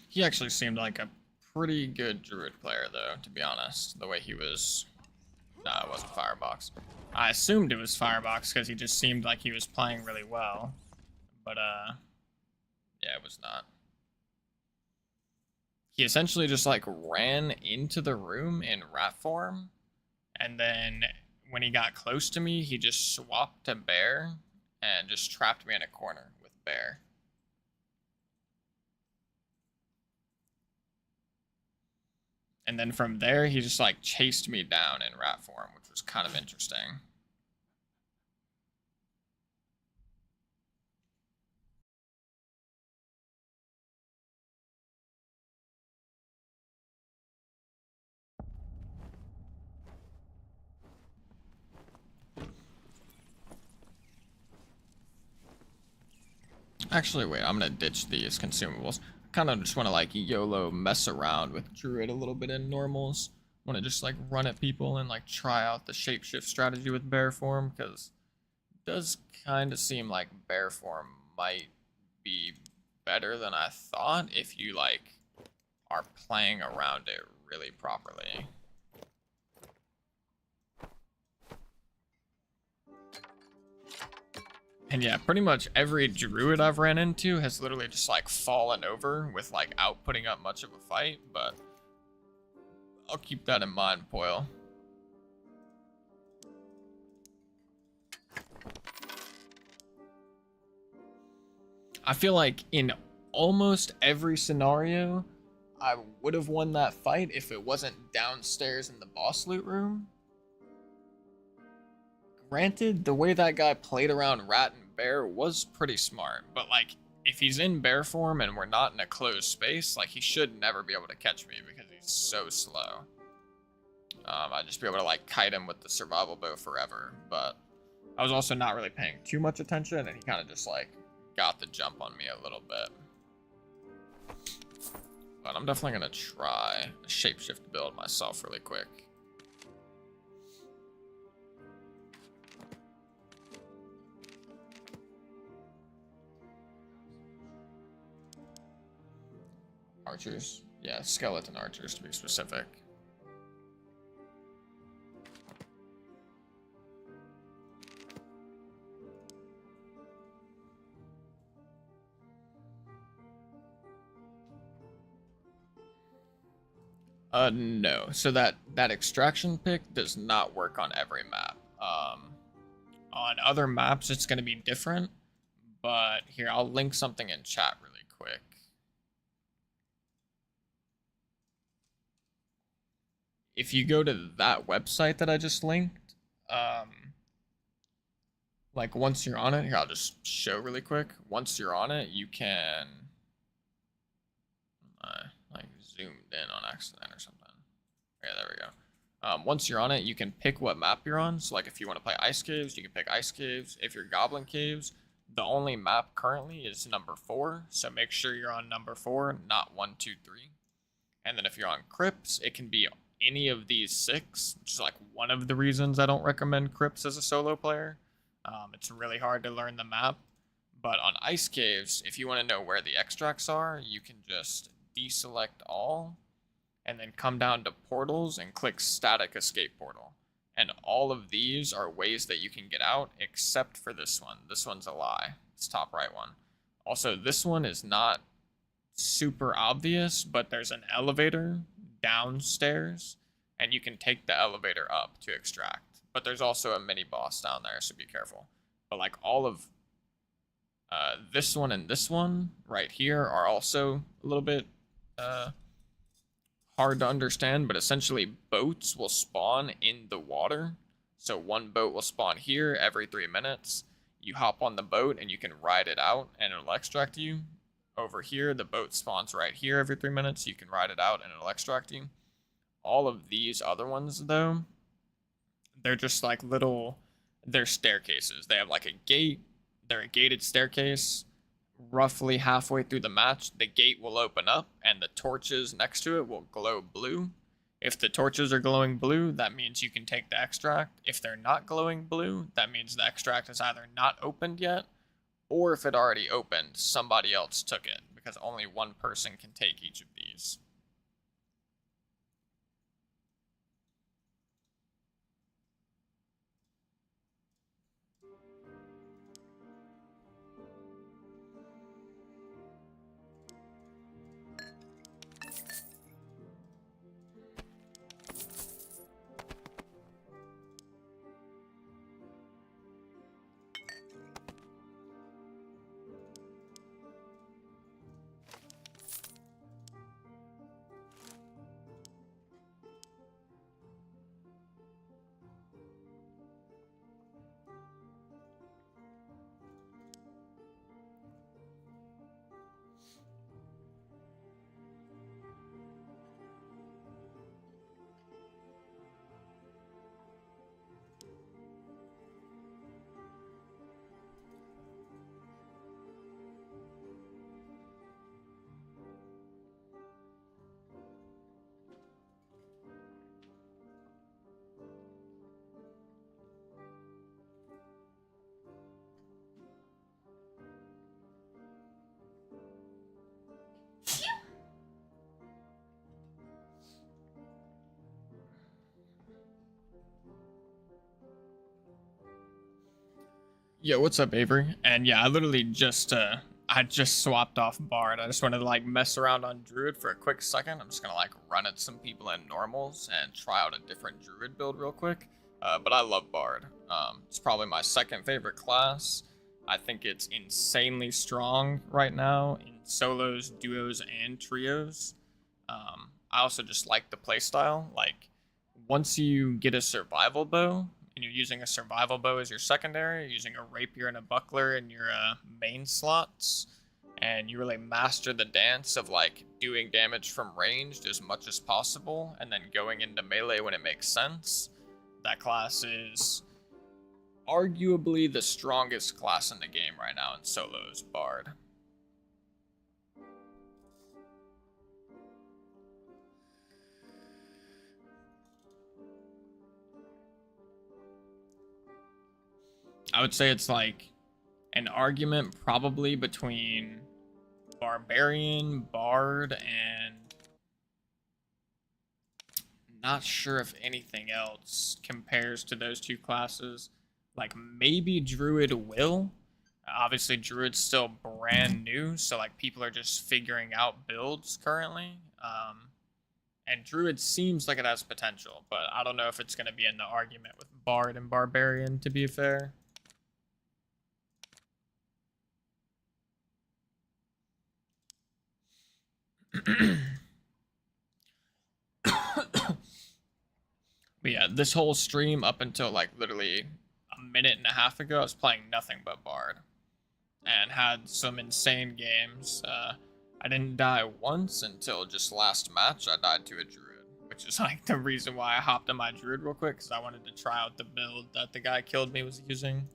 He actually seemed like a pretty good druid player, though, to be honest. The way he was... No, it wasn't Firebox. I assumed it was Firebox because he just seemed like he was playing really well. But, yeah, it was not. He essentially just, like, ran into the room in rat form. And then when he got close to me, he just swapped to bear and just trapped me in a corner with bear. And then from there, he just like chased me down in rat form, which was kind of interesting. Actually, wait, I'm gonna ditch these consumables. Kind of just want to like YOLO mess around with Druid a little bit in normals. Want to just like run at people and like try out the shapeshift strategy with bear form, because it does kind of seem like bear form might be better than I thought if you like are playing around it really properly. And yeah, pretty much every druid I've ran into has literally just like fallen over without putting up much of a fight, but I'll keep that in mind, Poil. I feel like in almost every scenario, I would have won that fight if it wasn't downstairs in the boss loot room. Granted, the way that guy played around rat and bear was pretty smart, but like if he's in bear form and we're not in a closed space, like he should never be able to catch me because he's so slow. I'd just be able to like kite him with the survival bow forever, but I was also not really paying too much attention and he kind of just like got the jump on me a little bit. But I'm definitely gonna try a shapeshift build myself really quick. Archers. Yeah, skeleton archers to be specific. No. So that extraction pick does not work on every map. On other maps, it's going to be different. But here, I'll link something in chat really quick. If you go to that website that I just linked, like once you're on it, here, I'll just show really quick. Once you're on it, you can like zoomed in on accident or something. Yeah, there we go. Once you're on it, you can pick what map you're on. So like if you want to play Ice Caves, you can pick Ice Caves. If you're Goblin Caves, The only map currently is number 4, so make sure you're on number 4, not 1, 2, 3. And then if you're on Crypts, it can be any of these 6, which is like one of the reasons I don't recommend Crypts as a solo player. It's really hard to learn the map. But on Ice Caves, if you want to know where the extracts are, you can just deselect all, and then come down to portals and click static escape portal. And all of these are ways that you can get out, except for this one. This one's a lie. It's top right one. Also, this one is not super obvious, but there's an elevator downstairs, and you can take the elevator up to extract. But there's also a mini boss down there, so be careful. But like all of this one and this one right here are also a little bit hard to understand, but essentially boats will spawn in the water. So one boat will spawn here every 3 minutes. You hop on the boat and you can ride it out and it'll extract you. Over here, the boat spawns right here every 3 minutes. You can ride it out and it'll extract you. All of these other ones, though, they're just like they're staircases. They have like a gate. They're a gated staircase. Roughly halfway through the match, the gate will open up and the torches next to it will glow blue. If the torches are glowing blue, that means you can take the extract. If they're not glowing blue, that means the extract is either not opened yet, or if it already opened, somebody else took it, because only one person can take each of these. Yo, what's up, Avery? And yeah, I literally just I just swapped off Bard. I just wanted to like mess around on Druid for a quick second. I'm just gonna like run at some people in normals and try out a different Druid build real quick. But I love Bard. It's probably my second favorite class. I think it's insanely strong right now in solos, duos, and trios. I also just like the playstyle. Like, once you get a survival bow, and you're using a survival bow as your secondary, you're using a rapier and a buckler in your main slots, and you really master the dance of like doing damage from ranged as much as possible, and then going into melee when it makes sense. That class is arguably the strongest class in the game right now in solos, Bard. I would say it's like an argument probably between Barbarian, Bard, and not sure if anything else compares to those two classes. Like maybe Druid will. Obviously, Druid's still brand new, so like people are just figuring out builds currently. And Druid seems like it has potential, but I don't know if it's going to be in the argument with Bard and Barbarian, to be fair. But yeah, this whole stream up until like literally a minute and a half ago, I was playing nothing but Bard and had some insane games. I didn't die once until just last match. I died to a Druid, which is like the reason why I hopped on my Druid real quick, because I wanted to try out the build that the guy killed me was using.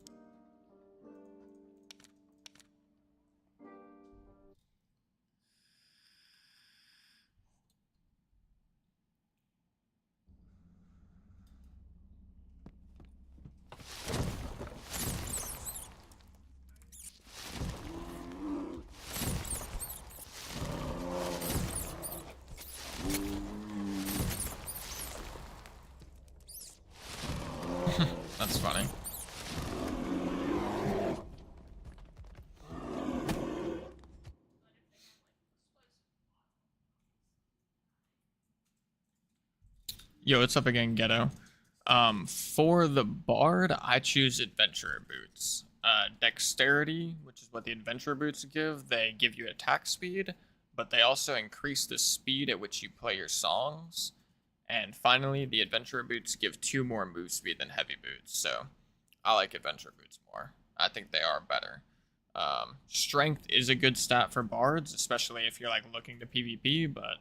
Yo, what's up again, Ghetto? For the Bard, I choose Adventurer Boots. Dexterity, which is what the Adventurer Boots give, they give you attack speed, but they also increase the speed at which you play your songs. And finally, the Adventurer Boots give 2 more move speed than Heavy Boots, so I like Adventurer Boots more. I think they are better. Strength is a good stat for Bards, especially if you're like looking to PvP, but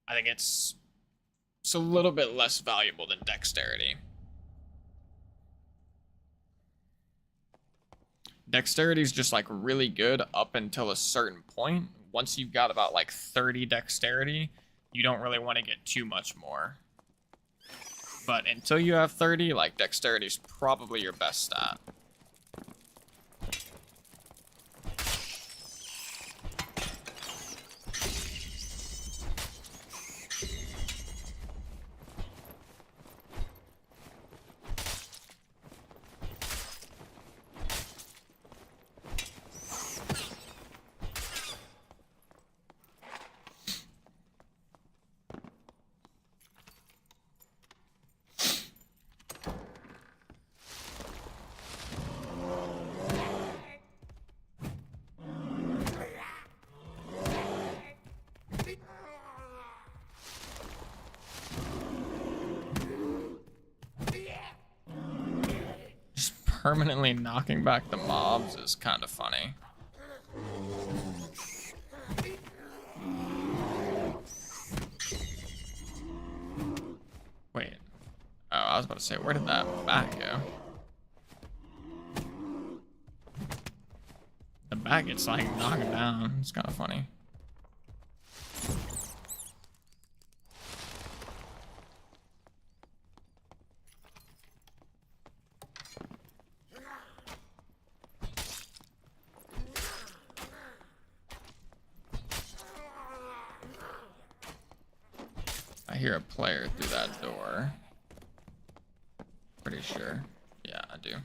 I think it's a little bit less valuable than Dexterity. Dexterity is just like really good up until a certain point. Once you've got about like 30 Dexterity, you don't really want to get too much more. But until you have 30, like Dexterity is probably your best stat. Permanently knocking back the mobs is kind of funny. Wait. Oh, I was about to say, where did that bat go? The bat gets like knocked down. It's kind of funny. I hear a player through that door. Pretty sure. Yeah, I do.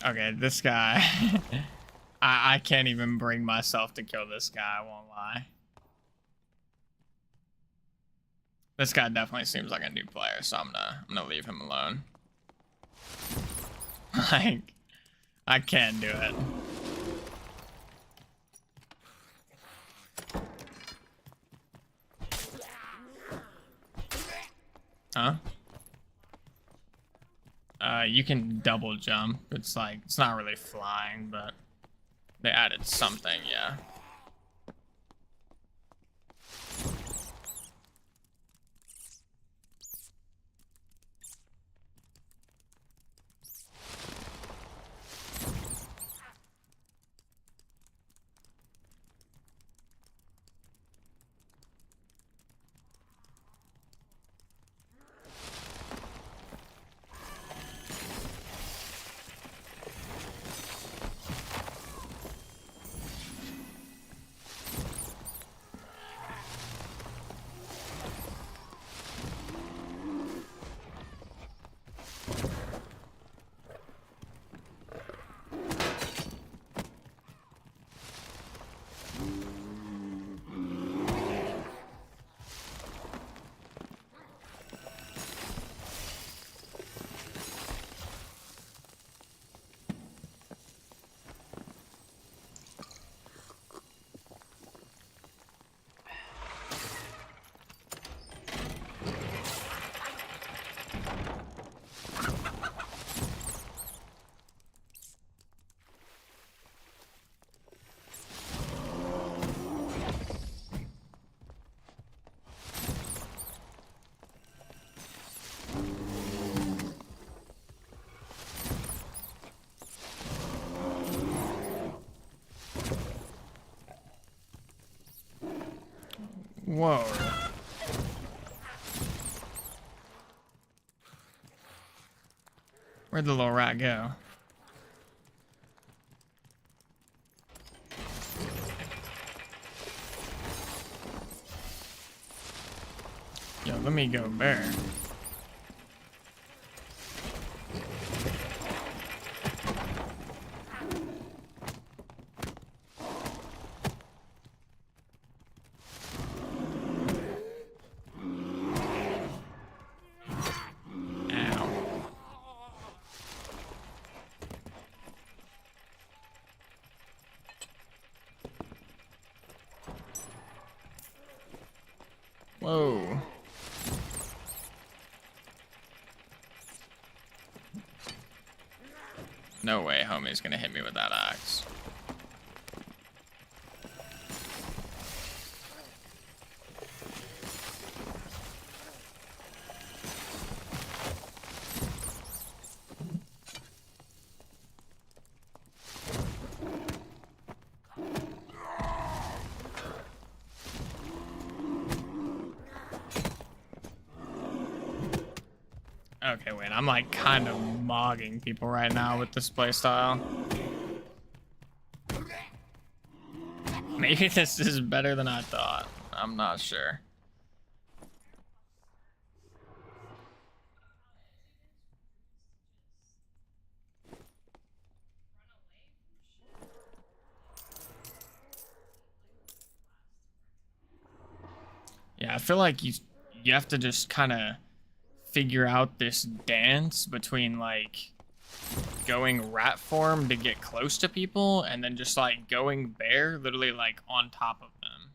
Okay, this guy. I can't even bring myself to kill this guy, I won't lie. This guy definitely seems like a new player, so I'm gonna leave him alone. Like, I can't do it. Huh? You can double jump. It's like, it's not really flying, but they added something, yeah. Whoa. Where'd the little rat go? let me go bear. Whoa. No way homie's gonna hit me with that axe. Okay, wait, I'm like kind of mogging people right now with this playstyle. Maybe this is better than I thought. I'm not sure. Yeah, I feel like you have to just kind of figure out this dance between like going rat form to get close to people and then just like going bear literally like on top of them.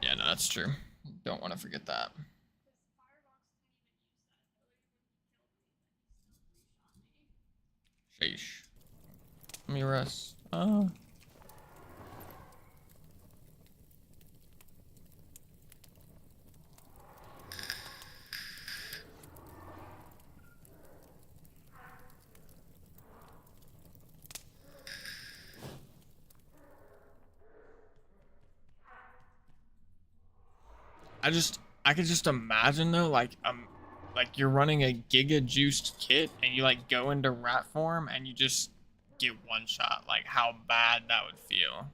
Yeah, no, that's true. Don't want to forget that. Sheesh. Let me rest. I could just imagine though, like you're running a giga juiced kit and you like go into rat form and you just get one shot. Like how bad that would feel.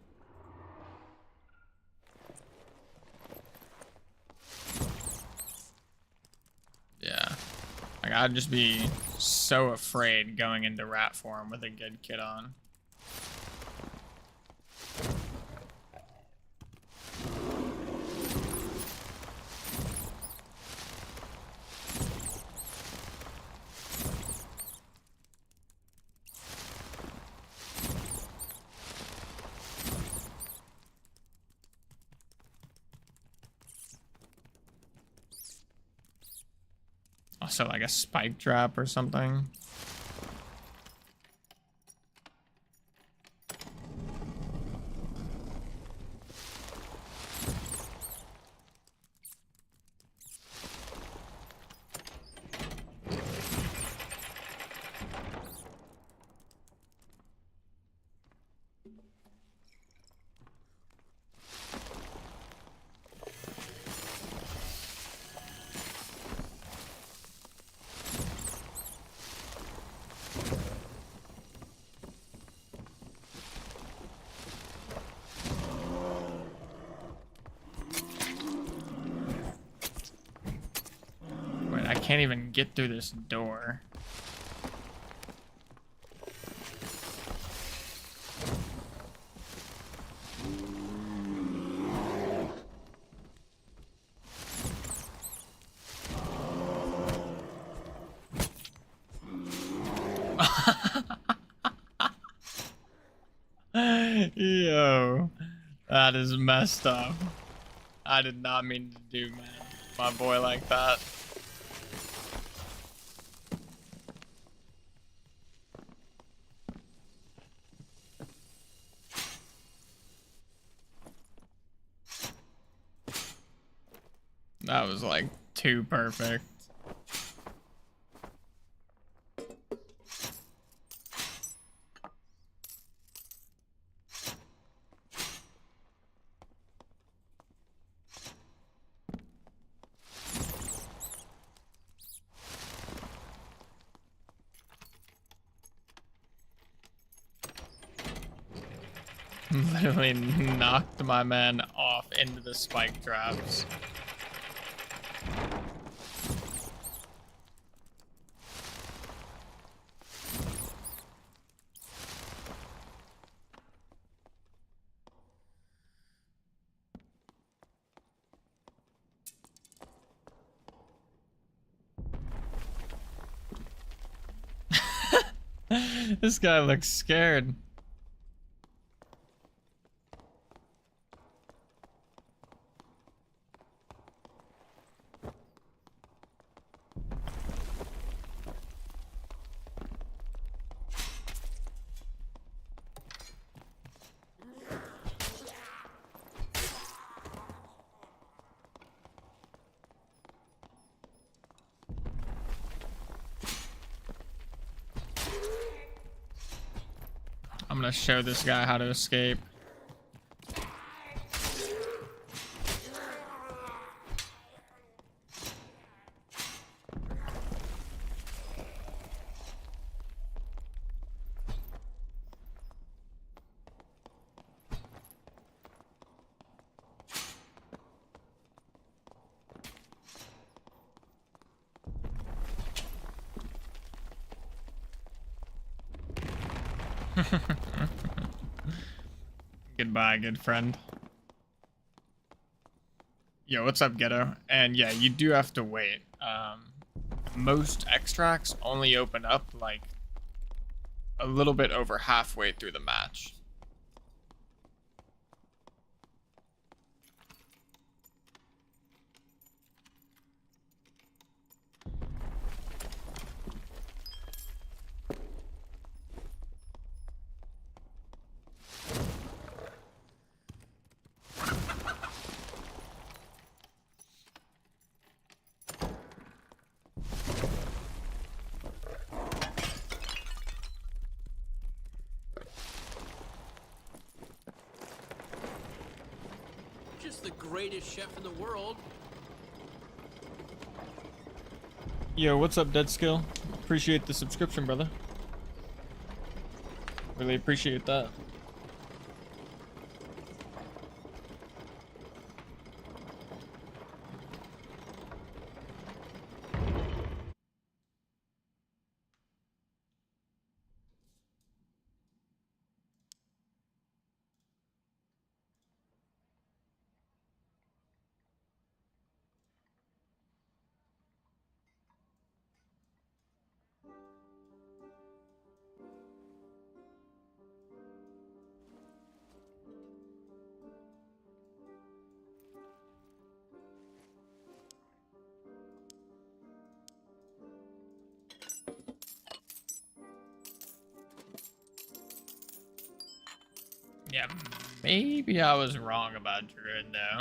Yeah. Like I'd just be so afraid going into rat form with a good kit on. Also like a spike trap or something. Can't even get through this door. Yo, that is messed up. I did not mean to do, man, my boy like that. That was like too perfect. Literally knocked my man off into the spike traps. This guy looks scared. I'm gonna show this guy how to escape. Goodbye, good friend. Yo, what's up, Ghetto? And yeah, you do have to wait. Most extracts only open up like a little bit over halfway through the match. Just the greatest chef in the world. Yo, what's up, Dead Skill? Appreciate the subscription, brother. Really appreciate that. Yeah, maybe I was wrong about Druid, though.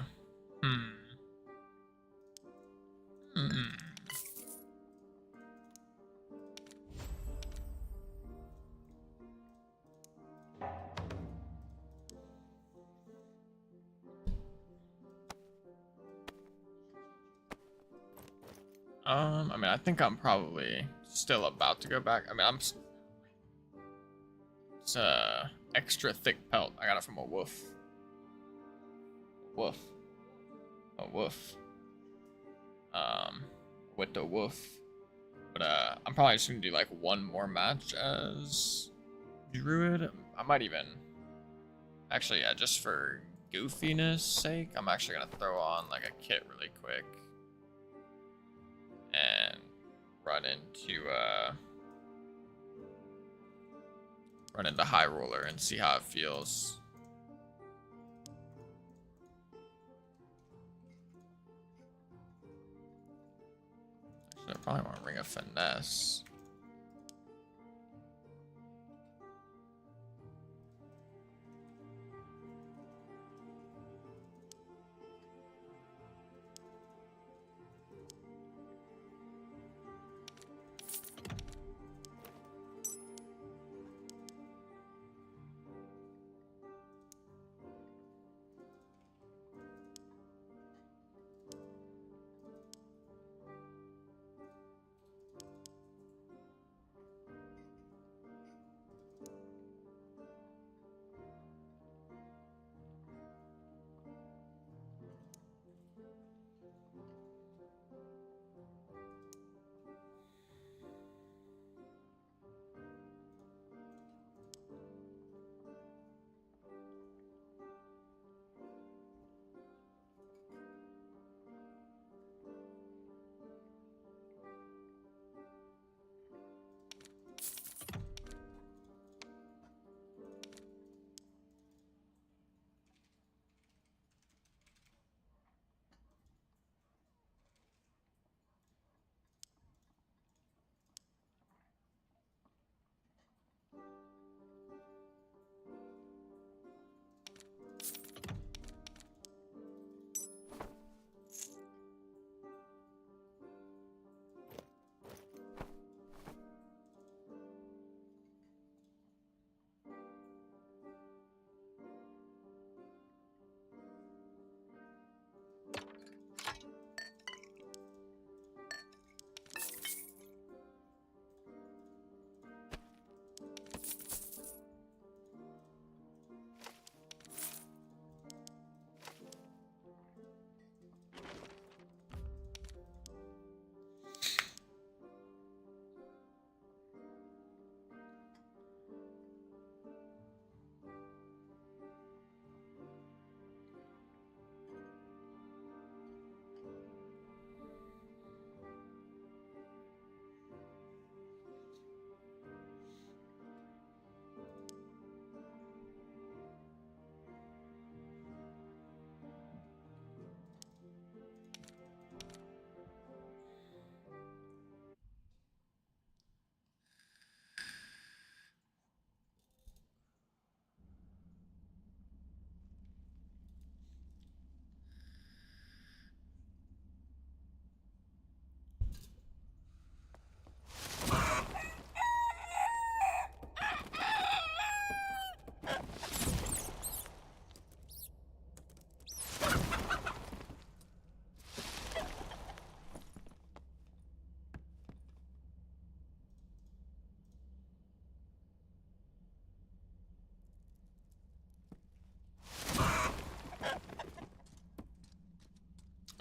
I mean, I think I'm probably still about to go back. I mean, it's a extra thick pelt. I got it from a wolf. Woof. A wolf. With the wolf. But I'm probably just gonna do like one more match as Druid. I might even actually, yeah, just for goofiness sake, I'm actually gonna throw on like a kit really quick and run into High Roller and see how it feels. Actually, I probably want to Ring of Finesse.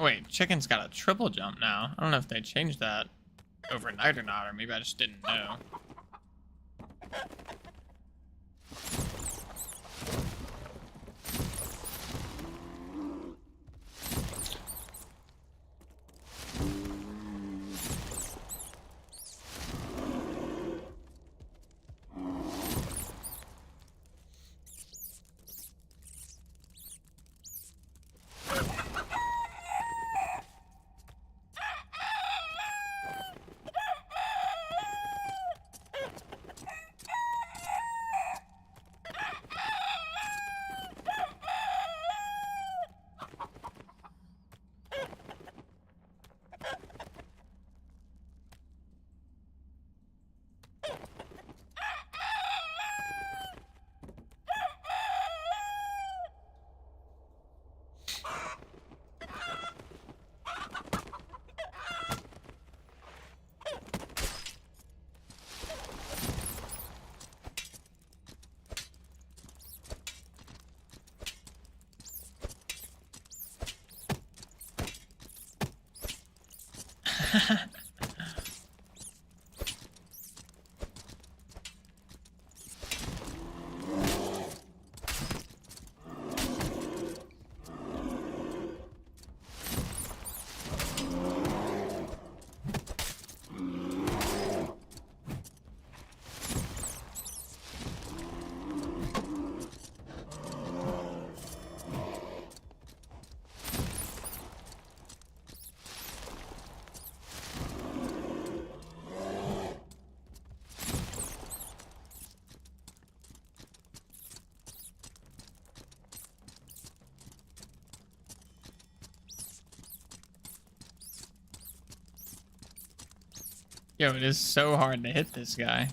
Oh, wait, chicken's got a triple jump now. I don't know if they changed that overnight or not, or maybe I just didn't know. Yo, it is so hard to hit this guy.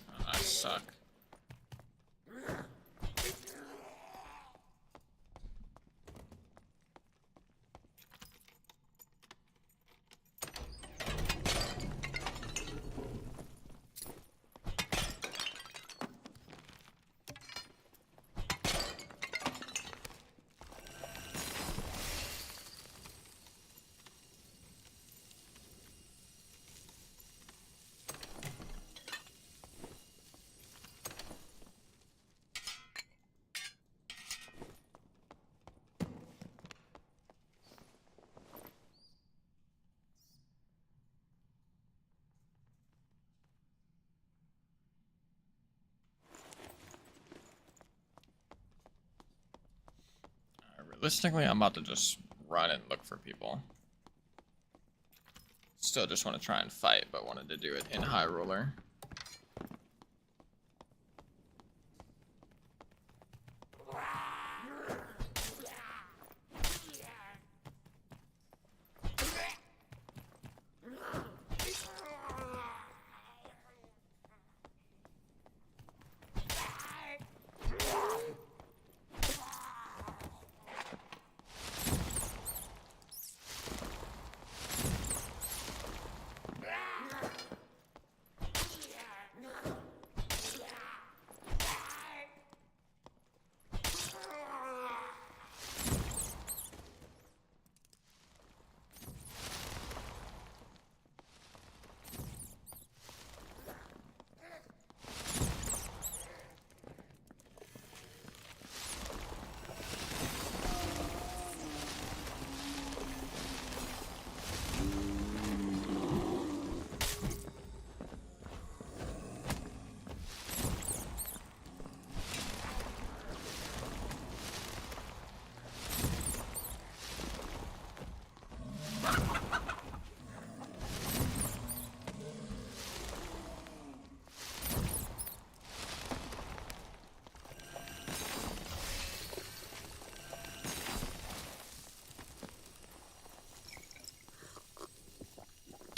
Oh, I suck. Realistically, I'm about to just run and look for people. Still just want to try and fight, but wanted to do it in High Roller.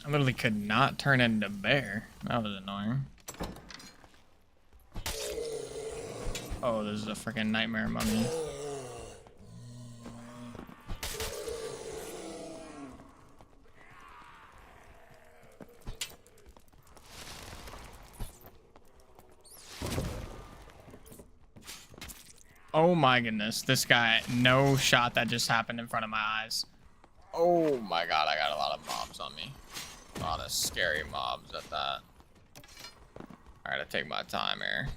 I literally could not turn into bear. That was annoying. Oh, this is a freaking nightmare mummy. Oh my goodness, this guy, no shot that just happened in front of my eyes. Oh my god, I got a lot of mobs on me. A lot of scary mobs at that. I gotta take my time here.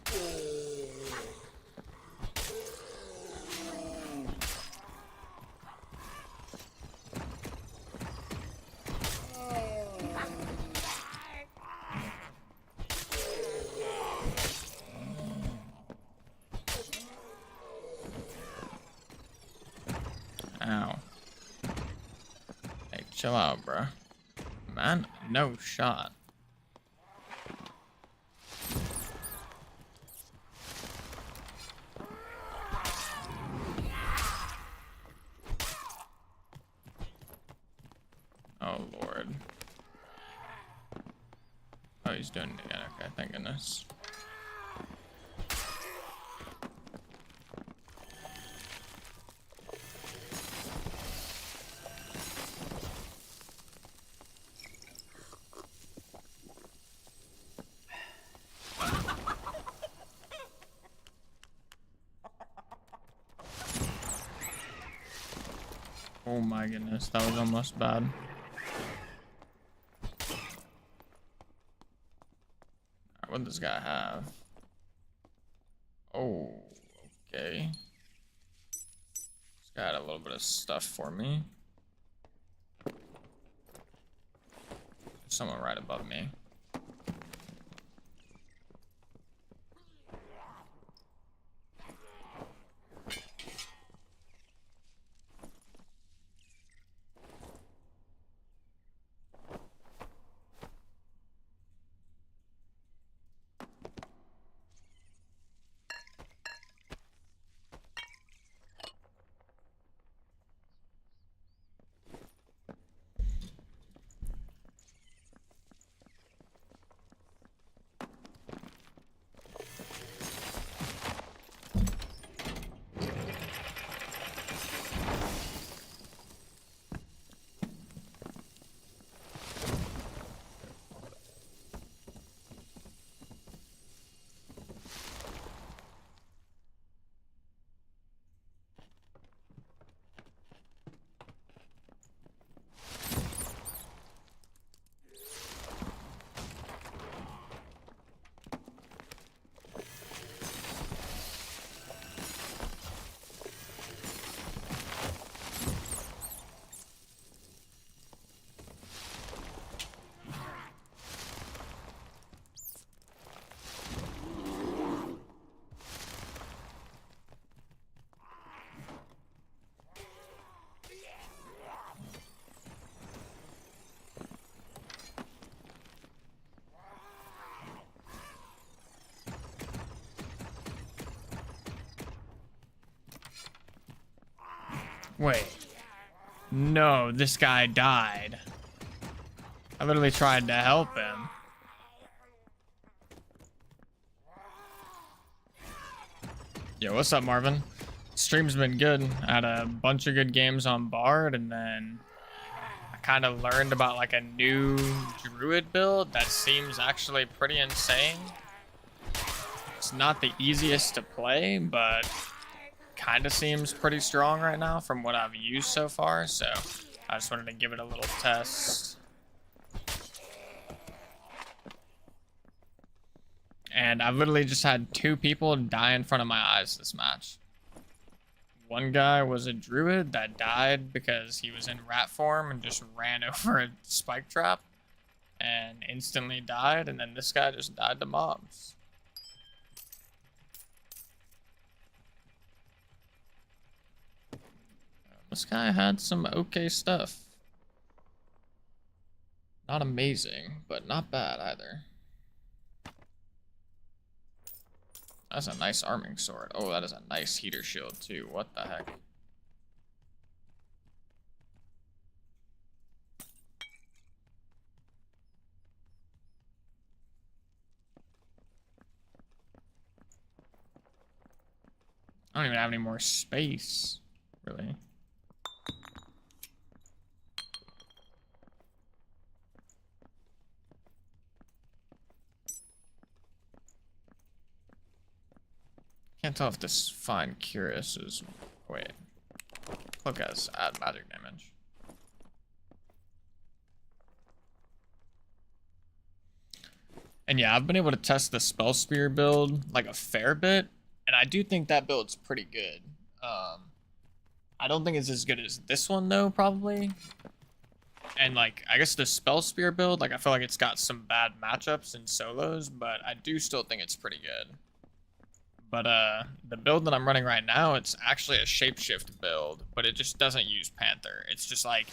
Ow. Hey, chill out, bruh. Man, no shot. Oh, Lord. Oh, he's doing it again. Okay, thank goodness. Oh my goodness, that was almost bad. What does this guy have? Oh, okay. This guy had a little bit of stuff for me. Someone right above me. Wait. No, this guy died. I literally tried to help him. Yo, what's up, Marvin? Stream's been good. I had a bunch of good games on Bard, and then I kind of learned about like a new Druid build that seems actually pretty insane. It's not the easiest to play, but kind of seems pretty strong right now from what I've used so far, so I just wanted to give it a little test. And I've literally just had 2 people die in front of my eyes this match. One guy was a druid that died because he was in rat form and just ran over a spike trap and instantly died, and then this guy just died to mobs. This guy had some okay stuff. Not amazing, but not bad either. That's a nice arming sword. Oh, that is a nice heater shield too. What the heck? I don't even have any more space, really. Can't tell if this Fine Curious is... Wait. Look as add magic damage. And yeah, I've been able to test the Spell Spear build like a fair bit, and I do think that build's pretty good. I don't think it's as good as this one though, probably. And like, I guess the Spell Spear build, like I feel like it's got some bad matchups in solos, but I do still think it's pretty good. But the build that I'm running right now, it's actually a shapeshift build, but it just doesn't use Panther. It's just like,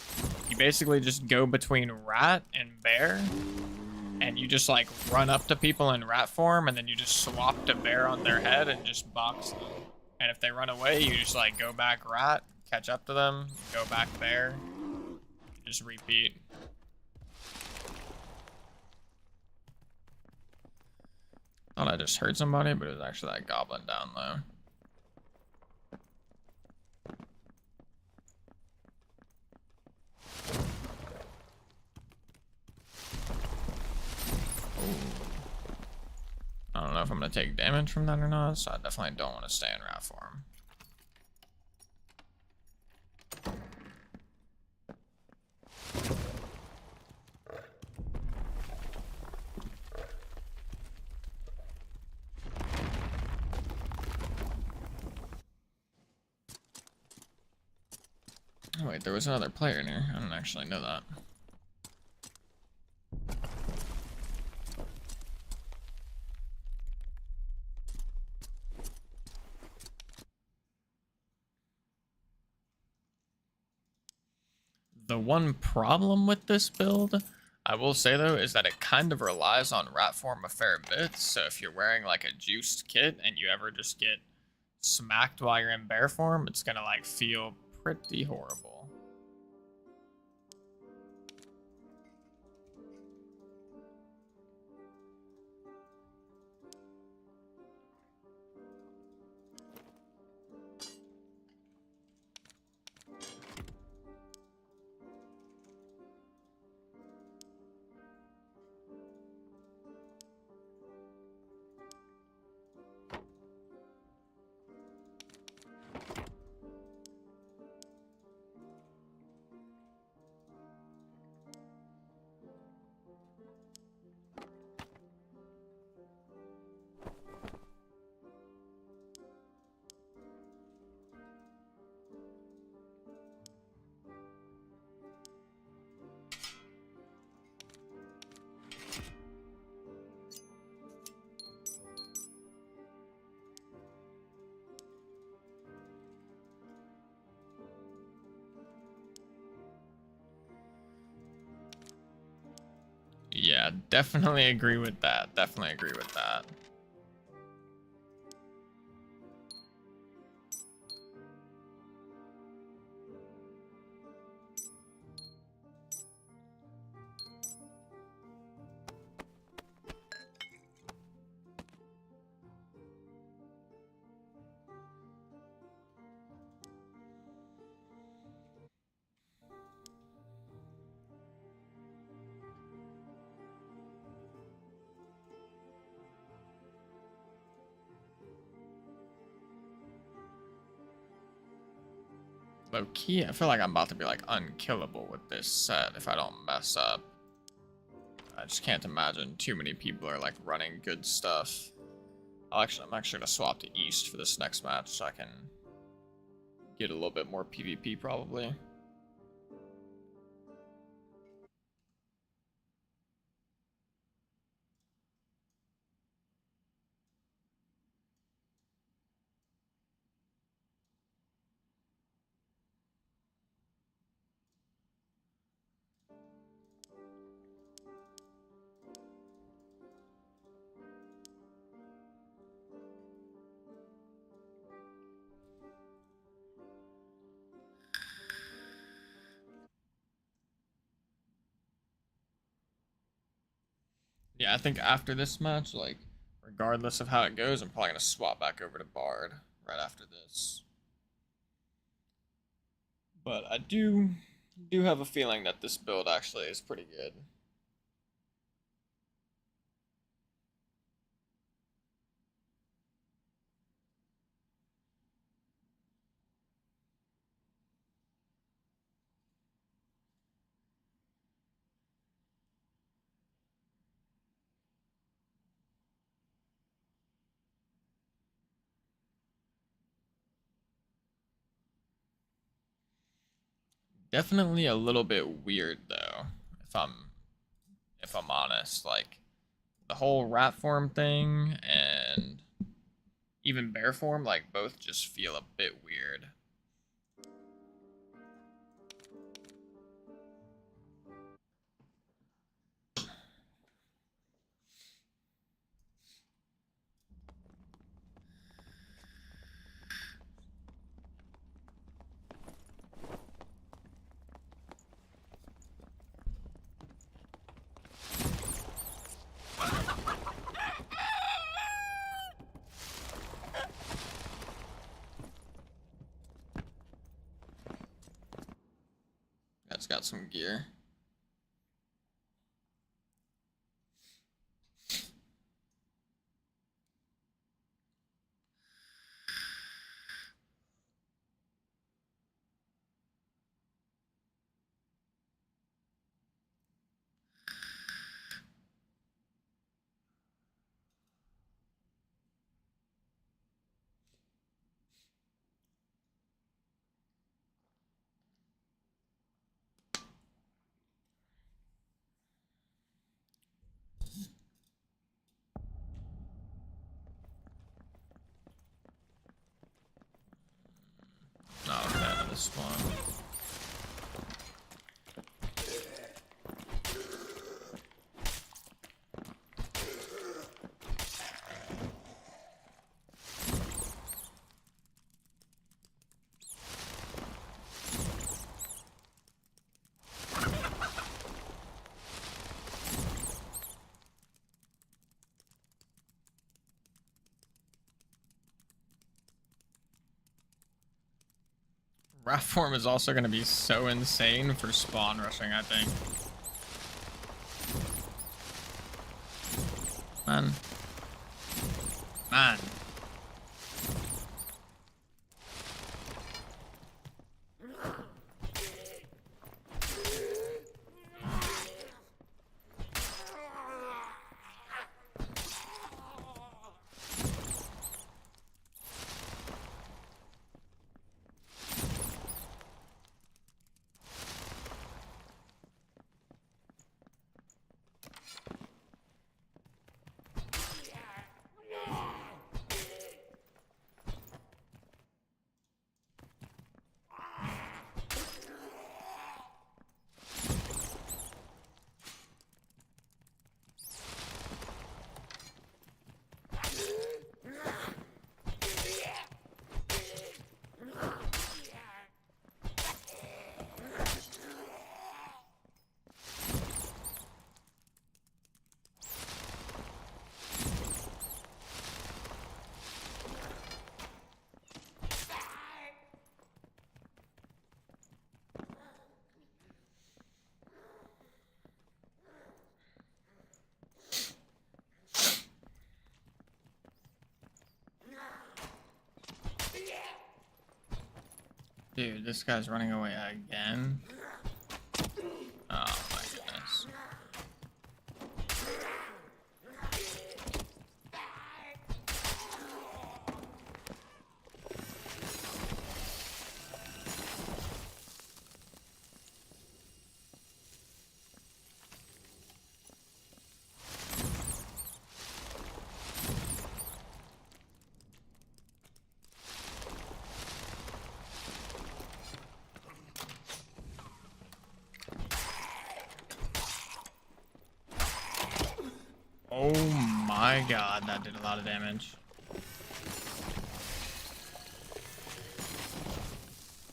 you basically just go between rat and bear, and you just like run up to people in rat form, and then you just swap to bear on their head and just box them. And if they run away, you just like go back rat, catch up to them, go back bear, just repeat. Thought I just heard somebody, but it was actually that goblin down low. I don't know if I'm gonna take damage from that or not, so I definitely don't want to stay in rat form. Oh wait, there was another player in here. I didn't actually know that. The one problem with this build, I will say though, is that it kind of relies on rat form a fair bit. So if you're wearing like a juiced kit and you ever just get smacked while you're in bear form, it's gonna like feel pretty horrible. Yeah, definitely agree with that. Definitely agree with that. Low key, I feel like I'm about to be like unkillable with this set if I don't mess up. I just can't imagine too many people are like running good stuff. I'm actually gonna swap to East for this next match so I can get a little bit more PvP probably. Yeah, I think after this match, like, regardless of how it goes, I'm probably gonna swap back over to Bard right after this. But I do have a feeling that this build actually is pretty good. Definitely a little bit weird though, if I'm honest. Like the whole rat form thing and even bear form, like both just feel a bit weird. That's got some gear. Not a fan of this one. Rat form is also going to be so insane for spawn rushing, I think. Man. Man. Dude, this guy's running away again. Oh my goodness. Oh my god, that did a lot of damage.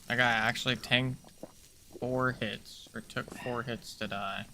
That guy actually tanked 4 hits, or took 4 hits to die.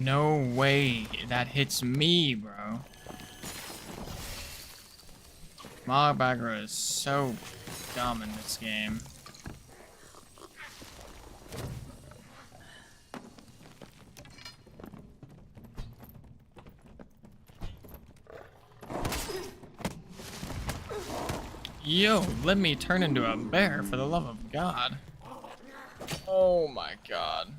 No way that hits me, bro. Mob aggro is so dumb in this game. Yo, let me turn into a bear for the love of God. Oh my god.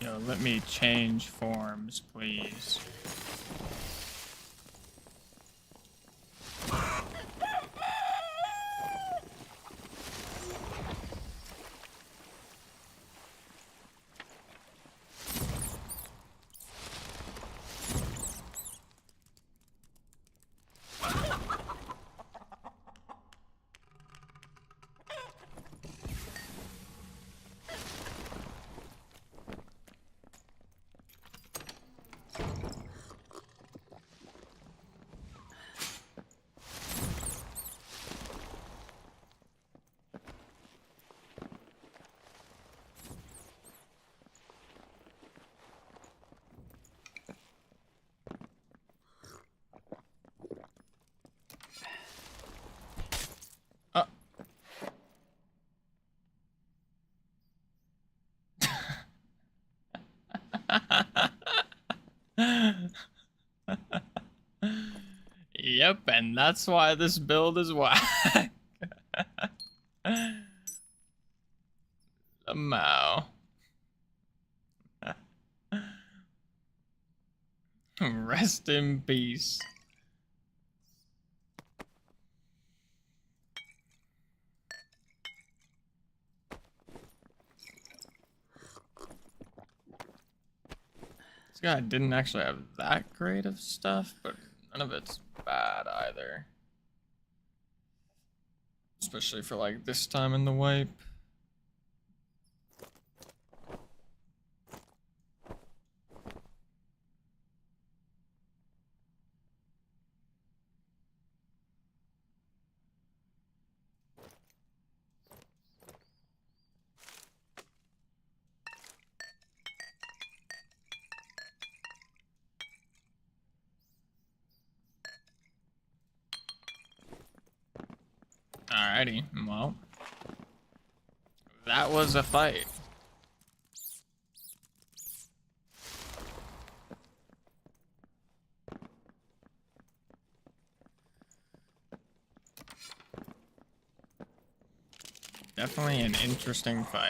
Yo, let me change forms, please. Yep, and that's why this build is whack. Somehow. Rest in peace. This guy didn't actually have that great of stuff, but none of it's bad either. Especially for like this time in the wipe. Alrighty, well, that was a fight. definitely an interesting fight.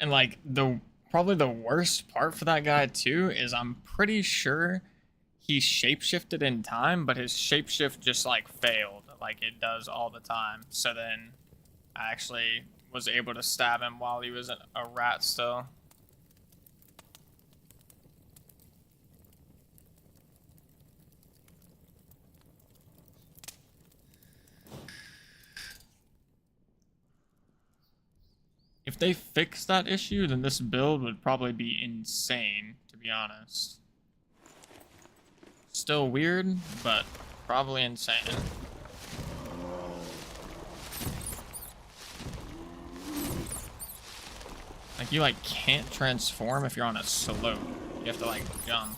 And like probably the worst part for that guy too is I'm pretty sure he shapeshifted in time, but his shapeshift just like failed, like it does all the time. So then I actually was able to stab him while he was a rat still. If they fix that issue, then this build would probably be insane, to be honest. Still weird, but probably insane. Like, you, like, can't transform if you're on a slope. You have to, like, jump.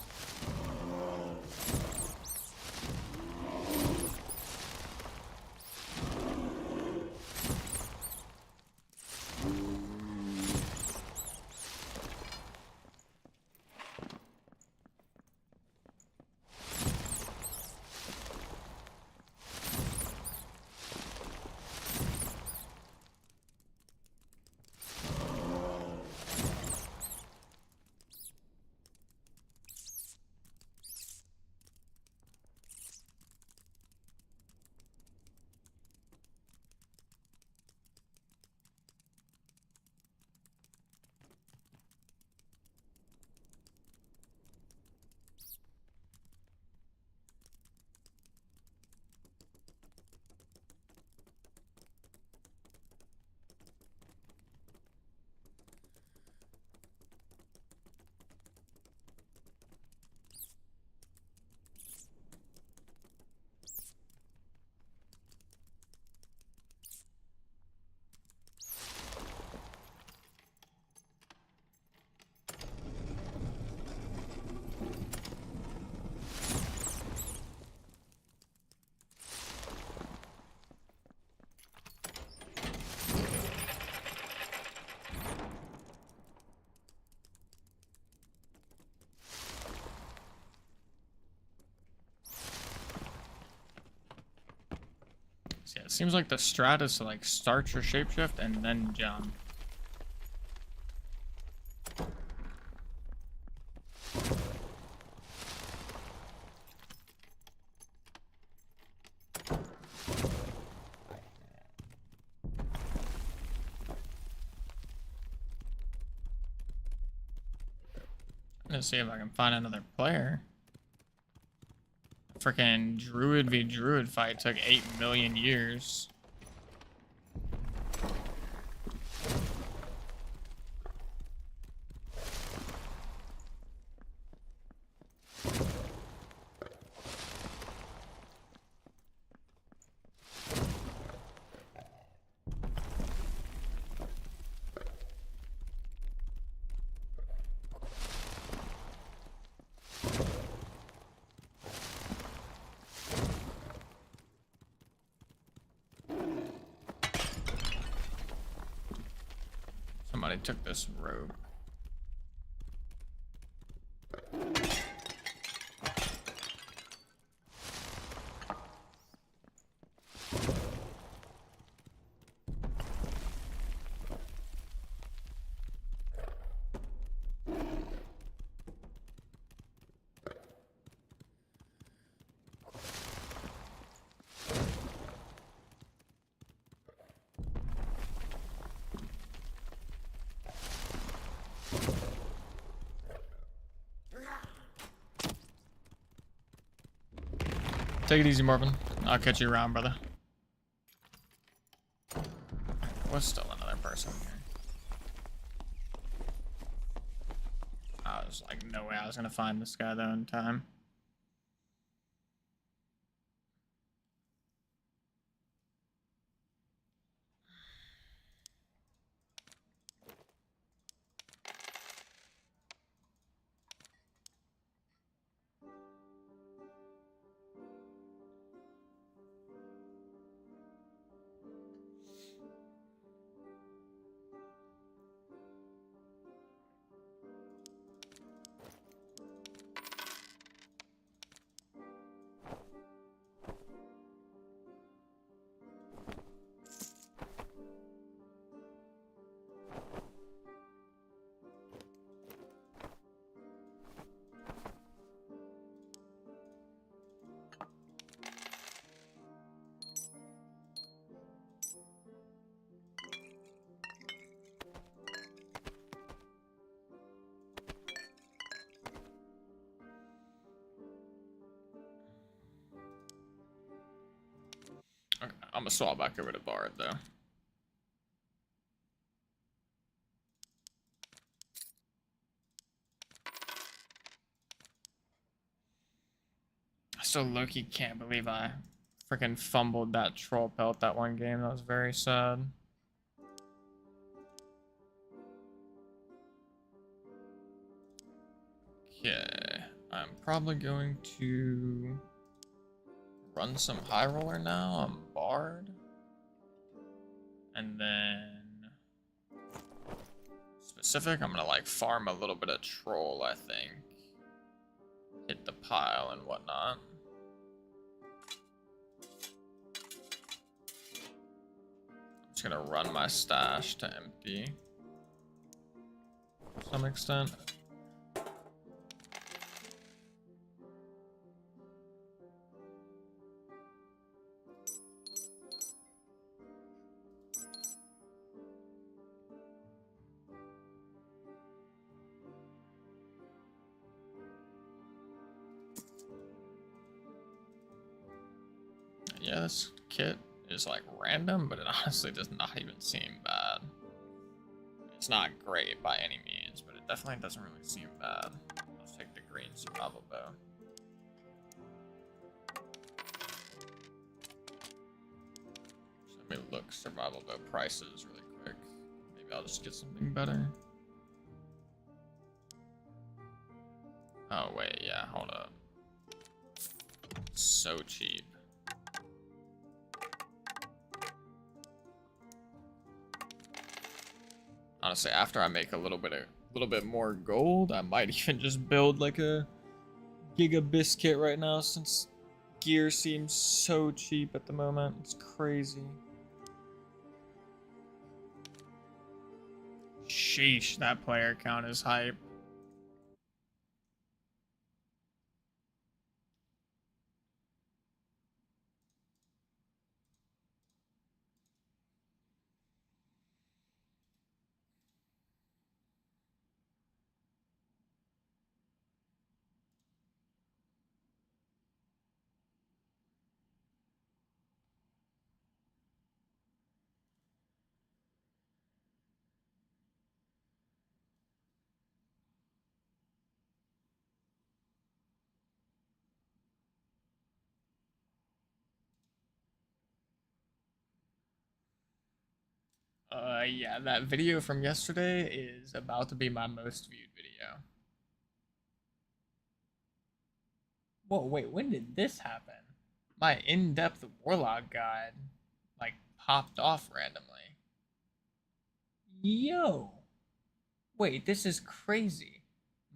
So yeah, it seems like the strat is to, like, start your shapeshift and then jump. I'm gonna see if I can find another player. Freaking Druid v Druid fight took 8 million years. Somebody took this rope. Take it easy, Marvin. I'll catch you around, brother. Was still another person here. I was like, no way I was gonna find this guy though in time. I'm gonna swap back over to Bard though. I still low-key can't believe I freaking fumbled that troll pelt that one game. That was very sad. Okay, I'm probably going to run some high roller now on Bard. And then specific, I'm gonna like farm a little bit of troll, I think. Hit the pile and whatnot. I'm just gonna run my stash to empty to some extent. Yeah, this kit is like random, but it honestly does not even seem bad. It's not great by any means, but it definitely doesn't really seem bad. Let's take the green survival bow. So let me look survival bow prices really quick. Maybe I'll just get something better. Oh wait, yeah, hold up. So cheap. Honestly, after I make a little bit more gold, I might even just build like a Giga Biscuit right now since gear seems so cheap at the moment. It's crazy. Sheesh, that player count is hype. Yeah, that video from yesterday is about to be my most viewed video. Whoa, wait, when did this happen? My in-depth Warlock guide, like, popped off randomly. Yo! Wait, this is crazy.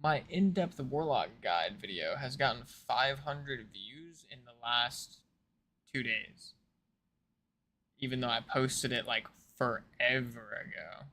My in-depth Warlock guide video has gotten 500 views in the last 2 days. Even though I posted it, like, forever ago.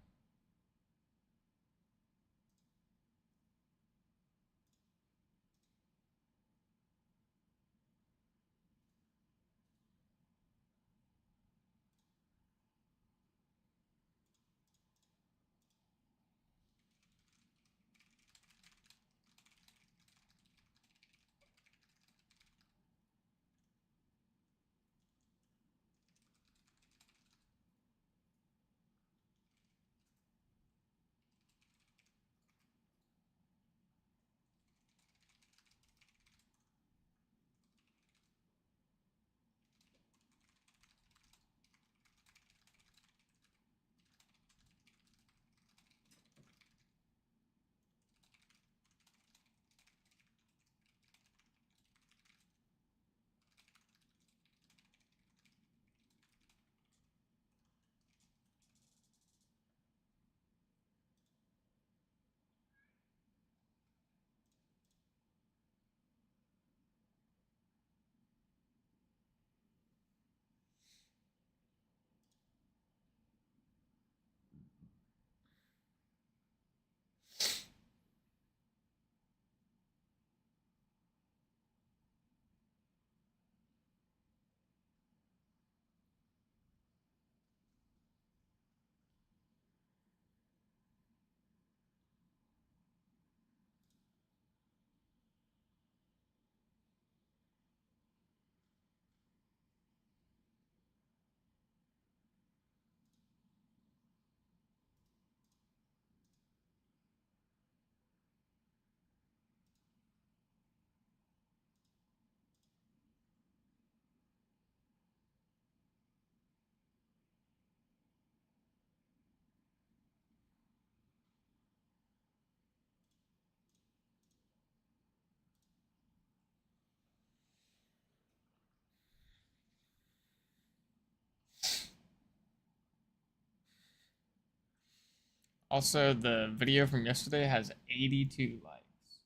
Also, the video from yesterday has 82 likes,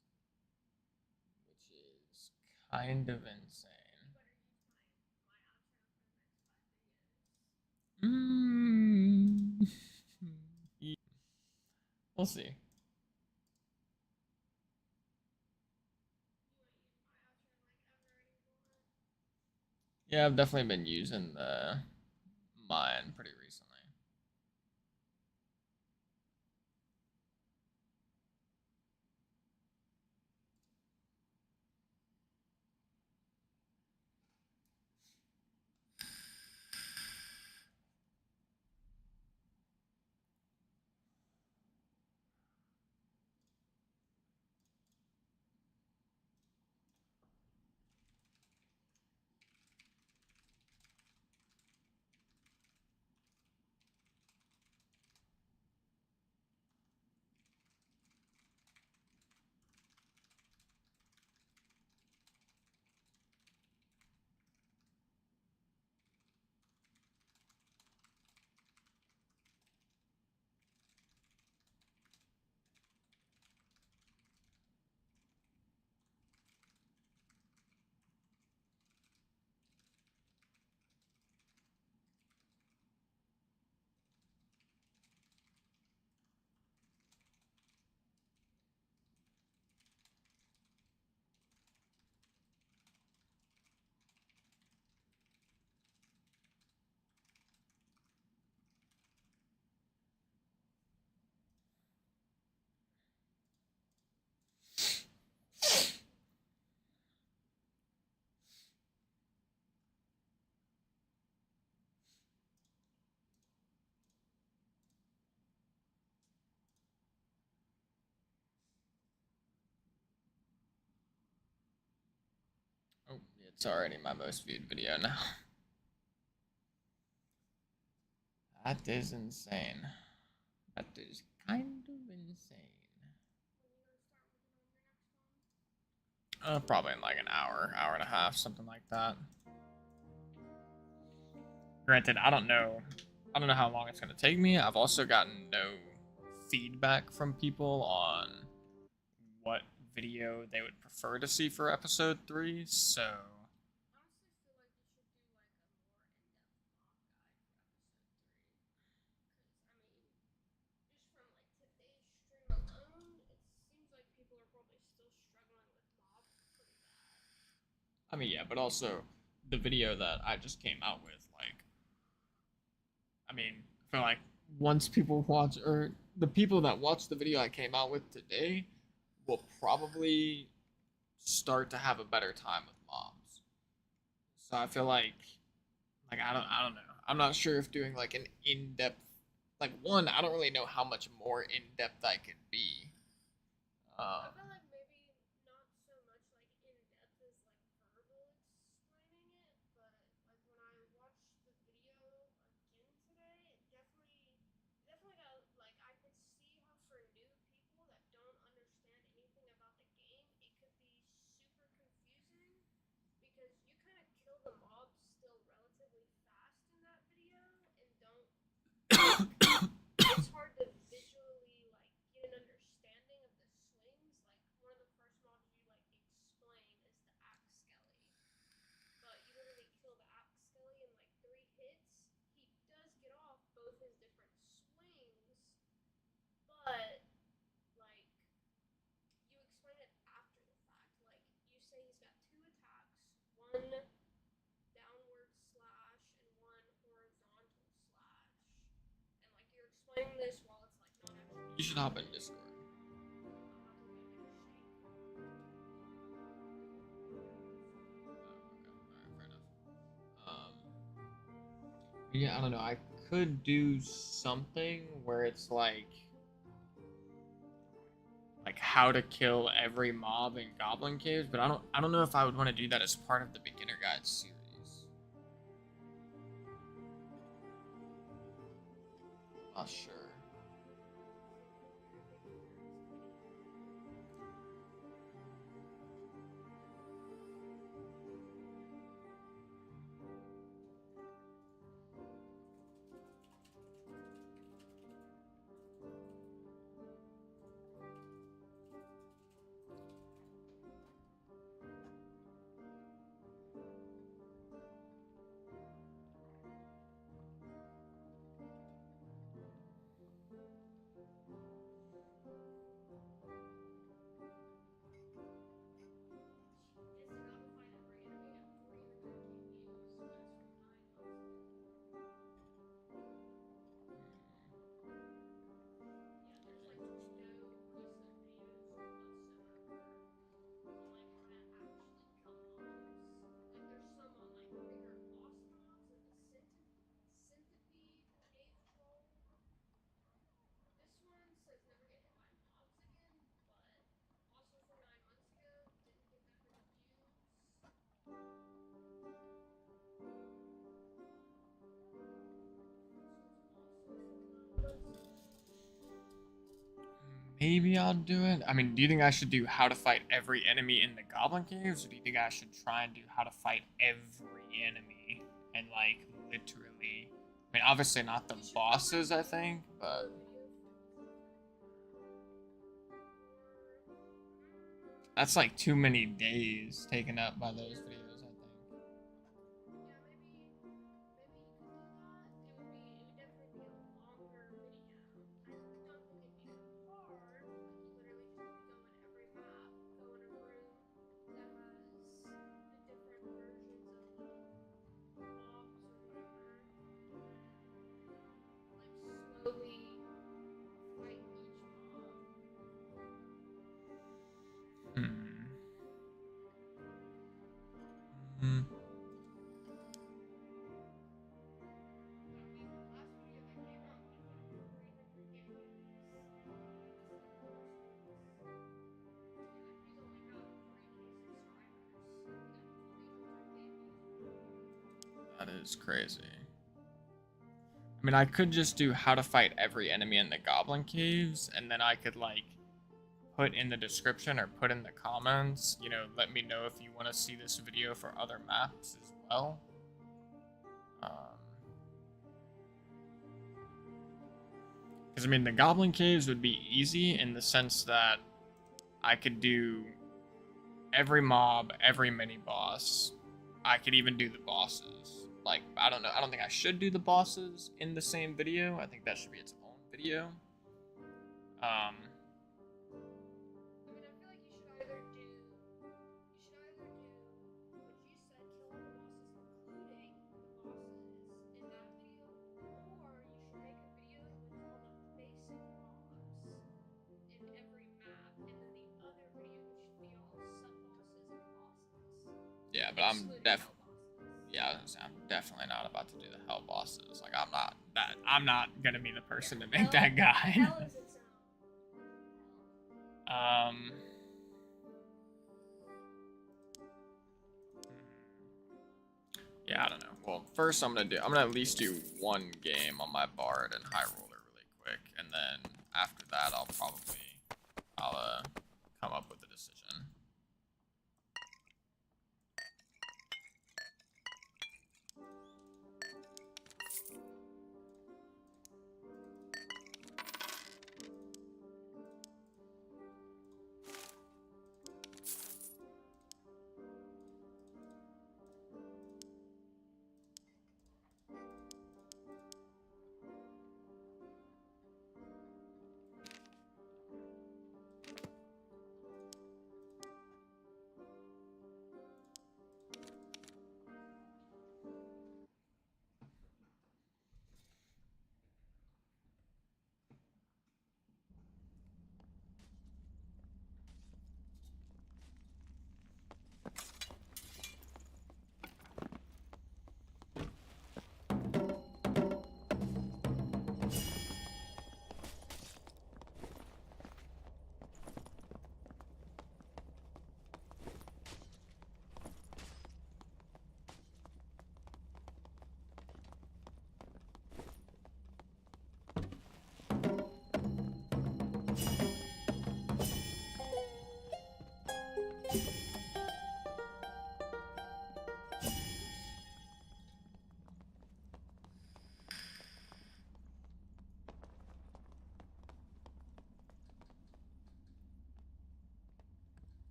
which is kind of insane. Mm. We'll see. Yeah, I've definitely been using the mine pretty recently. Oh, it's already my most viewed video now. That is insane. That is kind of insane. Probably in like an hour, hour and a half, something like that. Granted, I don't know how long it's gonna take me. I've also gotten no feedback from people on what video they would prefer to see for episode 3, so I mean, yeah, but also the video that I just came out with, like, I mean, I feel like once people watch, or the people that watch the video I came out with today will probably start to have a better time with mobs. So I feel like I don't know. I'm not sure if doing like an in-depth, like, one, I don't really know how much more in-depth I could be. Um, you should hop in Discord. Okay, alright, fair enough. Yeah, I don't know. I could do something where it's like how to kill every mob in Goblin Caves, but I don't know if I would want to do that as part of the beginner guide series. Not sure. maybe I'll do it. I mean, do you think I should do how to fight every enemy in the Goblin Caves, or do you think I should try and do how to fight every enemy and like literally? I mean, obviously not the bosses, I think, but that's like too many days taken up by those videos, I think. Hmm. Hmm. That is crazy. I mean, I could just do how to fight every enemy in the Goblin Caves, and then I could, like, put in the description or put in the comments, you know, let me know if you want to see this video for other maps as well. Because, I mean, the Goblin Caves would be easy in the sense that I could do every mob, every mini-boss. I could even do the bosses. Like, I don't know. I don't think I should do the bosses in the same video. I think that should be its own video. Yeah, but I'm definitely not about to do the hell bosses. Like I'm not gonna be the person to make that guy. um yeah, I don't know. Well, first I'm gonna at least do one game on my Bard and High Roller really quick, and then after that I'll come up with a decision.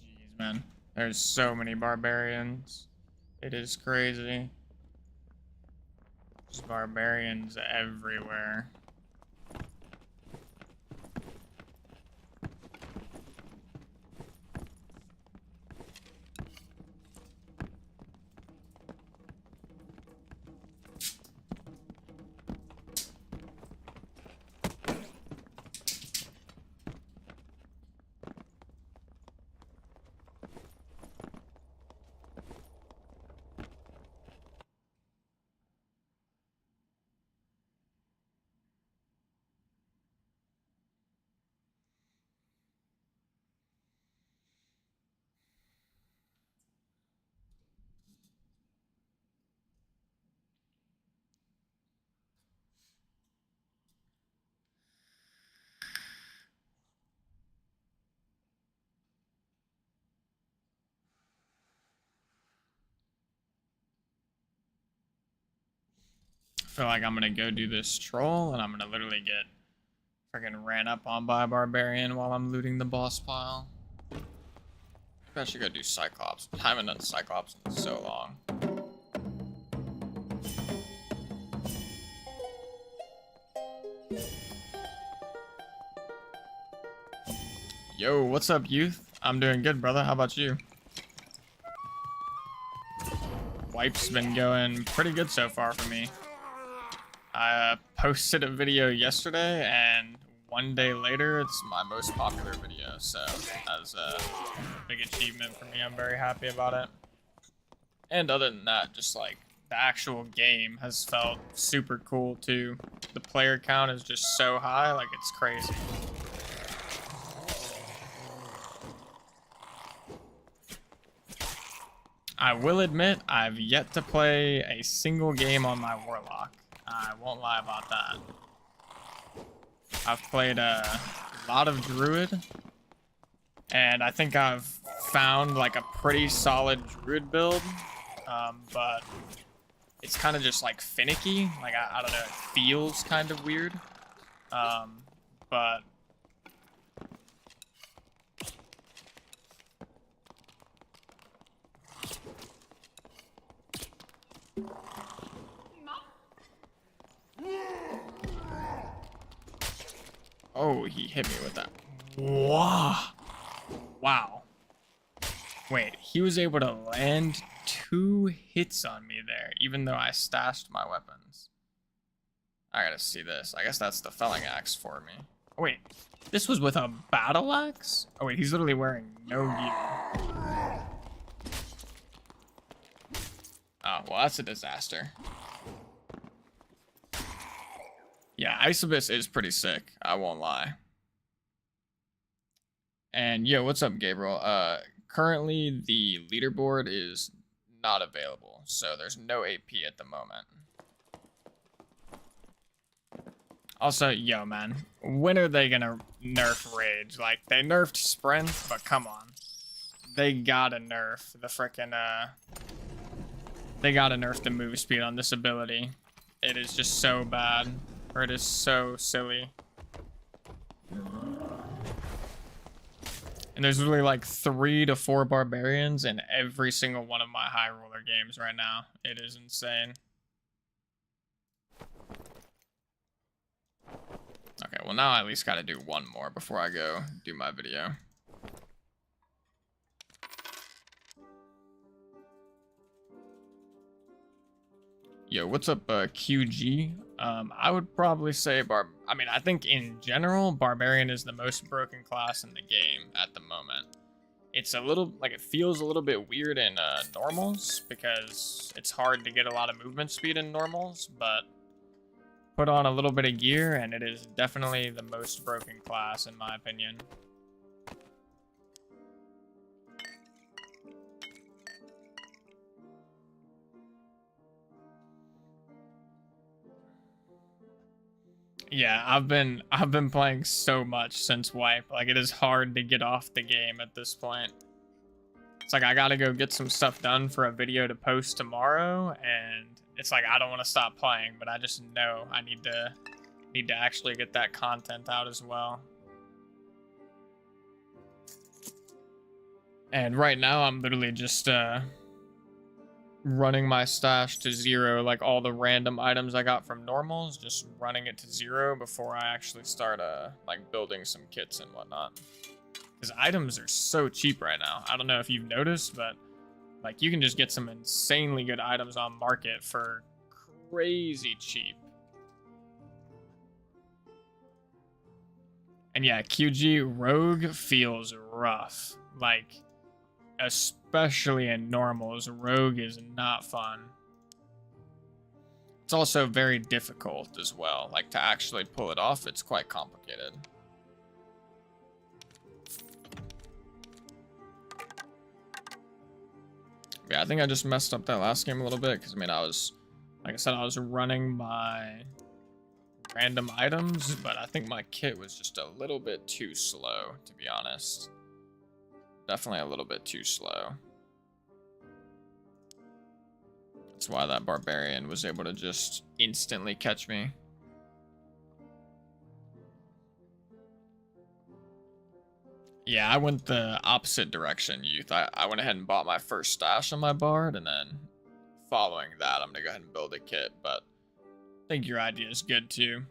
Jeez, man. There's so many barbarians. It is crazy. There's barbarians everywhere. I feel like I'm gonna go do this troll, and I'm gonna literally get freaking ran up on by a barbarian while I'm looting the boss pile. Maybe I should go do Cyclops. I haven't done Cyclops in so long. Yo, what's up, youth? I'm doing good, brother. How about you? Wipe's been going pretty good so far for me. I posted a video yesterday, and one day later, it's my most popular video. So that's a big achievement for me. I'm very happy about it. And other than that, just like the actual game has felt super cool too. The player count is just so high, like it's crazy. I will admit, I've yet to play a single game on my Warlock. I won't lie about that. I've played a lot of Druid, and I think I've found like a pretty solid Druid build, but it's kind of just like finicky. Like, I don't know, it feels kind of weird, but oh, he hit me with that. Wow. Wow. Wait, he was able to land 2 hits on me there, even though I stashed my weapons. I gotta see this. I guess that's the felling axe for me. Oh, wait, this was with a battle axe? Oh, wait, he's literally wearing no gear. Oh, well, that's a disaster. Yeah, Ice Abyss is pretty sick, I won't lie. And yo, what's up, Gabriel? Currently the leaderboard is not available, so there's no AP at the moment. Also, yo, man, when are they gonna nerf Rage? Like, they nerfed Sprint, but come on. They gotta nerf the frickin', they gotta nerf the move speed on this ability. It is just so bad. Or it is so silly. And there's literally like 3 to 4 barbarians in every single one of my high roller games right now. It is insane. Okay, well now I at least gotta do one more before I go do my video. Yo, what's up, QG? I would probably say I think in general, Barbarian is the most broken class in the game at the moment. It's a little, like, it feels a little bit weird in normals, because it's hard to get a lot of movement speed in normals, but put on a little bit of gear, and it is definitely the most broken class, in my opinion. Yeah, I've been playing so much since Wipe. Like, it is hard to get off the game at this point. It's like I gotta go get some stuff done for a video to post tomorrow, and it's like I don't want to stop playing, but I just know I need to actually get that content out as well. And right now I'm literally just running my stash to 0, like all the random items I got from normals, just running it to 0 before I actually start like building some kits and whatnot. Because items are so cheap right now. I don't know if you've noticed, but like you can just get some insanely good items on market for crazy cheap. And yeah, QG Rogue feels rough. Like, especially in normals, Rogue is not fun. It's also very difficult as well. Like, to actually pull it off, it's quite complicated. Yeah, I think I just messed up that last game a little bit, because I mean, like I said, I was running my random items, but I think my kit was just a little bit too slow, to be honest. Definitely a little bit too slow. That's why that barbarian was able to just instantly catch me. Yeah, I went the opposite direction, Youth. I went ahead and bought my first stash on my bard, and then following that, I'm gonna go ahead and build a kit, but I think your idea is good too.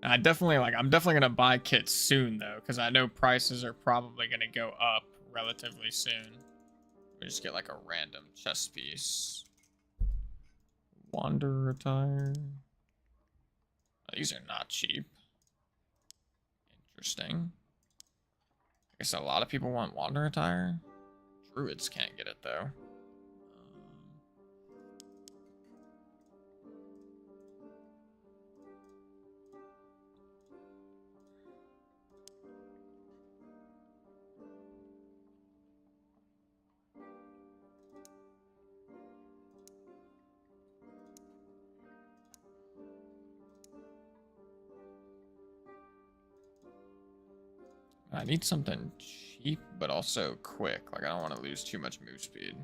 I'm definitely gonna buy kits soon though, because I know prices are probably gonna go up relatively soon. We just get like a random chest piece. Wanderer attire. Oh, these are not cheap. Interesting. I guess a lot of people want Wanderer attire. Druids can't get it though. I need something cheap, but also quick. Like, I don't want to lose too much move speed.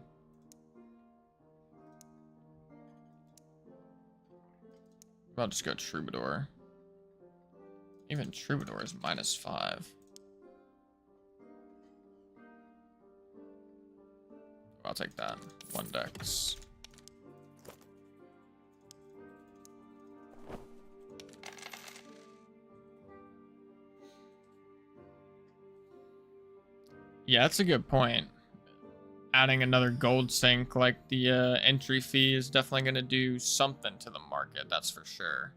I'll just go Troubadour. Even Troubadour is -5. I'll take that. 1 dex. Yeah, that's a good point. Adding another gold sink like the entry fee is definitely going to do something to the market, that's for sure.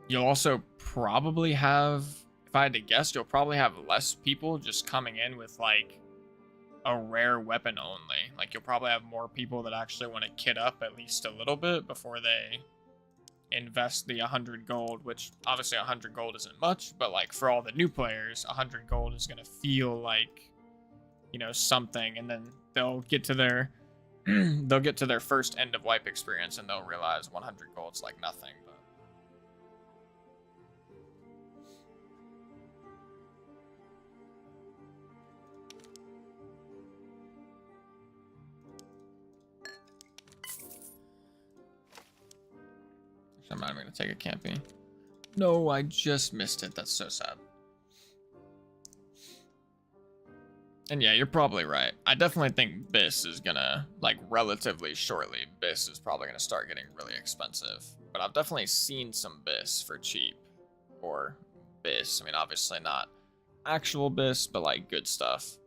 You'll also probably have, if I had to guess, you'll probably have less people just coming in with like a rare weapon only. Like you'll probably have more people that actually want to kit up at least a little bit before they invest the 100 gold, which obviously 100 gold isn't much, but like for all the new players, 100 gold is going to feel like, you know, something, and then they'll get to their they'll get to their first end of wipe experience and they'll realize 100 gold's like nothing. But I'm not even gonna take a camping. No, I just missed it. That's so sad. And yeah, you're probably right. I definitely think Biss is gonna, like, relatively shortly, Biss is probably gonna start getting really expensive. But I've definitely seen some Biss for cheap. Or Biss. I mean, obviously not actual Biss, but like good stuff.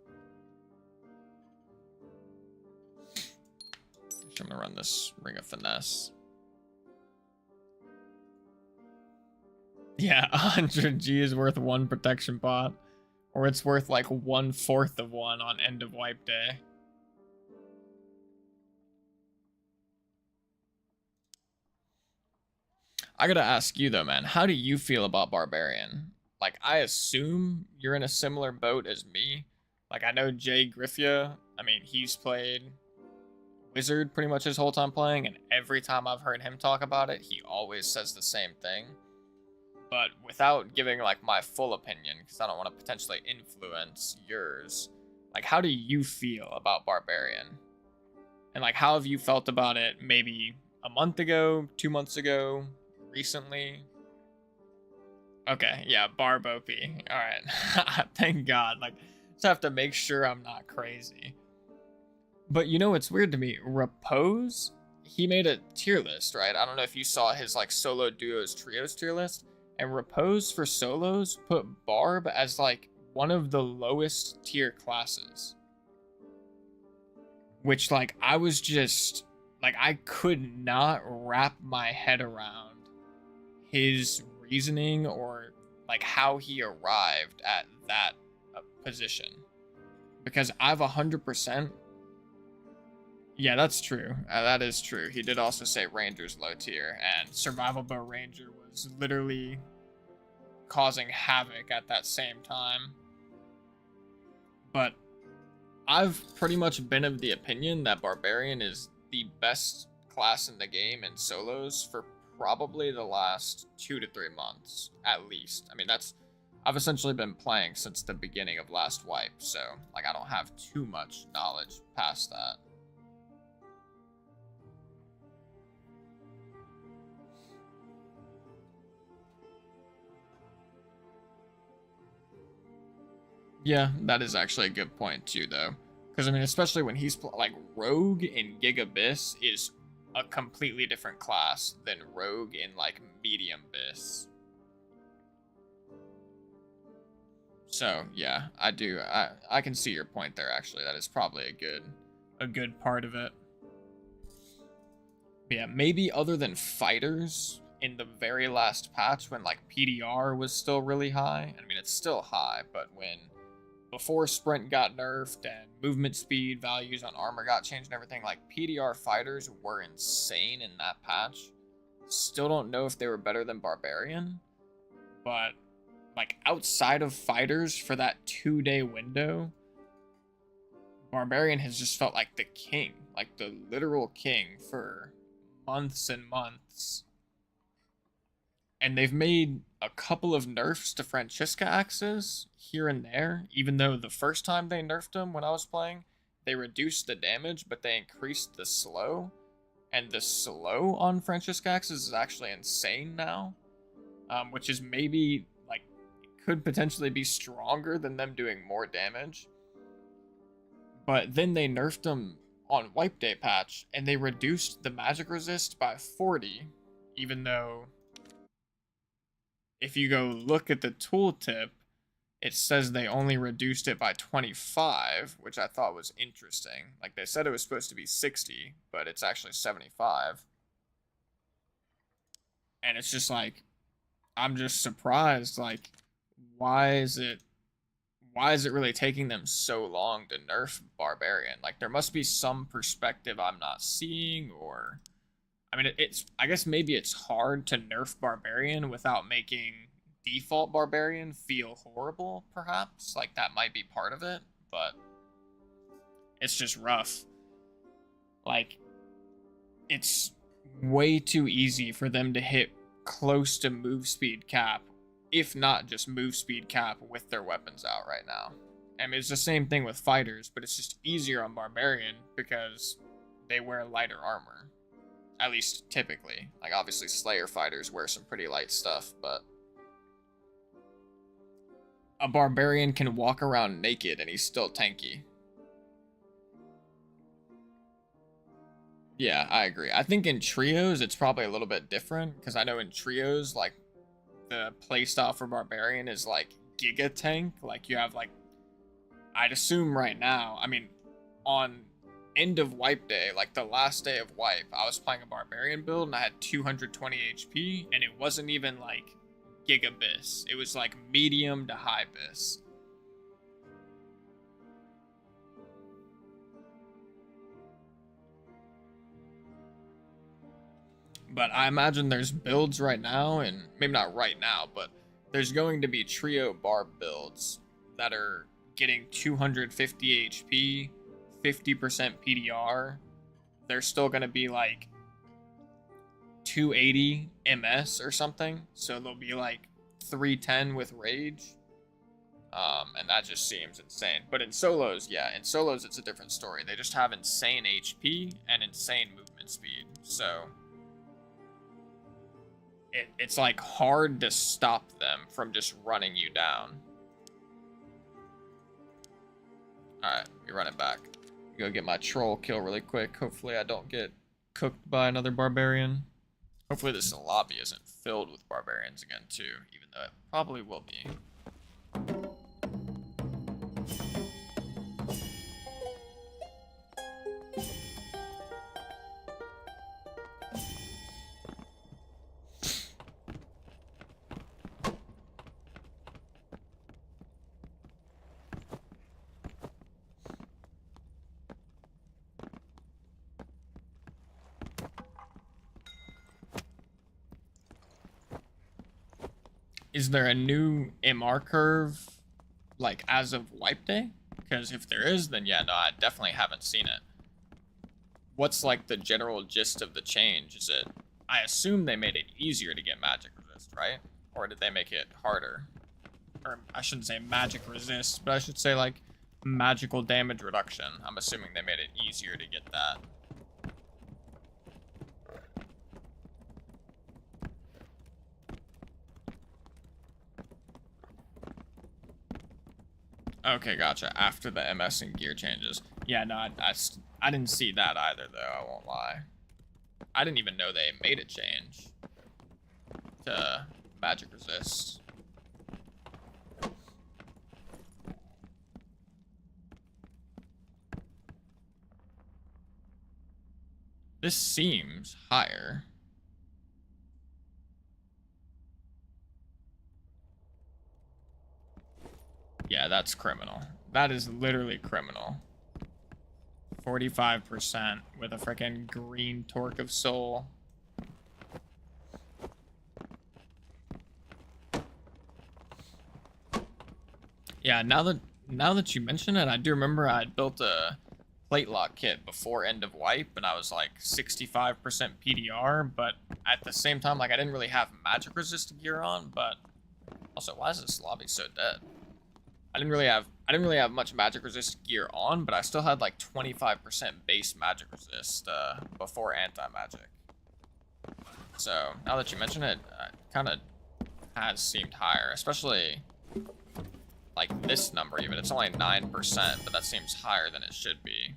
I'm gonna run this Ring of Finesse. Yeah, 100 G is worth 1 protection pot. Or it's worth like 1/4 of one on end of wipe day. I gotta ask you though, man, how do you feel about Barbarian? Like, I assume you're in a similar boat as me. Like, I know Jay Griffia, I mean, he's played Wizard pretty much his whole time playing, and every time I've heard him talk about it, he always says the same thing. But without giving like my full opinion, because I don't want to potentially influence yours, like how do you feel about Barbarian? And like how have you felt about it maybe a month ago, 2 months ago, recently? Okay, yeah, Barb OP. Alright. Thank God. Like, just have to make sure I'm not crazy. But you know what's weird to me? Repose, he made a tier list, right? I don't know if you saw his like solo duos trios tier list. And Repose for solos put Barb as like one of the lowest tier classes. Which like I was just like I could not wrap my head around his reasoning or like how he arrived at that position. Because I've 100%. Yeah, that's true. That is true. He did also say Ranger's low tier, and Survival Bow Ranger was literally causing havoc at that same time. But I've pretty much been of the opinion that Barbarian is the best class in the game in solos for probably the last 2 to 3 months, at least. I mean, I've essentially been playing since the beginning of last wipe, so like I don't have too much knowledge past that. Yeah, that is actually a good point too, though. Because, I mean, especially when he's, like, Rogue in Gigabyss is a completely different class than Rogue in, like, Medium Byss. So, yeah, I can see your point there, actually. That is probably a good part of it. But yeah, maybe other than fighters in the very last patch when, like, PDR was still really high. I mean, it's still high, but when before sprint got nerfed and movement speed values on armor got changed and everything, like PDR fighters were insane in that patch. Still don't know if they were better than Barbarian, but like outside of fighters for that 2-day window, Barbarian has just felt like the king, like the literal king for months and months. And they've made a couple of nerfs to Francisca axes here and there, even though the first time they nerfed them when I was playing, they reduced the damage, but they increased the slow. And the slow on Francisca axes is actually insane now, which is maybe, like, could potentially be stronger than them doing more damage. But then they nerfed them on Wipe Day patch, and they reduced the magic resist by 40, even though if you go look at the tooltip, it says they only reduced it by 25, which I thought was interesting. Like, they said it was supposed to be 60, but it's actually 75. And it's just like, I'm just surprised, like, why is it really taking them so long to nerf Barbarian? Like, there must be some perspective I'm not seeing, or I mean, I guess maybe it's hard to nerf Barbarian without making default Barbarian feel horrible, perhaps. Like, that might be part of it, but it's just rough. Like, it's way too easy for them to hit close to move speed cap, if not just move speed cap with their weapons out right now. I mean, it's the same thing with fighters, but it's just easier on Barbarian because they wear lighter armor. At least typically. Like, obviously Slayer fighters wear some pretty light stuff, but a Barbarian can walk around naked and he's still tanky. Yeah, I agree. I think in trios it's probably a little bit different, because I know in trios, like, the playstyle for Barbarian is like Giga Tank. Like, you have, like, I'd assume right now, I mean, on end of wipe day, like the last day of wipe, I was playing a Barbarian build and I had 220 HP, and it wasn't even like Gigabyss. It was like medium to high Byss. But I imagine there's builds right now, and maybe not right now, but there's going to be trio barb builds that are getting 250 HP, 50% PDR. They're still going to be like 280 MS or something, so they'll be like 310 with rage. And that just seems insane. But in solos, yeah, in solos it's a different story. They just have insane HP and insane movement speed, so it's like hard to stop them from just running you down. Alright, we run it back. Go get my troll kill really quick. Hopefully I don't get cooked by another barbarian. Hopefully this lobby isn't filled with barbarians again too, even though it probably will be. Is there a new MR curve, like, as of wipe day? Because if there is, then yeah, no, I definitely haven't seen it. What's, like, the general gist of the change? Is it, I assume they made it easier to get magic resist, right? Or did they make it harder? or I shouldn't say magic resist, but I should say like magical damage reduction. I'm assuming they made it easier to get that. Okay, gotcha. After the MS and gear changes. Yeah, no, I didn't see that either, though. I won't lie. I didn't even know they made a change to magic resist. This seems higher. Yeah, that's criminal. That is literally criminal. 45% with a freaking green torque of soul. Yeah, now that you mention it, I do remember I had built a plate lock kit before end of wipe, and I was like 65% PDR, but at the same time, like I didn't really have magic resist gear on. But also, why is this lobby so dead? I didn't really have much magic resist gear on, but I still had like 25% base magic resist before anti-magic. So now that you mention it, it kind of has seemed higher, especially like this number even. It's only 9%, but that seems higher than it should be.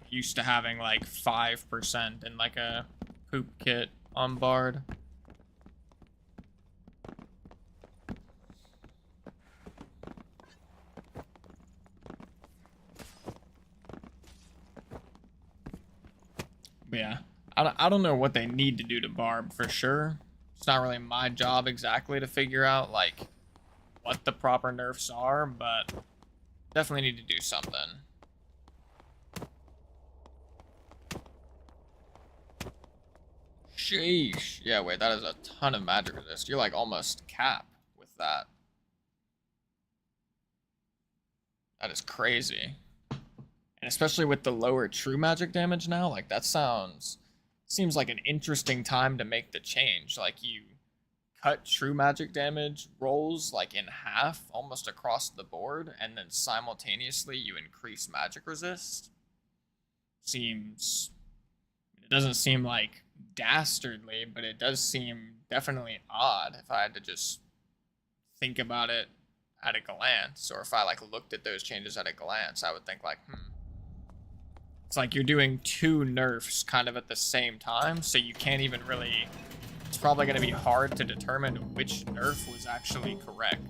I'm used to having like 5% in like a poop kit on Bard. But yeah, I don't know what they need to do to Barb for sure. It's not really my job exactly to figure out like what the proper nerfs are, but definitely need to do something. Sheesh. Yeah, wait, that is a ton of magic resist. You're like almost cap with that. That is crazy. And especially with the lower true magic damage now, like that seems like an interesting time to make the change. Like you cut true magic damage rolls like in half almost across the board, and then simultaneously you increase magic resist. It doesn't seem like dastardly, but it does seem definitely odd if I had to just think about it at a glance, or if I like looked at those changes at a glance, I would think like, it's like you're doing two nerfs kind of at the same time, so you can't even really... It's probably going to be hard to determine which nerf was actually correct.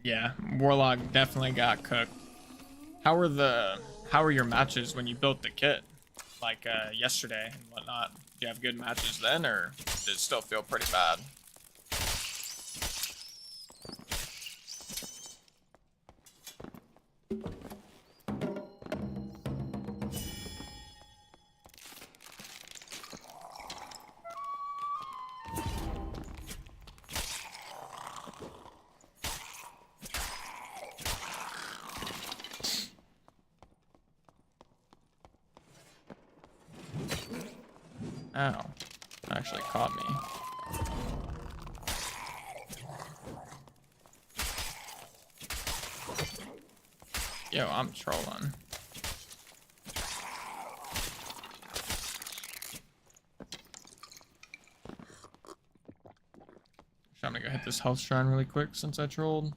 Yeah, Warlock definitely got cooked. How were your matches when you built the kit? Like yesterday and whatnot. Did you have good matches then, or did it still feel pretty bad? Ow. Actually caught me. Yo, I'm trolling. I'm gonna go hit this health shrine really quick since I trolled.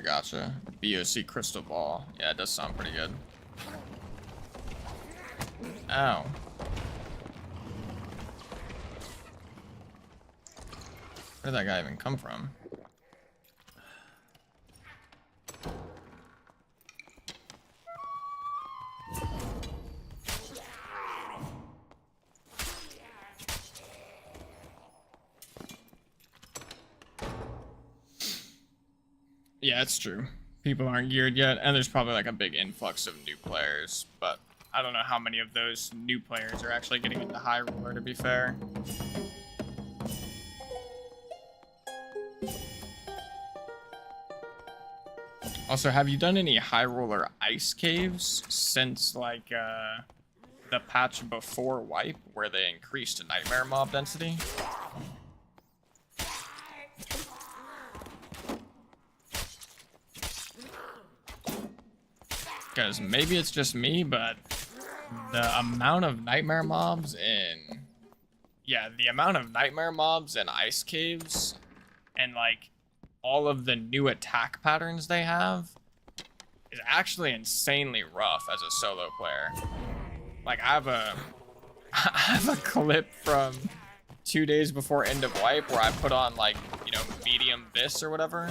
Gotcha. BOC crystal ball. Yeah, it does sound pretty good. Ow. Where did that guy even come from? Yeah, it's true. People aren't geared yet, and there's probably like a big influx of new players, but I don't know how many of those new players are actually getting into High Roller, to be fair. Also, have you done any High Roller ice caves since like the patch before wipe where they increased nightmare mob density? Because maybe it's just me, but the amount of nightmare mobs in... Yeah, the amount of nightmare mobs in ice caves and like all of the new attack patterns they have is actually insanely rough as a solo player. Like I have a clip from 2 days before end of wipe where I put on like, you know, medium vis or whatever.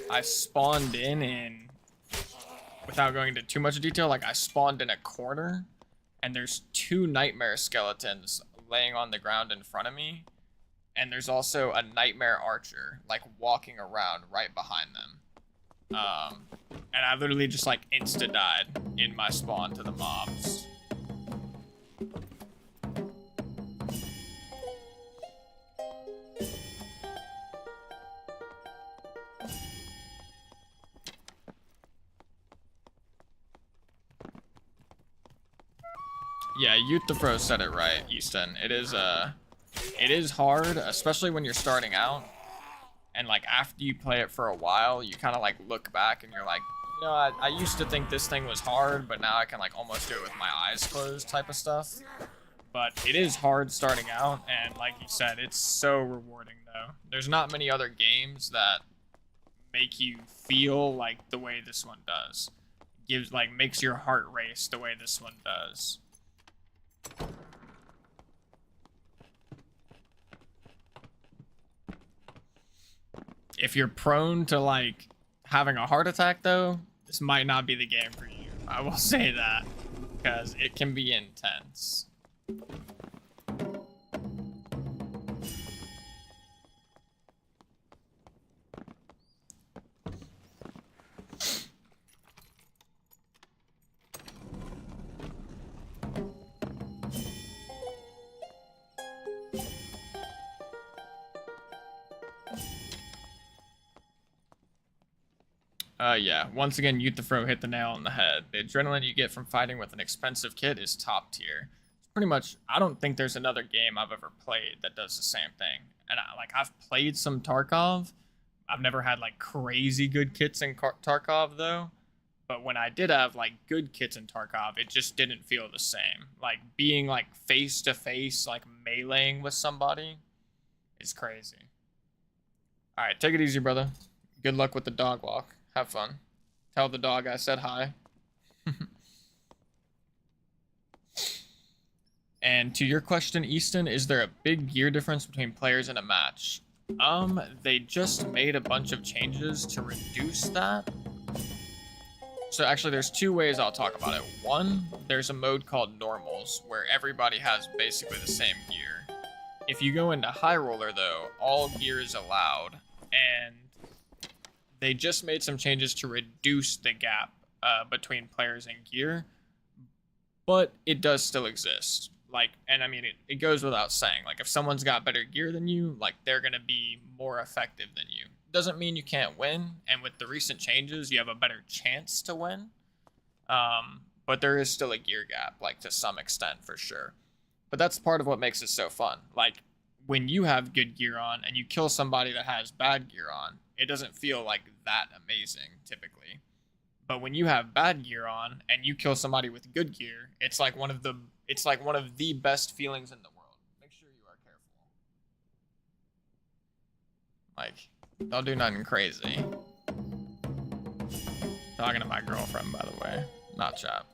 I spawned in, without going into too much detail, like I spawned in a corner and there's 2 nightmare skeletons laying on the ground in front of me. And there's also a nightmare archer like walking around right behind them. And I literally just like insta died in my spawn to the mobs. Yeah, Youth the Pro said it right, Easton. It is hard, especially when you're starting out. And like after you play it for a while, you kind of like look back and you're like, you know, I used to think this thing was hard, but now I can like almost do it with my eyes closed type of stuff. But it is hard starting out, and like you said, it's so rewarding though. There's not many other games that make you feel like the way this one does. Makes your heart race the way this one does. If you're prone to like having a heart attack though, this might not be the game for you. I will say that, because it can be intense. Yeah, once again, Youth the Fro hit the nail on the head. The adrenaline you get from fighting with an expensive kit is top tier. It's pretty much, I don't think there's another game I've ever played that does the same thing. And I've played some Tarkov. I've never had like crazy good kits in Tarkov though. But when I did have like good kits in Tarkov, it just didn't feel the same. Like being like face to face, like meleeing with somebody is crazy. All right, take it easy, brother. Good luck with the dog walk. Have fun. Tell the dog I said hi. And to your question, Easton, is there a big gear difference between players in a match? They just made a bunch of changes to reduce that. So actually there's 2 ways I'll talk about it. One, there's a mode called Normals, where everybody has basically the same gear. If you go into High Roller though, all gear is allowed, and they just made some changes to reduce the gap between players and gear, but it does still exist. Like, and I mean, it goes without saying, like if someone's got better gear than you, like they're gonna be more effective than you. Doesn't mean you can't win, and with the recent changes, you have a better chance to win. But there is still a gear gap, like to some extent for sure. But that's part of what makes it so fun. Like when you have good gear on and you kill somebody that has bad gear on, it doesn't feel like that amazing typically. But when you have bad gear on and you kill somebody with good gear, it's like one of the best feelings in the world. Make sure you are careful. Like, don't do nothing crazy. Talking to my girlfriend, by the way, not chat.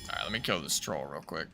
Alright, let me kill this troll real quick.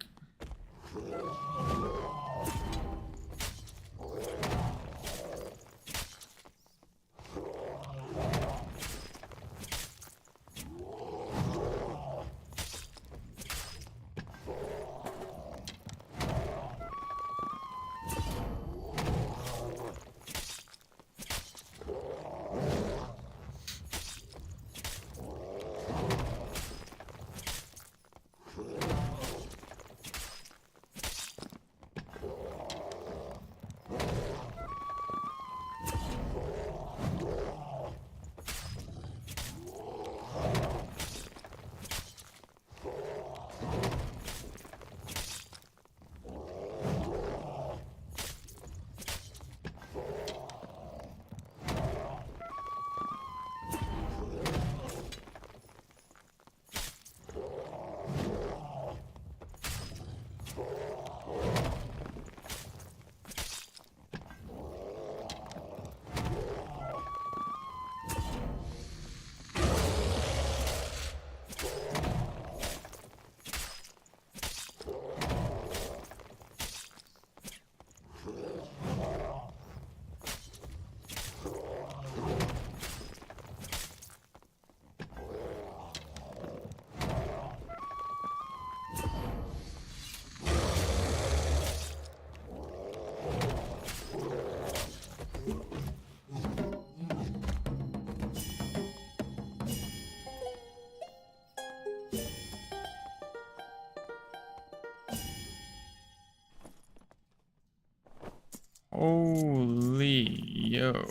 Holy yo.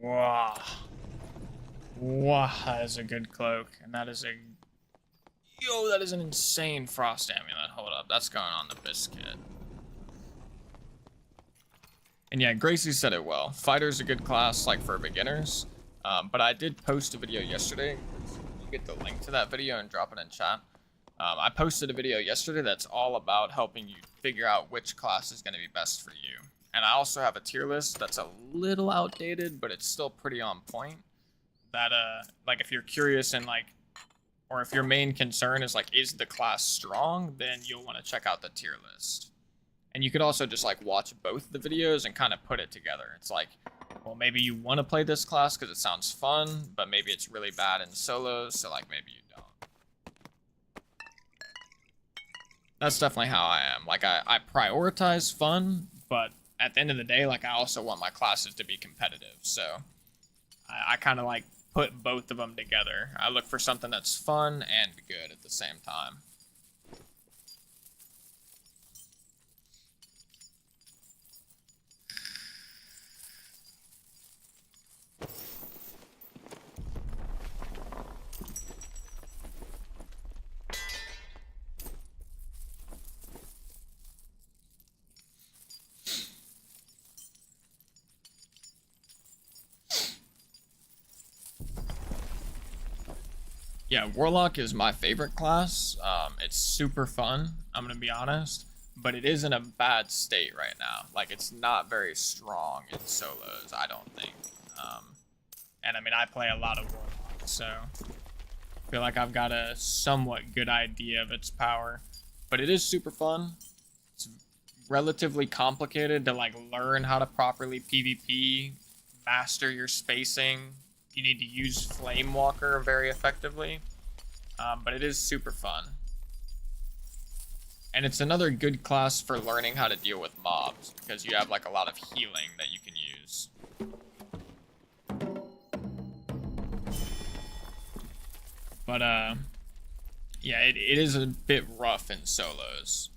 Wow. Wow, that is a good cloak. And that is a... Yo, that is an insane frost amulet. Hold up, that's going on the biscuit. And yeah, Gracie said it well. Fighter's a good class, like, for beginners. But I did post a video yesterday. You get the link to that video and drop it in chat. I posted a video yesterday that's all about helping you figure out which class is going to be best for you. And I also have a tier list that's a little outdated, but it's still pretty on point. That, like, if you're curious and, like, or if your main concern is, like, is the class strong, then you'll want to check out the tier list. And you could also just, like, watch both the videos and kind of put it together. It's like, well, maybe you want to play this class because it sounds fun, but maybe it's really bad in solos, so, like, maybe you don't. That's definitely how I am. Like, I prioritize fun, but at the end of the day, like, I also want my classes to be competitive, so I kind of, like, put both of them together. I look for something that's fun and good at the same time. Yeah, Warlock is my favorite class. It's super fun, I'm gonna be honest, but it is in a bad state right now. Like, it's not very strong in solos, I don't think. And I mean, I play a lot of Warlock, so I feel like I've got a somewhat good idea of its power. But it is super fun. It's relatively complicated to, like, learn how to properly PvP, master your spacing. You need to use Flamewalker very effectively, but it is super fun. And it's another good class for learning how to deal with mobs, because you have, like, a lot of healing that you can use. But, yeah, it is a bit rough in solos.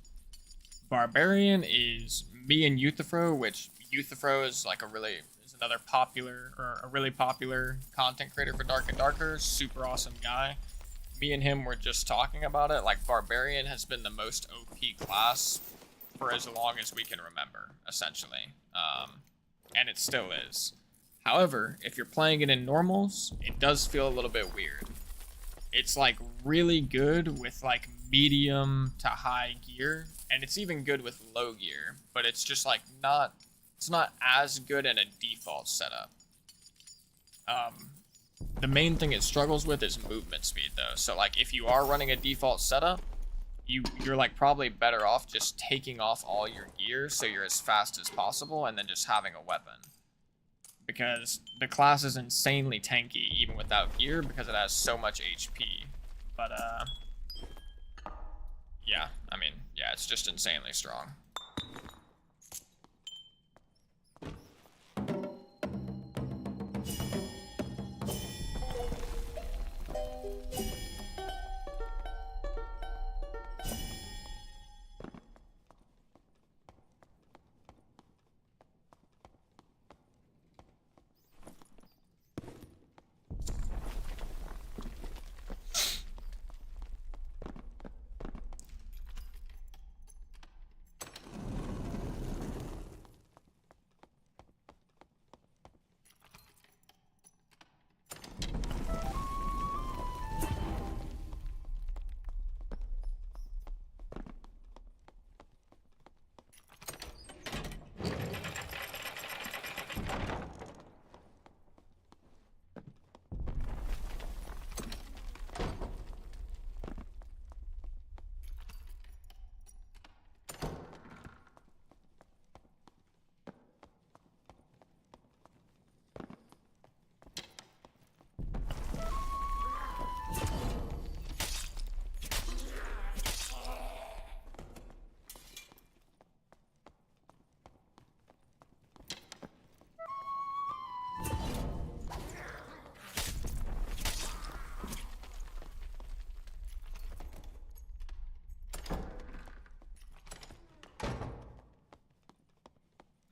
Barbarian is me and Euthyphro, which Euthyphro is, like, another popular, or a really popular content creator for Dark and Darker. Super awesome guy. Me and him were just talking about it. Like, Barbarian has been the most OP class for as long as we can remember, essentially. And it still is. However, if you're playing it in normals, it does feel a little bit weird. It's, like, really good with, like, medium to high gear, and it's even good with low gear, but it's just, like, it's not as good in a default setup. The main thing it struggles with is movement speed, though. So, like, if you are running a default setup, you're, like, probably better off just taking off all your gear so you're as fast as possible and then just having a weapon. Because the class is insanely tanky, even without gear, because it has so much HP. But, yeah, I mean, yeah, it's just insanely strong.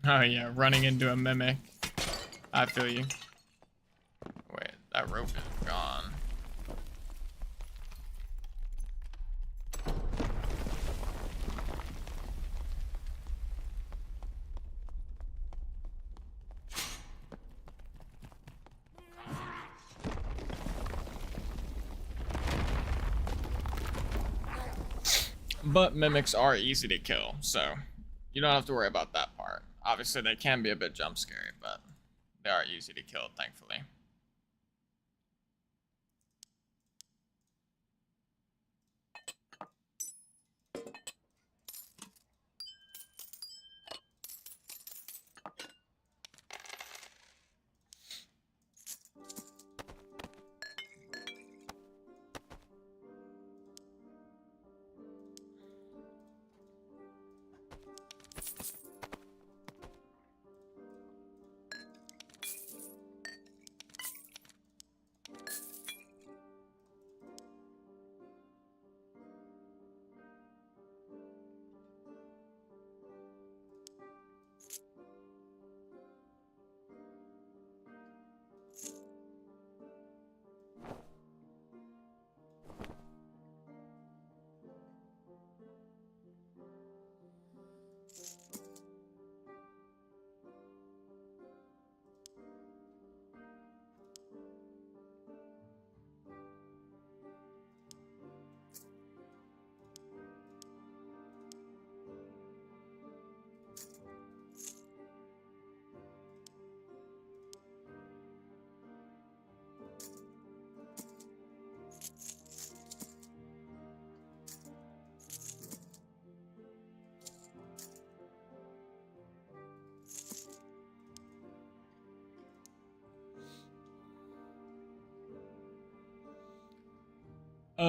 Oh yeah, running into a mimic. I feel you. Wait, that rope is gone. But mimics are easy to kill, so you don't have to worry about that part. Obviously, they can be a bit jump scary, but they are easy to kill, thankfully.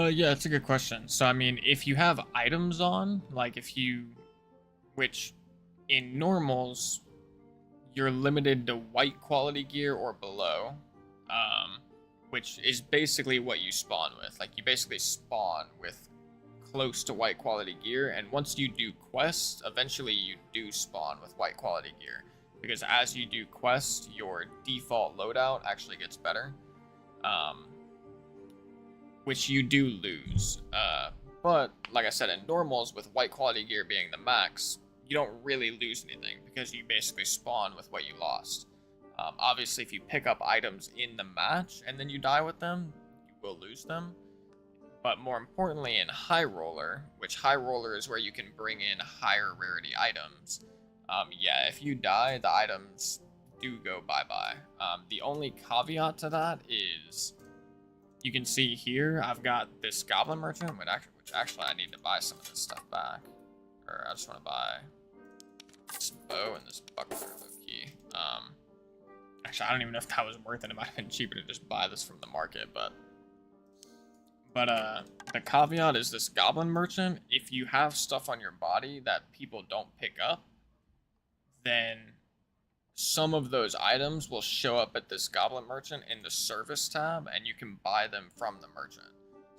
Yeah, it's a good question. So, I mean, if you have items on, like if you, which in normals, you're limited to white quality gear or below, um, which is basically what you spawn with. Like, you basically spawn with close to white quality gear, and once you do quests, eventually you do spawn with white quality gear. Because as you do quests, your default loadout actually gets better. Which you do lose. But like I said, in normals, with white quality gear being the max, you don't really lose anything because you basically spawn with what you lost. Obviously, if you pick up items in the match and then you die with them, you will lose them. But more importantly, in High Roller, which High Roller is where you can bring in higher rarity items, yeah, if you die, the items do go bye-bye. The only caveat to that is you can see here, I've got this Goblin Merchant, which actually I need to buy some of this stuff back. Or I just want to buy this bow and this buckler, low-key. Actually, I don't even know if that was worth it. It might have been cheaper to just buy this from the market, but the caveat is this Goblin Merchant, if you have stuff on your body that people don't pick up, then some of those items will show up at this Goblin Merchant in the service tab, and you can buy them from the merchant.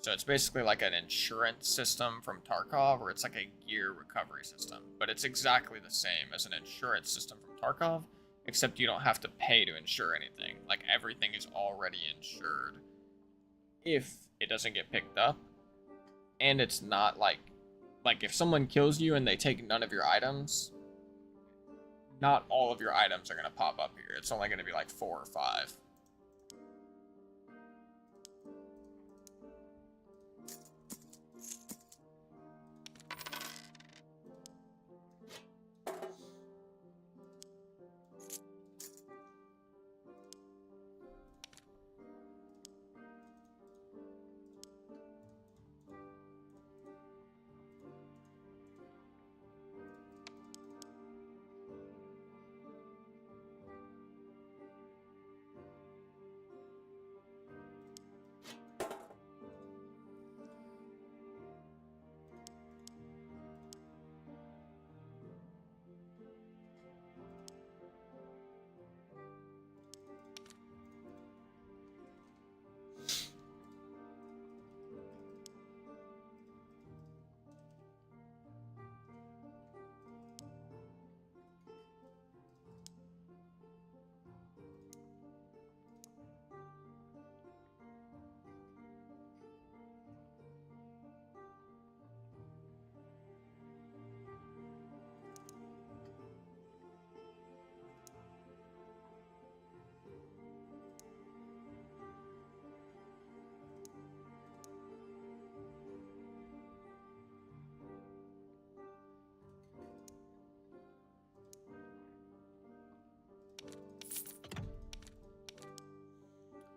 So it's basically like an insurance system from Tarkov, or it's like a gear recovery system. But it's exactly the same as an insurance system from Tarkov, except you don't have to pay to insure anything. Like, everything is already insured if it doesn't get picked up. And it's not like if someone kills you and they take none of your items, not all of your items are going to pop up here. It's only going to be like 4 or 5.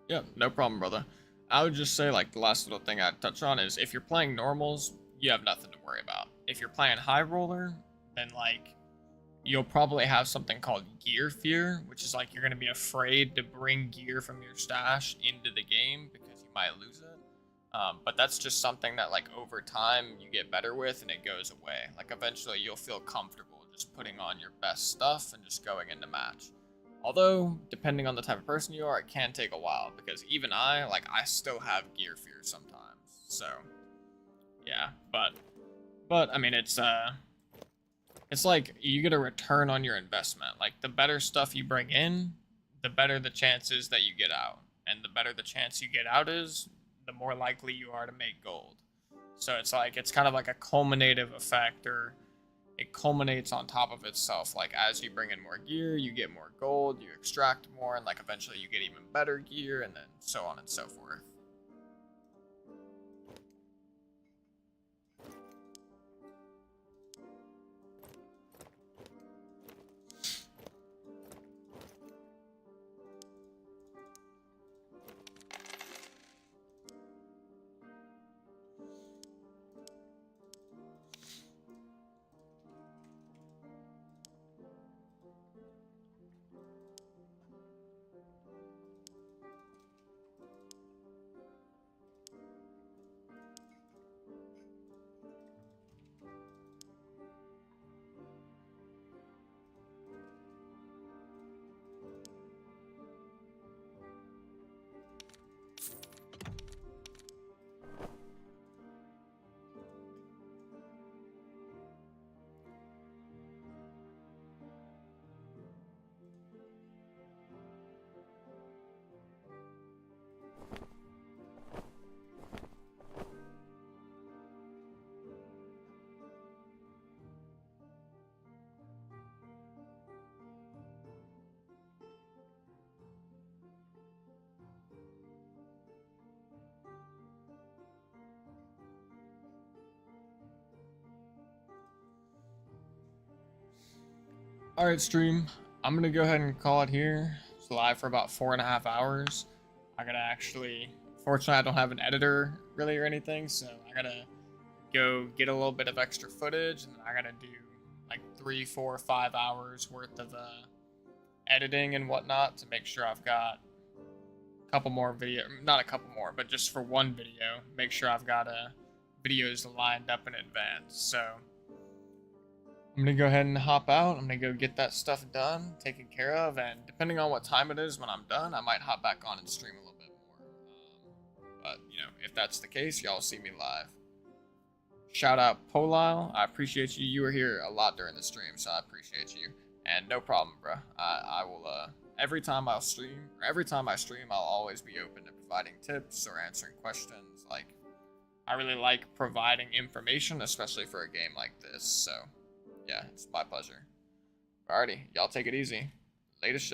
Yeah, no problem, brother. I would just say, like, the last little thing I'd touch on is if you're playing normals, you have nothing to worry about. If you're playing high roller, then, like, you'll probably have something called gear fear, which is like you're going to be afraid to bring gear from your stash into the game because you might lose it. But that's just something that, like, over time you get better with and it goes away. Like, eventually you'll feel comfortable just putting on your best stuff and just going into match. Although, depending on the type of person you are, it can take a while because even I still have gear fear sometimes. So, yeah, but I mean, it's like you get a return on your investment. Like, the better stuff you bring in, the better the chances that you get out. And the better the chance you get out is, the more likely you are to make gold. So it's like, it's kind of like a culminative effect, or it culminates on top of itself. Like, as you bring in more gear, you get more gold, you extract more, and like eventually you get even better gear, and then so on and so forth. Alright, stream. I'm gonna go ahead and call it here. It's live for about 4.5 hours. I gotta actually, fortunately, I don't have an editor really or anything, so I gotta go get a little bit of extra footage, and then I gotta do like 3, 4, 5 hours worth of editing and whatnot to make sure I've got a couple more not a couple more, but just for one video, make sure I've got videos lined up in advance. So I'm gonna go ahead and hop out. I'm gonna go get that stuff done, taken care of, and depending on what time it is when I'm done, I might hop back on and stream a little bit more. But, you know, if that's the case, y'all see me live. Shout out Polile. I appreciate you. You were here a lot during the stream, so I appreciate you. And no problem, bro. I will, every time I stream, I'll always be open to providing tips or answering questions. Like, I really like providing information, especially for a game like this, so yeah, it's my pleasure. Alrighty, y'all take it easy. Latest.